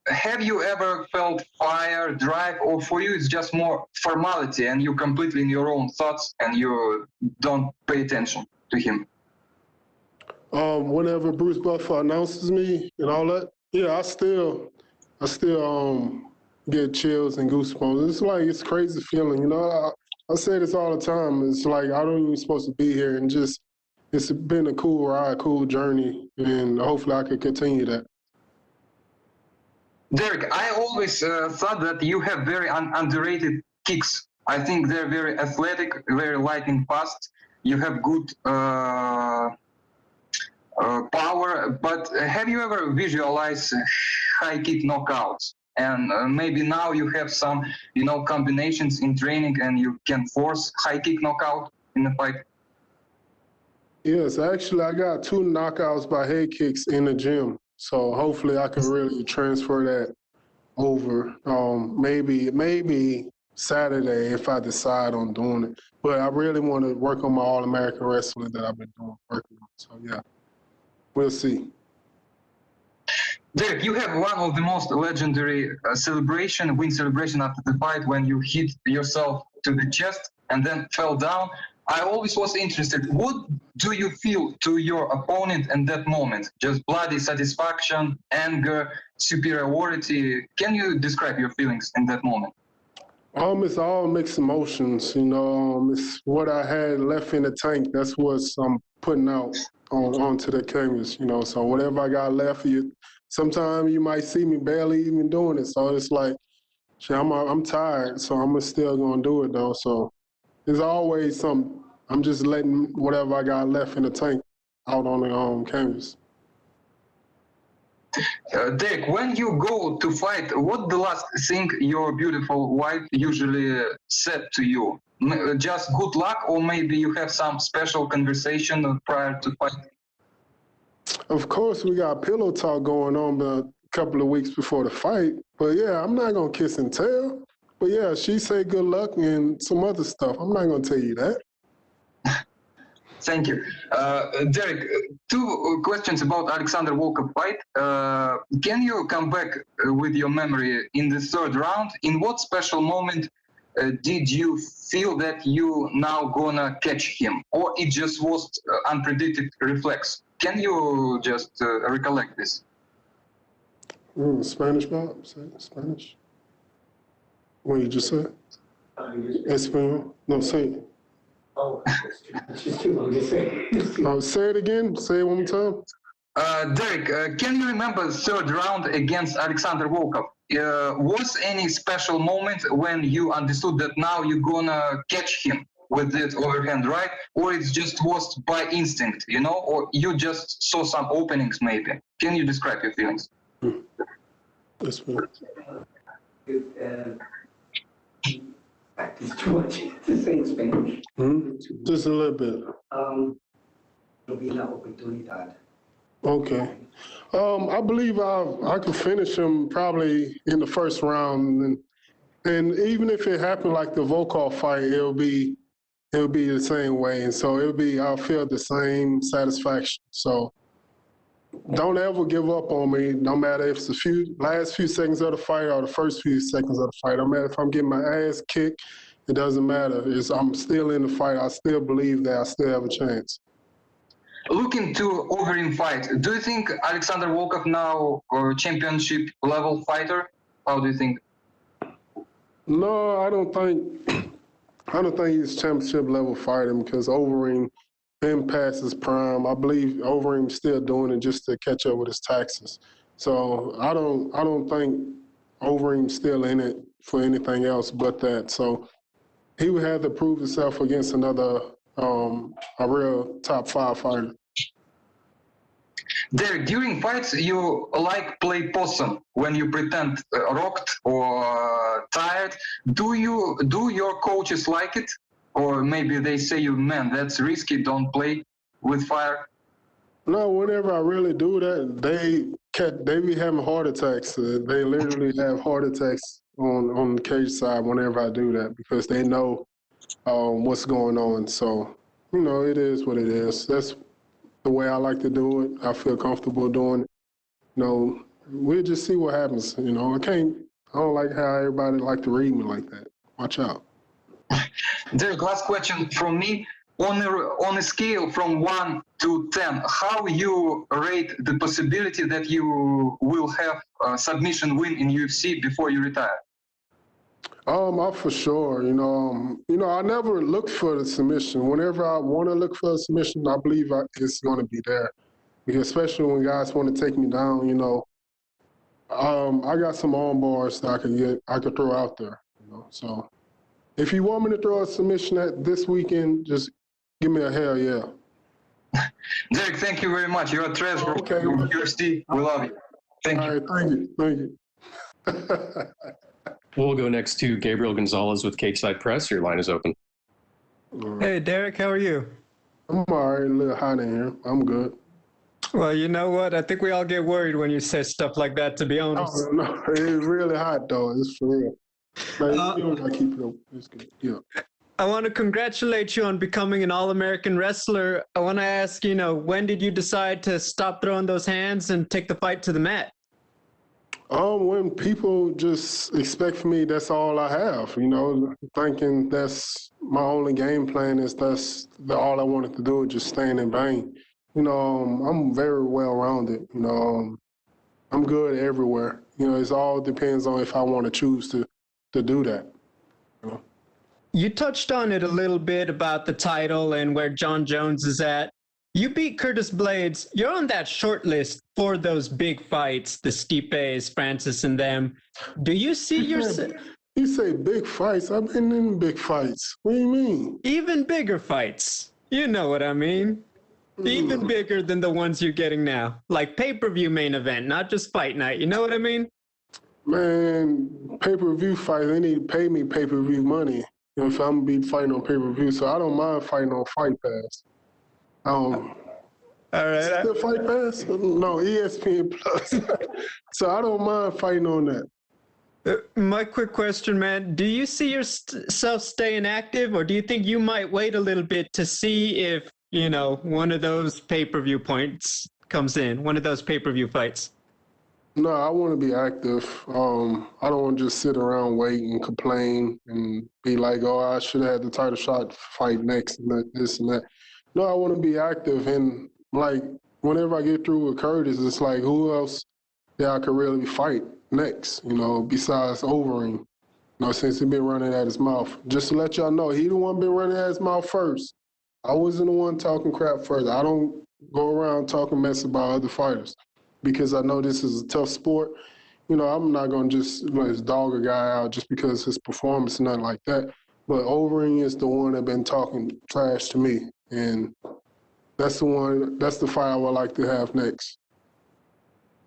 have you ever felt fire, drive, or for you it's just more formality and you're completely in your own thoughts and you don't pay attention to him? Whenever Bruce Buffer announces me and all that, yeah, I still get chills and goosebumps. It's a crazy feeling, I say this all the time. It's like I don't even supposed to be here, and just it's been a cool ride, cool journey, and hopefully I can continue that. Derrick, I always thought that you have very underrated kicks. I think they're very athletic, very lightning fast. You have good power, but have you ever visualized high kick knockouts? And maybe now you have some, combinations in training and you can force high kick knockout in the fight? Yes, actually, I got 2 knockouts by head kicks in the gym. So hopefully I can really transfer that over. Maybe Saturday if I decide on doing it. But I really want to work on my All-American wrestling that I've been working on. So yeah, we'll see. Derrick, you have one of the most legendary win celebration after the fight when you hit yourself to the chest and then fell down. I always was interested, what do you feel to your opponent in that moment? Just bloody satisfaction, anger, superiority? Can you describe your feelings in that moment? It's all mixed emotions, it's what I had left in the tank. That's what I'm putting out onto the canvas, so whatever I got left, sometimes you might see me barely even doing it. So it's like, I'm tired, so I'm still gonna do it though. So there's always some, I'm just letting whatever I got left in the tank out on the canvas. Derrick, when you go to fight, what the last thing your beautiful wife usually said to you? Just good luck, or maybe you have some special conversation prior to fight? Of course, we got pillow talk going on a couple of weeks before the fight. But yeah, I'm not gonna kiss and tell. But yeah, she say good luck and some other stuff. I'm not gonna tell you that. Thank you. Derrick, 2 questions about Alexander Volkov fight. Can you come back with your memory in the 3rd round? In what special moment did you feel that you now gonna catch him? Or it just was unpredicted reflex? Can you just recollect this? Spanish, Bob? Say Spanish? What you just said? Espanol? No, say it. Oh, it's just too long to say. Say it again. Say it one more time. Derrick, can you remember 3rd round against Alexander Volkov? Was any special moment when you understood that now you're gonna catch him with that overhand right? Or it just was by instinct, or you just saw some openings maybe? Can you describe your feelings? That's fine. It's too much to say in Spanish. Just a little bit. Vi la oportunidad. Okay. I believe I could finish him probably in the 1st round, and even if it happened like the Volkov fight, it'll be the same way, and so I'll feel the same satisfaction. So don't ever give up on me, no matter if it's the last few seconds of the fight or the first few seconds of the fight. No matter if I'm getting my ass kicked, it doesn't matter. I'm still in the fight. I still believe that I still have a chance. Looking to Overeem fight, do you think Alexander Volkov now or championship level fighter? How do you think? No, I don't think he's championship level fighter because Overeem been past his prime. I believe Overeem's still doing it just to catch up with his taxes. So I don't think Overeem's still in it for anything else but that. So he would have to prove himself against another a real top 5 fighter. Derrick, during fights, you play possum when you pretend rocked or tired. Do your coaches like it? Or maybe they say you, man, that's risky, don't play with fire? No, whenever I really do that, they be having heart attacks. They literally have heart attacks on the cage side whenever I do that because they know what's going on. So, it is what it is. That's the way I like to do it. I feel comfortable doing it. We'll just see what happens. I don't like how everybody like to read me like that. Watch out. Derrick, last question from me. On a scale from 1 to 10, how you rate the possibility that you will have a submission win in UFC before you retire? For sure. I never look for the submission. Whenever I want to look for a submission, I believe it's going to be there. Because especially when guys want to take me down, I got some arm bars that I could throw out there. So if you want me to throw a submission this weekend, just give me a hell yeah. Derrick, thank you very much. You're a treasure of UFC. We love you. Thank you. Thank you. Thank you. We'll go next to Gabriel Gonzalez with Cakeside Press. Your line is open. Hey, Derrick, how are you? I'm all right, a little hot in here. I'm good. Well, you know what? I think we all get worried when you say stuff like that, to be honest. Oh, no, it's really hot, though. It's for real. Like, you gotta keep it up. It's good. Yeah. I want to congratulate you on becoming an All-American wrestler. I want to ask, when did you decide to stop throwing those hands and take the fight to the mat? When people just expect from me, that's all I have, thinking that's my only game plan is that's all I wanted to do, just stand and bang. I'm very well-rounded, I'm good everywhere. It all depends on if I want to choose to do that. You touched on it a little bit about the title and where Jon Jones is at. You beat Curtis Blaydes. You're on that short list for those big fights, the Stipes, Francis, and them. Do you see yourself? You say big fights. I've been in big fights. What do you mean? Even bigger fights. You know what I mean. Even bigger than the ones you're getting now. Like pay-per-view main event, not just fight night. You know what I mean? Man, pay-per-view fights, they need to pay me pay-per-view money if I'm going to be fighting on pay-per-view. So I don't mind fighting on Fight Pass. All right. Still Fight Pass? No, ESPN Plus. So I don't mind fighting on that. My quick question, man. Do you see yourself staying active, or do you think you might wait a little bit to see if, one of those pay-per-view points comes in, one of those pay-per-view fights? No, I want to be active. I don't want to just sit around, wait and complain and be like, oh, I should have had the title shot fight next and this and that. No, I want to be active. And, whenever I get through with Curtis, it's like, who else that I could really fight next, besides Overeem, since he's been running at his mouth. Just to let y'all know, he the one been running at his mouth first. I wasn't the one talking crap first. I don't go around talking mess about other fighters because I know this is a tough sport. I'm not going to just dog a guy out just because his performance, nothing like that. But Overeem is the one that been talking trash to me. And that's the fight I would like to have next.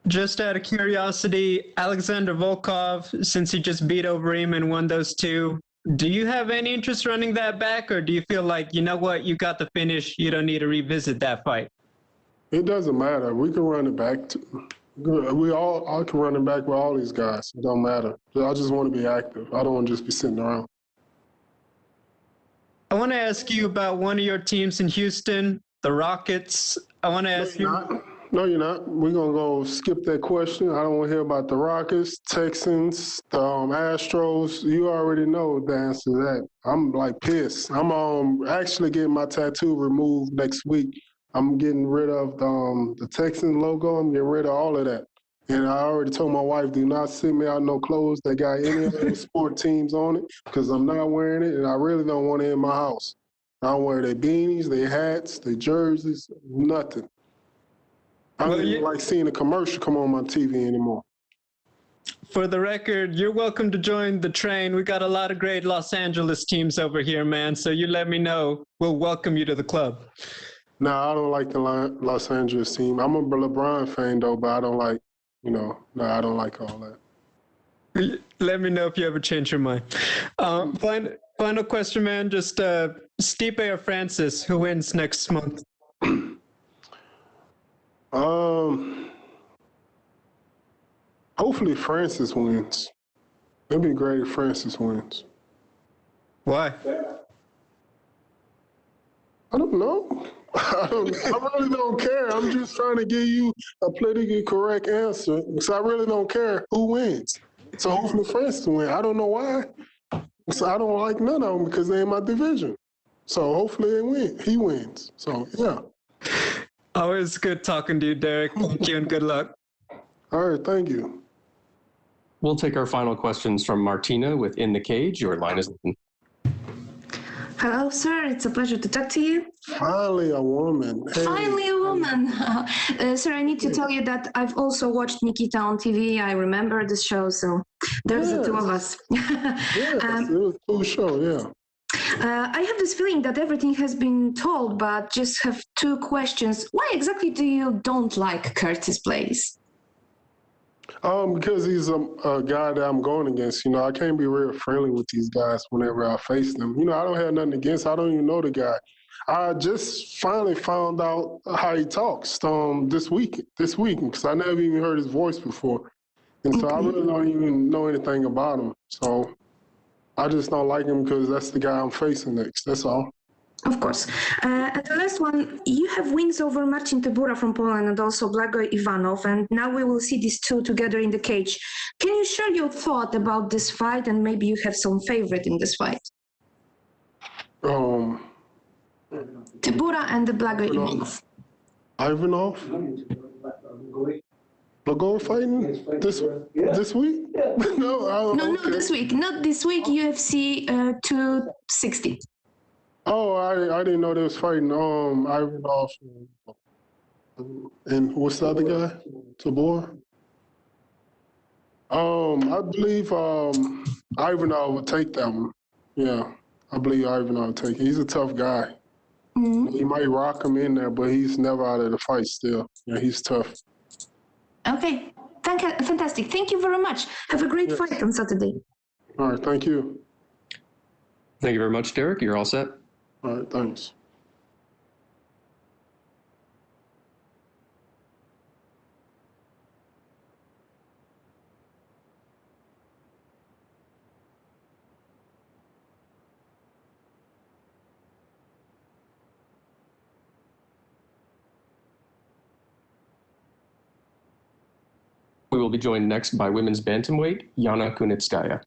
Just out of curiosity, Alexander Volkov, since he just beat Overeem and won those two, do you have any interest running that back, or do you feel like, you know what, you got the finish, you don't need to revisit that fight? It doesn't matter. We can run it back. I can run it back with all these guys. It don't matter. I just want to be active. I don't want to just be sitting around. I want to ask you about one of your teams in Houston, the Rockets. I want to ask you. No, you're not. We're going to go skip that question. I don't want to hear about the Rockets, Texans, the Astros. You already know the answer to that. I'm pissed. I'm actually getting my tattoo removed next week. I'm getting rid of the Texan logo. I'm getting rid of all of that. And I already told my wife, do not send me out no clothes that got any of the sport teams on it because I'm not wearing it, and I really don't want it in my house. I don't wear their beanies, their hats, their jerseys, nothing. I don't even like seeing a commercial come on my TV anymore. For the record, you're welcome to join the train. We got a lot of great Los Angeles teams over here, man, so you let me know. We'll welcome you to the club. No, I don't like the Los Angeles team. I'm a LeBron fan, though, but I don't like, I don't like all that. Let me know if you ever change your mind. Final question, man. Just Stipe or Francis, who wins next month? Hopefully Francis wins. It'd be great if Francis wins. Why? I don't know. I really don't care. I'm just trying to give you a politically correct answer because I really don't care who wins. So hopefully Francis wins. I don't know why. So I don't like none of them because they're in my division. So hopefully he wins. So, yeah. Always good talking to you, Derrick. Thank you and good luck. All right, thank you. We'll take our final questions from Martina with In the Cage. Your line is open. Hello, sir. It's a pleasure to talk to you. Finally a woman. Hey. Finally a woman. Sir, I need to tell you that I've also watched Nikita on TV. I remember the show, so there's the two of us. Yes, it was a cool show, yeah. I have this feeling that everything has been told, but just have two questions. Why exactly do you don't like Curtis Blaydes? Because he's a guy that I'm going against. You know, I can't be real friendly with these guys whenever I face them. You know, I don't have nothing against. I don't even know the guy. I just finally found out how he talks this week, because I never even heard his voice before. And so I really don't even know anything about him. So I just don't like him because that's the guy I'm facing next. That's all. Of course. And the last one, you have wins over Marcin Tybura from Poland and also Blagoy Ivanov, and now we will see these two together in the cage. Can you share your thought about this fight, and maybe you have some favorite in this fight? Tybura and the Blagoy Ivanov. Ivanov? Blagoy fighting this week? No, this week. Not this week, UFC 260. Oh, I didn't know they was fighting Ivanov and what's the other guy? Tabor? I believe Ivanov would take that one. Yeah, I believe Ivanov would take it. He's a tough guy. He might rock him in there, but he's never out of the fight still. Yeah, he's tough. Okay, fantastic. Thank you very much. Have a great fight on Saturday. All right, thank you. Thank you very much, Derrick. You're all set. All right, thanks. We will be joined next by women's bantamweight, Yana Kunitskaya.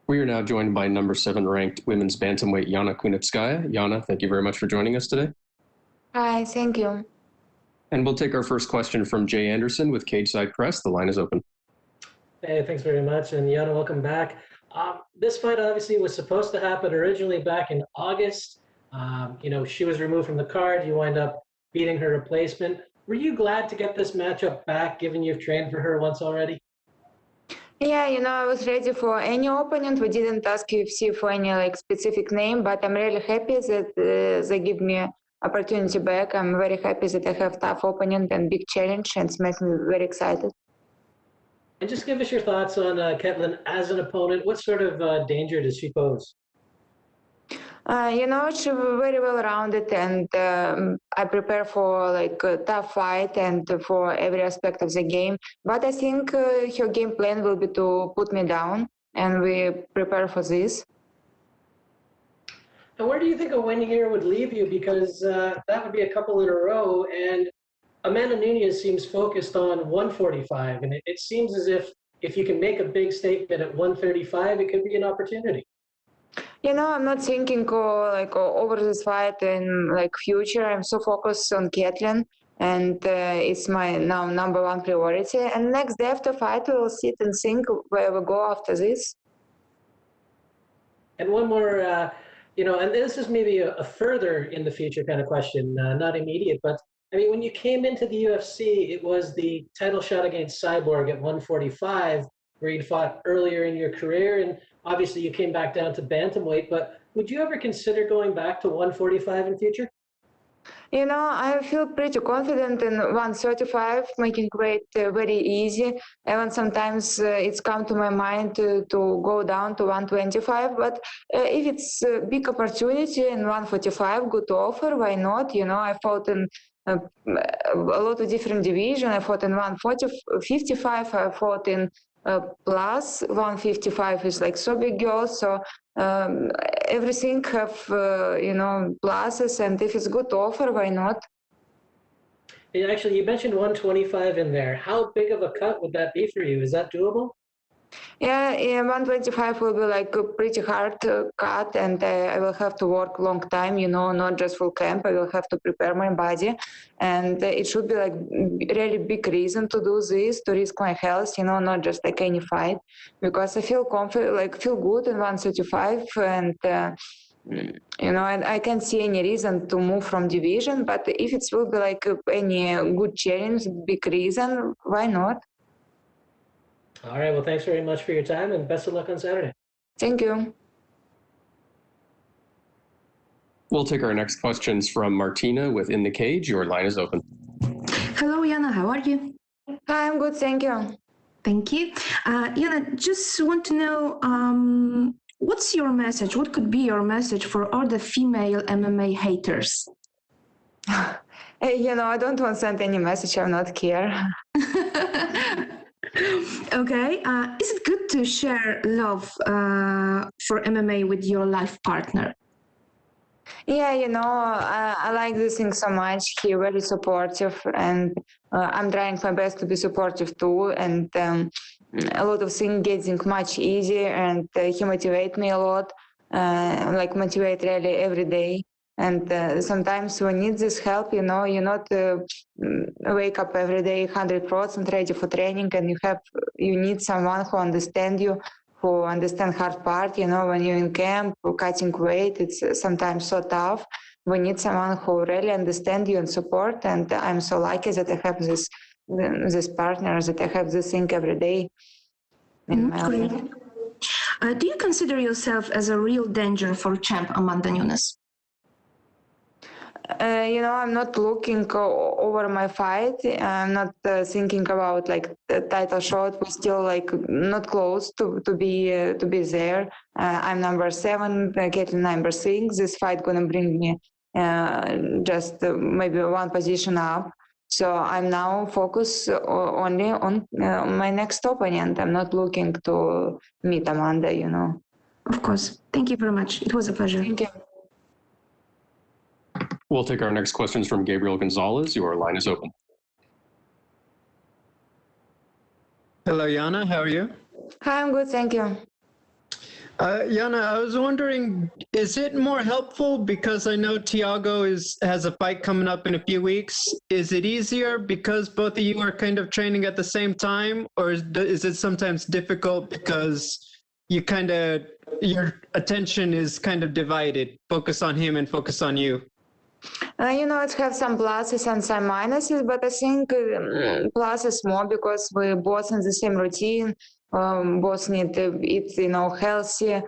We are now joined by number 7 ranked women's bantamweight Yana Kunitskaya. Yana, thank you very much for joining us today. Hi, thank you. And we'll take our first question from Jay Anderson with Cageside Press. The line is open. Hey, thanks very much. And Yana, welcome back. This fight obviously was supposed to happen originally back in August. You know, she was removed from the card. You wind up beating her replacement. Were you glad to get this matchup back, given you've trained for her once already? Yeah, you know, I was ready for any opponent. We didn't ask UFC for any specific name, but I'm really happy that they give me opportunity back. I'm very happy that I have tough opponent and big challenge, and it's making me very excited. And just give us your thoughts on Ketlen as an opponent. What sort of danger does she pose? You know, she's very well rounded, and I prepare for a tough fight and for every aspect of the game. But I think her game plan will be to put me down, and we prepare for this. And where do you think a win here would leave you? Because that would be a couple in a row, and Amanda Nunes seems focused on 145, and it seems as if you can make a big statement at 135, it could be an opportunity. You know, I'm not thinking over this fight in future. I'm so focused on Ketlen, and it's my now number 1 priority. And next day after fight, we'll sit and think where we go after this. And one more, you know, and this is maybe a further in the future kind of question, not immediate, but I mean, when you came into the UFC, it was the title shot against Cyborg at 145, where you'd fought earlier in your career, and obviously you came back down to bantamweight, but would you ever consider going back to 145 in future? You know, I feel pretty confident in 135, making weight very easy. Even sometimes it's come to my mind to go down to 125, but if it's a big opportunity in 145, good offer, why not? You know, I fought in a lot of different divisions. I fought in 155, I fought in plus 155 is so big girl, so everything have you know, pluses, and if it's good offer, why not? And actually, you mentioned 125 in there. How big of a cut would that be for you? Is that doable? Yeah, 125 will be like a pretty hard cut, and I will have to work long time, not just full camp. I will have to prepare my body, and it should be like really big reason to do this, to risk my health, not just like any fight, because I feel confident, like feel good in 135, and and I can't see any reason to move from division. But if it will be like any good challenge, big reason, why not? All right. Well, thanks very much for your time, and best of luck on Saturday. Thank you. We'll take our next questions from Martina with In the Cage. Your line is open. Hello, Yana. How are you? Hi, I'm good. Thank you. Thank you. Yana, just want to know, what's your message? What could be your message for all the female MMA haters? Hey, I don't want to send any message. I'm not care. Okay. Is it good to share love for MMA with your life partner? Yeah, I like this thing so much. He's very supportive, and I'm trying my best to be supportive too. And a lot of things getting much easier, and he motivates me a lot, motivate really every day. And sometimes we need this help, you're not wake up every day 100% ready for training, and you need someone who understands you, who understand hard part, when you're in camp, cutting weight, it's sometimes so tough. We need someone who really understands you and support, and I'm so lucky that I have this partner, that I have this thing every day in my life. Do you consider yourself as a real danger for champ Amanda Nunes? I'm not looking over my fight. I'm not thinking about the title shot. We're still not close to be there. I'm number 7, Ketlen number 6. This fight gonna bring me just maybe one position up. So I'm now focused only on my next opponent. I'm not looking to meet Amanda. Of course. Thank you very much. It was a pleasure. Thank you. We'll take our next questions from Gabriel Gonzalez. Your line is open. Hello, Yana. How are you? Hi, I'm good. Thank you. Yana, I was wondering, is it more helpful because I know Thiago has a fight coming up in a few weeks? Is it easier because both of you are kind of training at the same time, or is it sometimes difficult because your attention is kind of divided, focus on him and focus on you? It has some pluses and some minuses, but I think pluses more because we're both in the same routine. Both need to eat, healthy,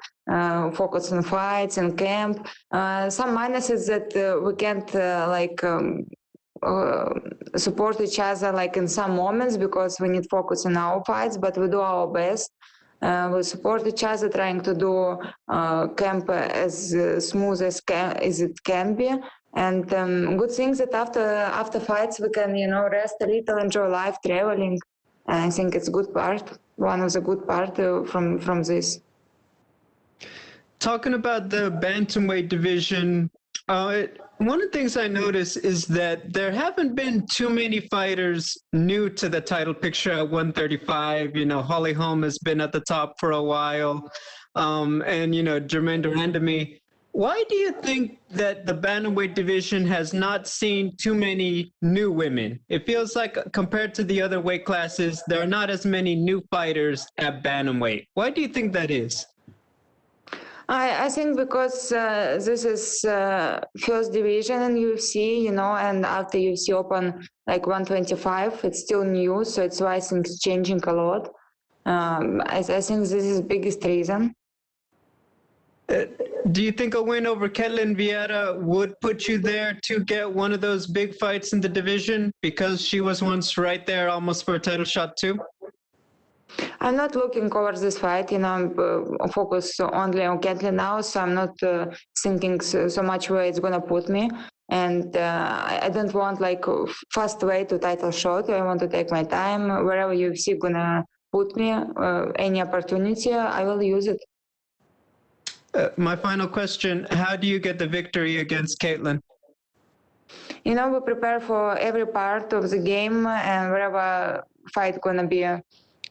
focus on fights and camp. Some minuses that we can't support each other in some moments because we need focus on our fights, but we do our best. We support each other, trying to do camp as smooth as it can be. And good things that after fights we can rest a little, enjoy life, traveling. And I think it's good part, one of the good part from this. Talking about the bantamweight division, one of the things I noticed is that there haven't been too many fighters new to the title picture at 135. Holly Holm has been at the top for a while, and Jermaine Durandamy. Why do you think that the bantamweight division has not seen too many new women? It feels like compared to the other weight classes, there are not as many new fighters at bantamweight. Why do you think that is? I think because this is first division in UFC, and after UFC open 125, it's still new, so it's why things changing a lot. I think this is the biggest reason. Do you think a win over Ketlen Vieira would put you there to get one of those big fights in the division because she was once right there almost for a title shot too? I'm not looking over this fight, I'm focused only on Ketlen now, so I'm not thinking so much where it's gonna put me. And I don't want fast way to title shot. I want to take my time. Wherever UFC gonna put me, any opportunity, I will use it. My final question, how do you get the victory against Ketlen? We prepare for every part of the game, and wherever fight gonna be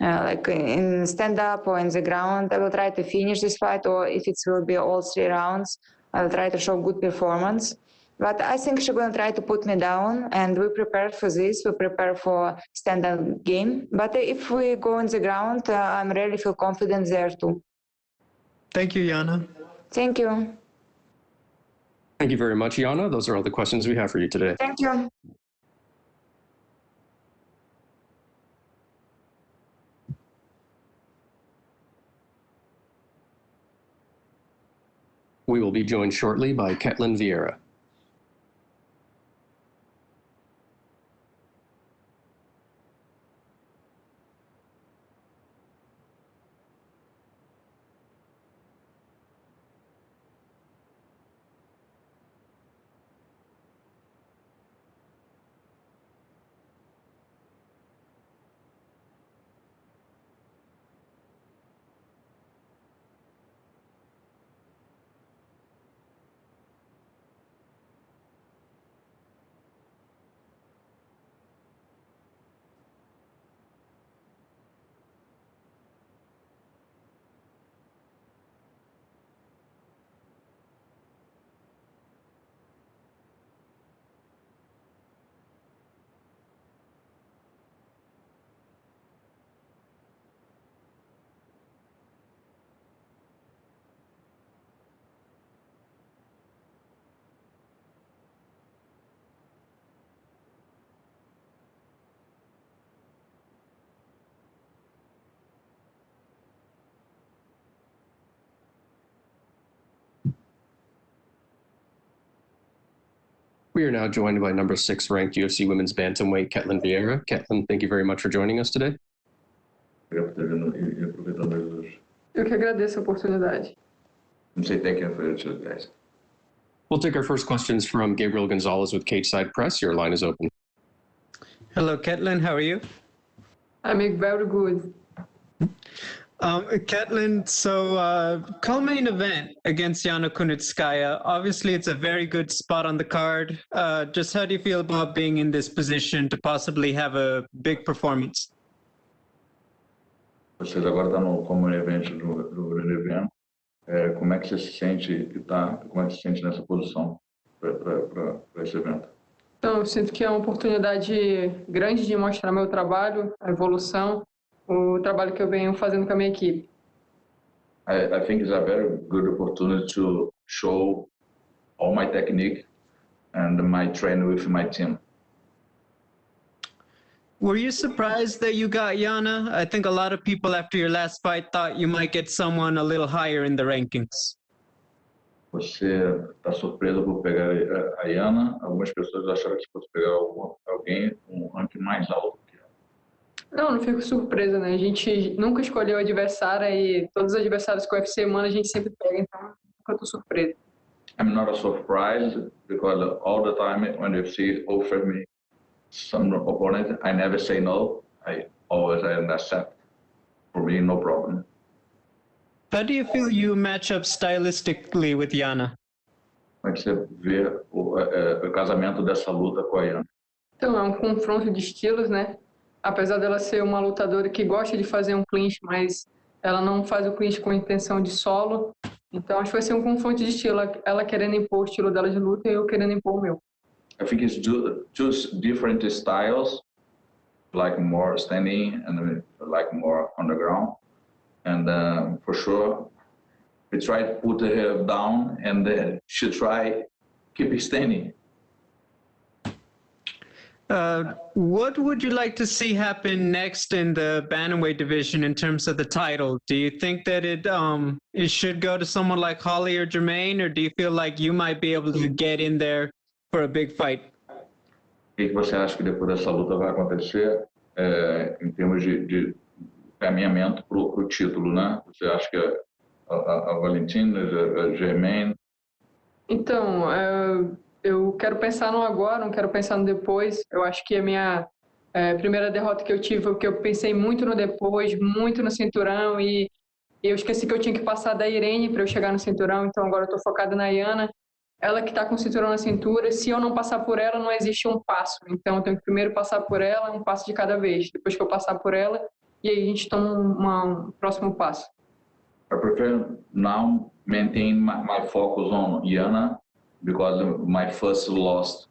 like in stand-up or in the ground. I will try to finish this fight, or if it will be all 3 rounds, I will try to show good performance. But I think she's going to try to put me down, and we prepared for this. We prepare for stand-up game. But if we go on the ground, I'm really feel confident there too. Thank you, Yana. Thank you. Thank you very much, Yana. Those are all the questions we have for you today. Thank you. We will be joined shortly by Ketlen Vieira. We are now joined by number 6 ranked UFC women's bantamweight, Ketlen Vieira. Ketlen, thank you very much for joining us today. Eu que agradeço a oportunidade. We'll take our first questions from Gabriel Gonzalez with Cage Side Press. Your line is open. Hello, Ketlen. How are you? I'm very good. Ketlen, so co-main event against Yana Kunitskaya. Obviously, it's a very good spot on the card. Just how do you feel about being in this position to possibly have a big performance? Vocês agora estão no common event do evento. Como é que você se sente como é que se sente nessa posição para esse evento? Então, eu sinto que é uma oportunidade grande de mostrar meu trabalho, a evolução, o trabalho que eu venho fazendo com a minha equipe. I think it's a very good opportunity to show all my technique and my training with my team. Were you surprised that you got Yana? I think a lot of people after your last fight thought you might get someone a little higher in the rankings. Você está surpreso por pegar a Yana? Algumas pessoas acharam que fosse pegar alguém com um ranking mais alto. Não, não fico surpresa, né? A gente nunca escolheu o adversário e todos os adversários que o UFC manda a gente sempre pega, então nunca estou surpreso. I'm not surprised because all the time when UFC offered me some opponent, I never say no. I always accept. For me, no problem. How do you feel you match up stylistically with Yana? Como é que você vê o casamento dessa luta com a Yana? Então, é um confronto de estilos, né? Apesar dela ser uma lutadora que gosta de fazer um clinch, mas ela não faz o clinch com intenção de solo. Então, acho que vai ser um confronto de estilo. Ela querendo impor o estilo dela de luta e eu querendo impor o meu. I think it's just different styles, like more standing and like more on the ground. And for sure, we try to put her down and she try keep standing. What would you like to see happen next in the bantamweight division in terms of the title? Do you think that it should go to someone like Holly or Jermaine, or do you feel like you might be able to get in there for a big fight? O que você acha que depois dessa luta vai acontecer em termos de caminhamento para o título, né? Você acha que a Valentina, a Germaine? Então, eu quero pensar no agora, não quero pensar no depois. Eu acho que a minha primeira derrota que eu tive foi porque eu pensei muito no depois, muito no cinturão e eu esqueci que eu tinha que passar da Irene para eu chegar no cinturão. Então agora eu estou focada na Yana. Ela que está com o cinturão na cintura, se eu não passar por ela, não existe um passo. Então eu tenho que primeiro passar por ela, um passo de cada vez. Depois que eu passar por ela, e aí a gente toma um próximo passo. I prefer now maintain my focus on Yana because my first loss,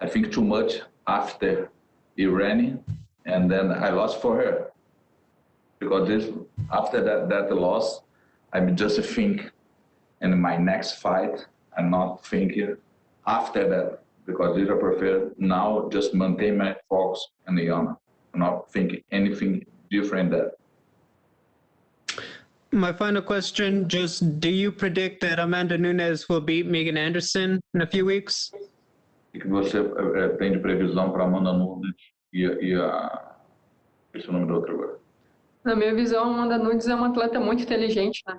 I think too much after Irani, and then I lost for her. Because after that loss, I'm just think in my next fight, I'm not thinking after that, because I prefer now just maintain my focus on Yana, not thinking anything different than that. My final question, just do you predict that Amanda Nunes will beat Megan Anderson in a few weeks? O que você tem de previsão para Amanda Nunes e a... Esse é o nome da outra agora. Na minha visão, a Amanda Nunes é uma atleta muito inteligente, né?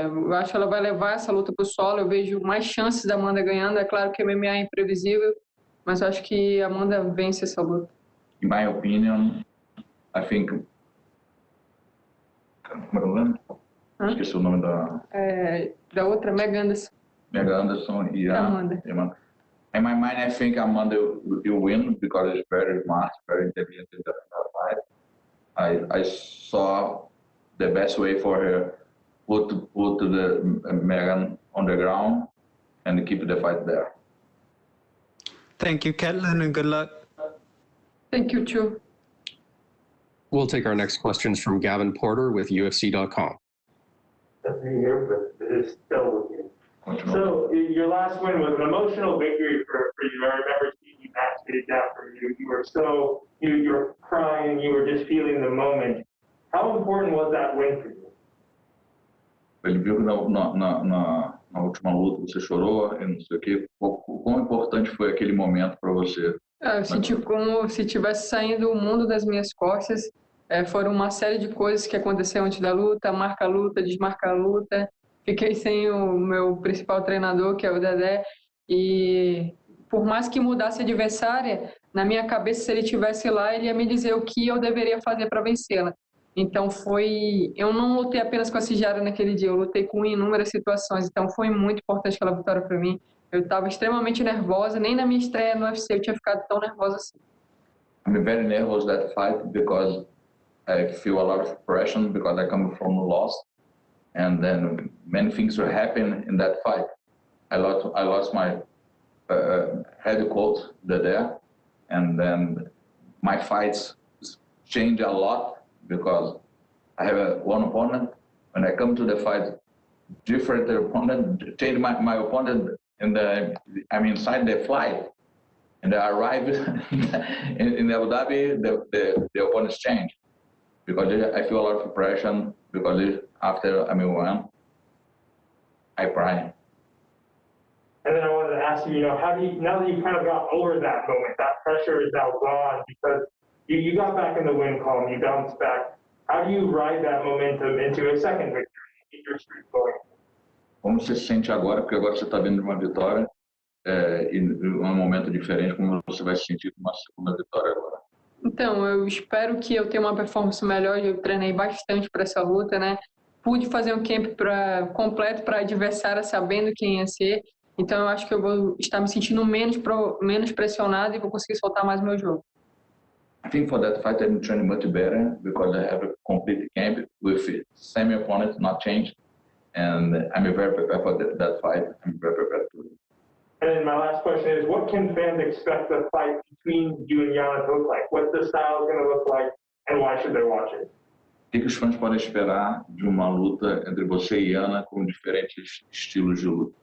Eu acho que ela vai levar essa luta para o solo. Eu vejo mais chances da Amanda ganhando. É claro que a MMA é imprevisível, mas eu acho que a Amanda vence essa luta. In my opinion, I think... Como é que eu lembro? Esqueci o nome Da outra, Meg Anderson. Meg Anderson e a Amanda. In my mind, I think Amanda will win because she's very smart, very intelligent in that fight. I saw the best way for her put the Megan on the ground and keep the fight there. Thank you, Ketlen, and good luck. Thank you, too. We'll take our next questions from Gavin Porter with UFC.com. So your last win was an emotional victory for you. I remember seeing you backstage after you were so you were crying, you were just feeling the moment. How important was that win for you? Ele viu que na última luta você chorou e não sei o quê. Quão importante foi aquele momento para você? Eu senti como se tivesse saindo o mundo das minhas costas. Foram uma série de coisas que aconteceram antes da luta, marca a luta, desmarca a luta. Fiquei sem o meu principal treinador, que é o Dedé, e por mais que mudasse a adversária, na minha cabeça, se ele estivesse lá, ele ia me dizer o que eu deveria fazer para vencê-la. Então eu não lutei apenas com a Cijara naquele dia, eu lutei com inúmeras situações, então foi muito importante aquela vitória para mim. Eu estava extremamente nervosa, nem na minha estreia no UFC eu tinha ficado tão nervosa assim. I'm very nervous that fight because I feel a lot of pressure because I come from a loss. And then many things were happening in that fight. I lost my head coach there, and then my fights changed a lot because I have one opponent. When I come to the fight, different opponent, change my opponent I'm inside the flight, and I arrive in Abu Dhabi, the opponents change because I feel a lot of pressure because after I won, I cry. And then I wanted to ask you, how do you, now that you've kind of got over that moment, that pressure is now gone because you got back in the win column, you bounced back. How do you ride that momentum into a second victory, keep your streak going? Como você se sente agora? Porque agora você está vindo de uma vitória e um momento diferente, como você vai se sentir com uma segunda vitória agora? Então, eu espero que eu tenha uma performance melhor. Eu treinei bastante para essa luta, né? Pude fazer um camp completo para a adversária, sabendo quem ia ser. Então, eu acho que eu vou estar me sentindo menos pressionado e vou conseguir soltar mais meu jogo. I think for that fight I'm training much better because I have a complete camp with same opponent, not changed, and I'm very prepared for that fight. I'm very prepared to win. And then my last question is, what can fans expect the fight between you and Yana to look like? What's the style going to look like, and why should they watch it? O que os fãs podem esperar de uma luta entre você e Yana com diferentes estilos de luta?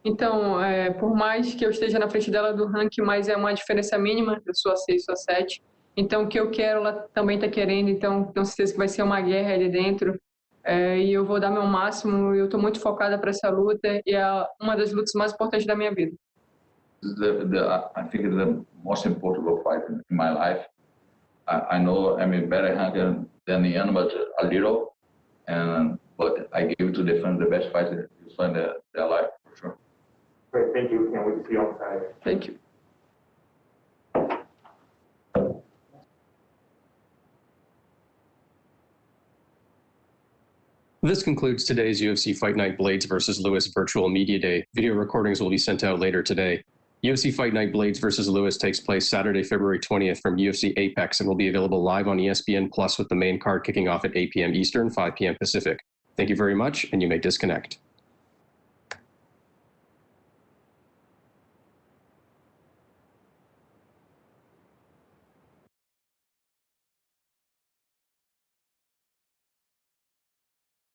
Então, por mais que eu esteja na frente dela do ranking, mas é uma diferença mínima, eu sou a 6, sou a 7. Então, o que eu quero, ela também está querendo, então tenho certeza que vai ser uma guerra ali dentro. E eu vou dar meu máximo, eu estou muito focada para essa luta e é uma das lutas mais importantes da minha vida. I think it's the most important fight in my life. I know I'm better hungry than Yana, but a little, but I give to defend the best fight you saw in their life, for sure. Great, thank you. Can't wait to see you on Saturday. Thank you. This concludes today's UFC Fight Night Blaydes versus Lewis Virtual Media Day. Video recordings will be sent out later today. UFC Fight Night Blaydes versus Lewis takes place Saturday, February 20th from UFC Apex and will be available live on ESPN Plus with the main card kicking off at 8 p.m. Eastern, 5 p.m. Pacific. Thank you very much, and you may disconnect.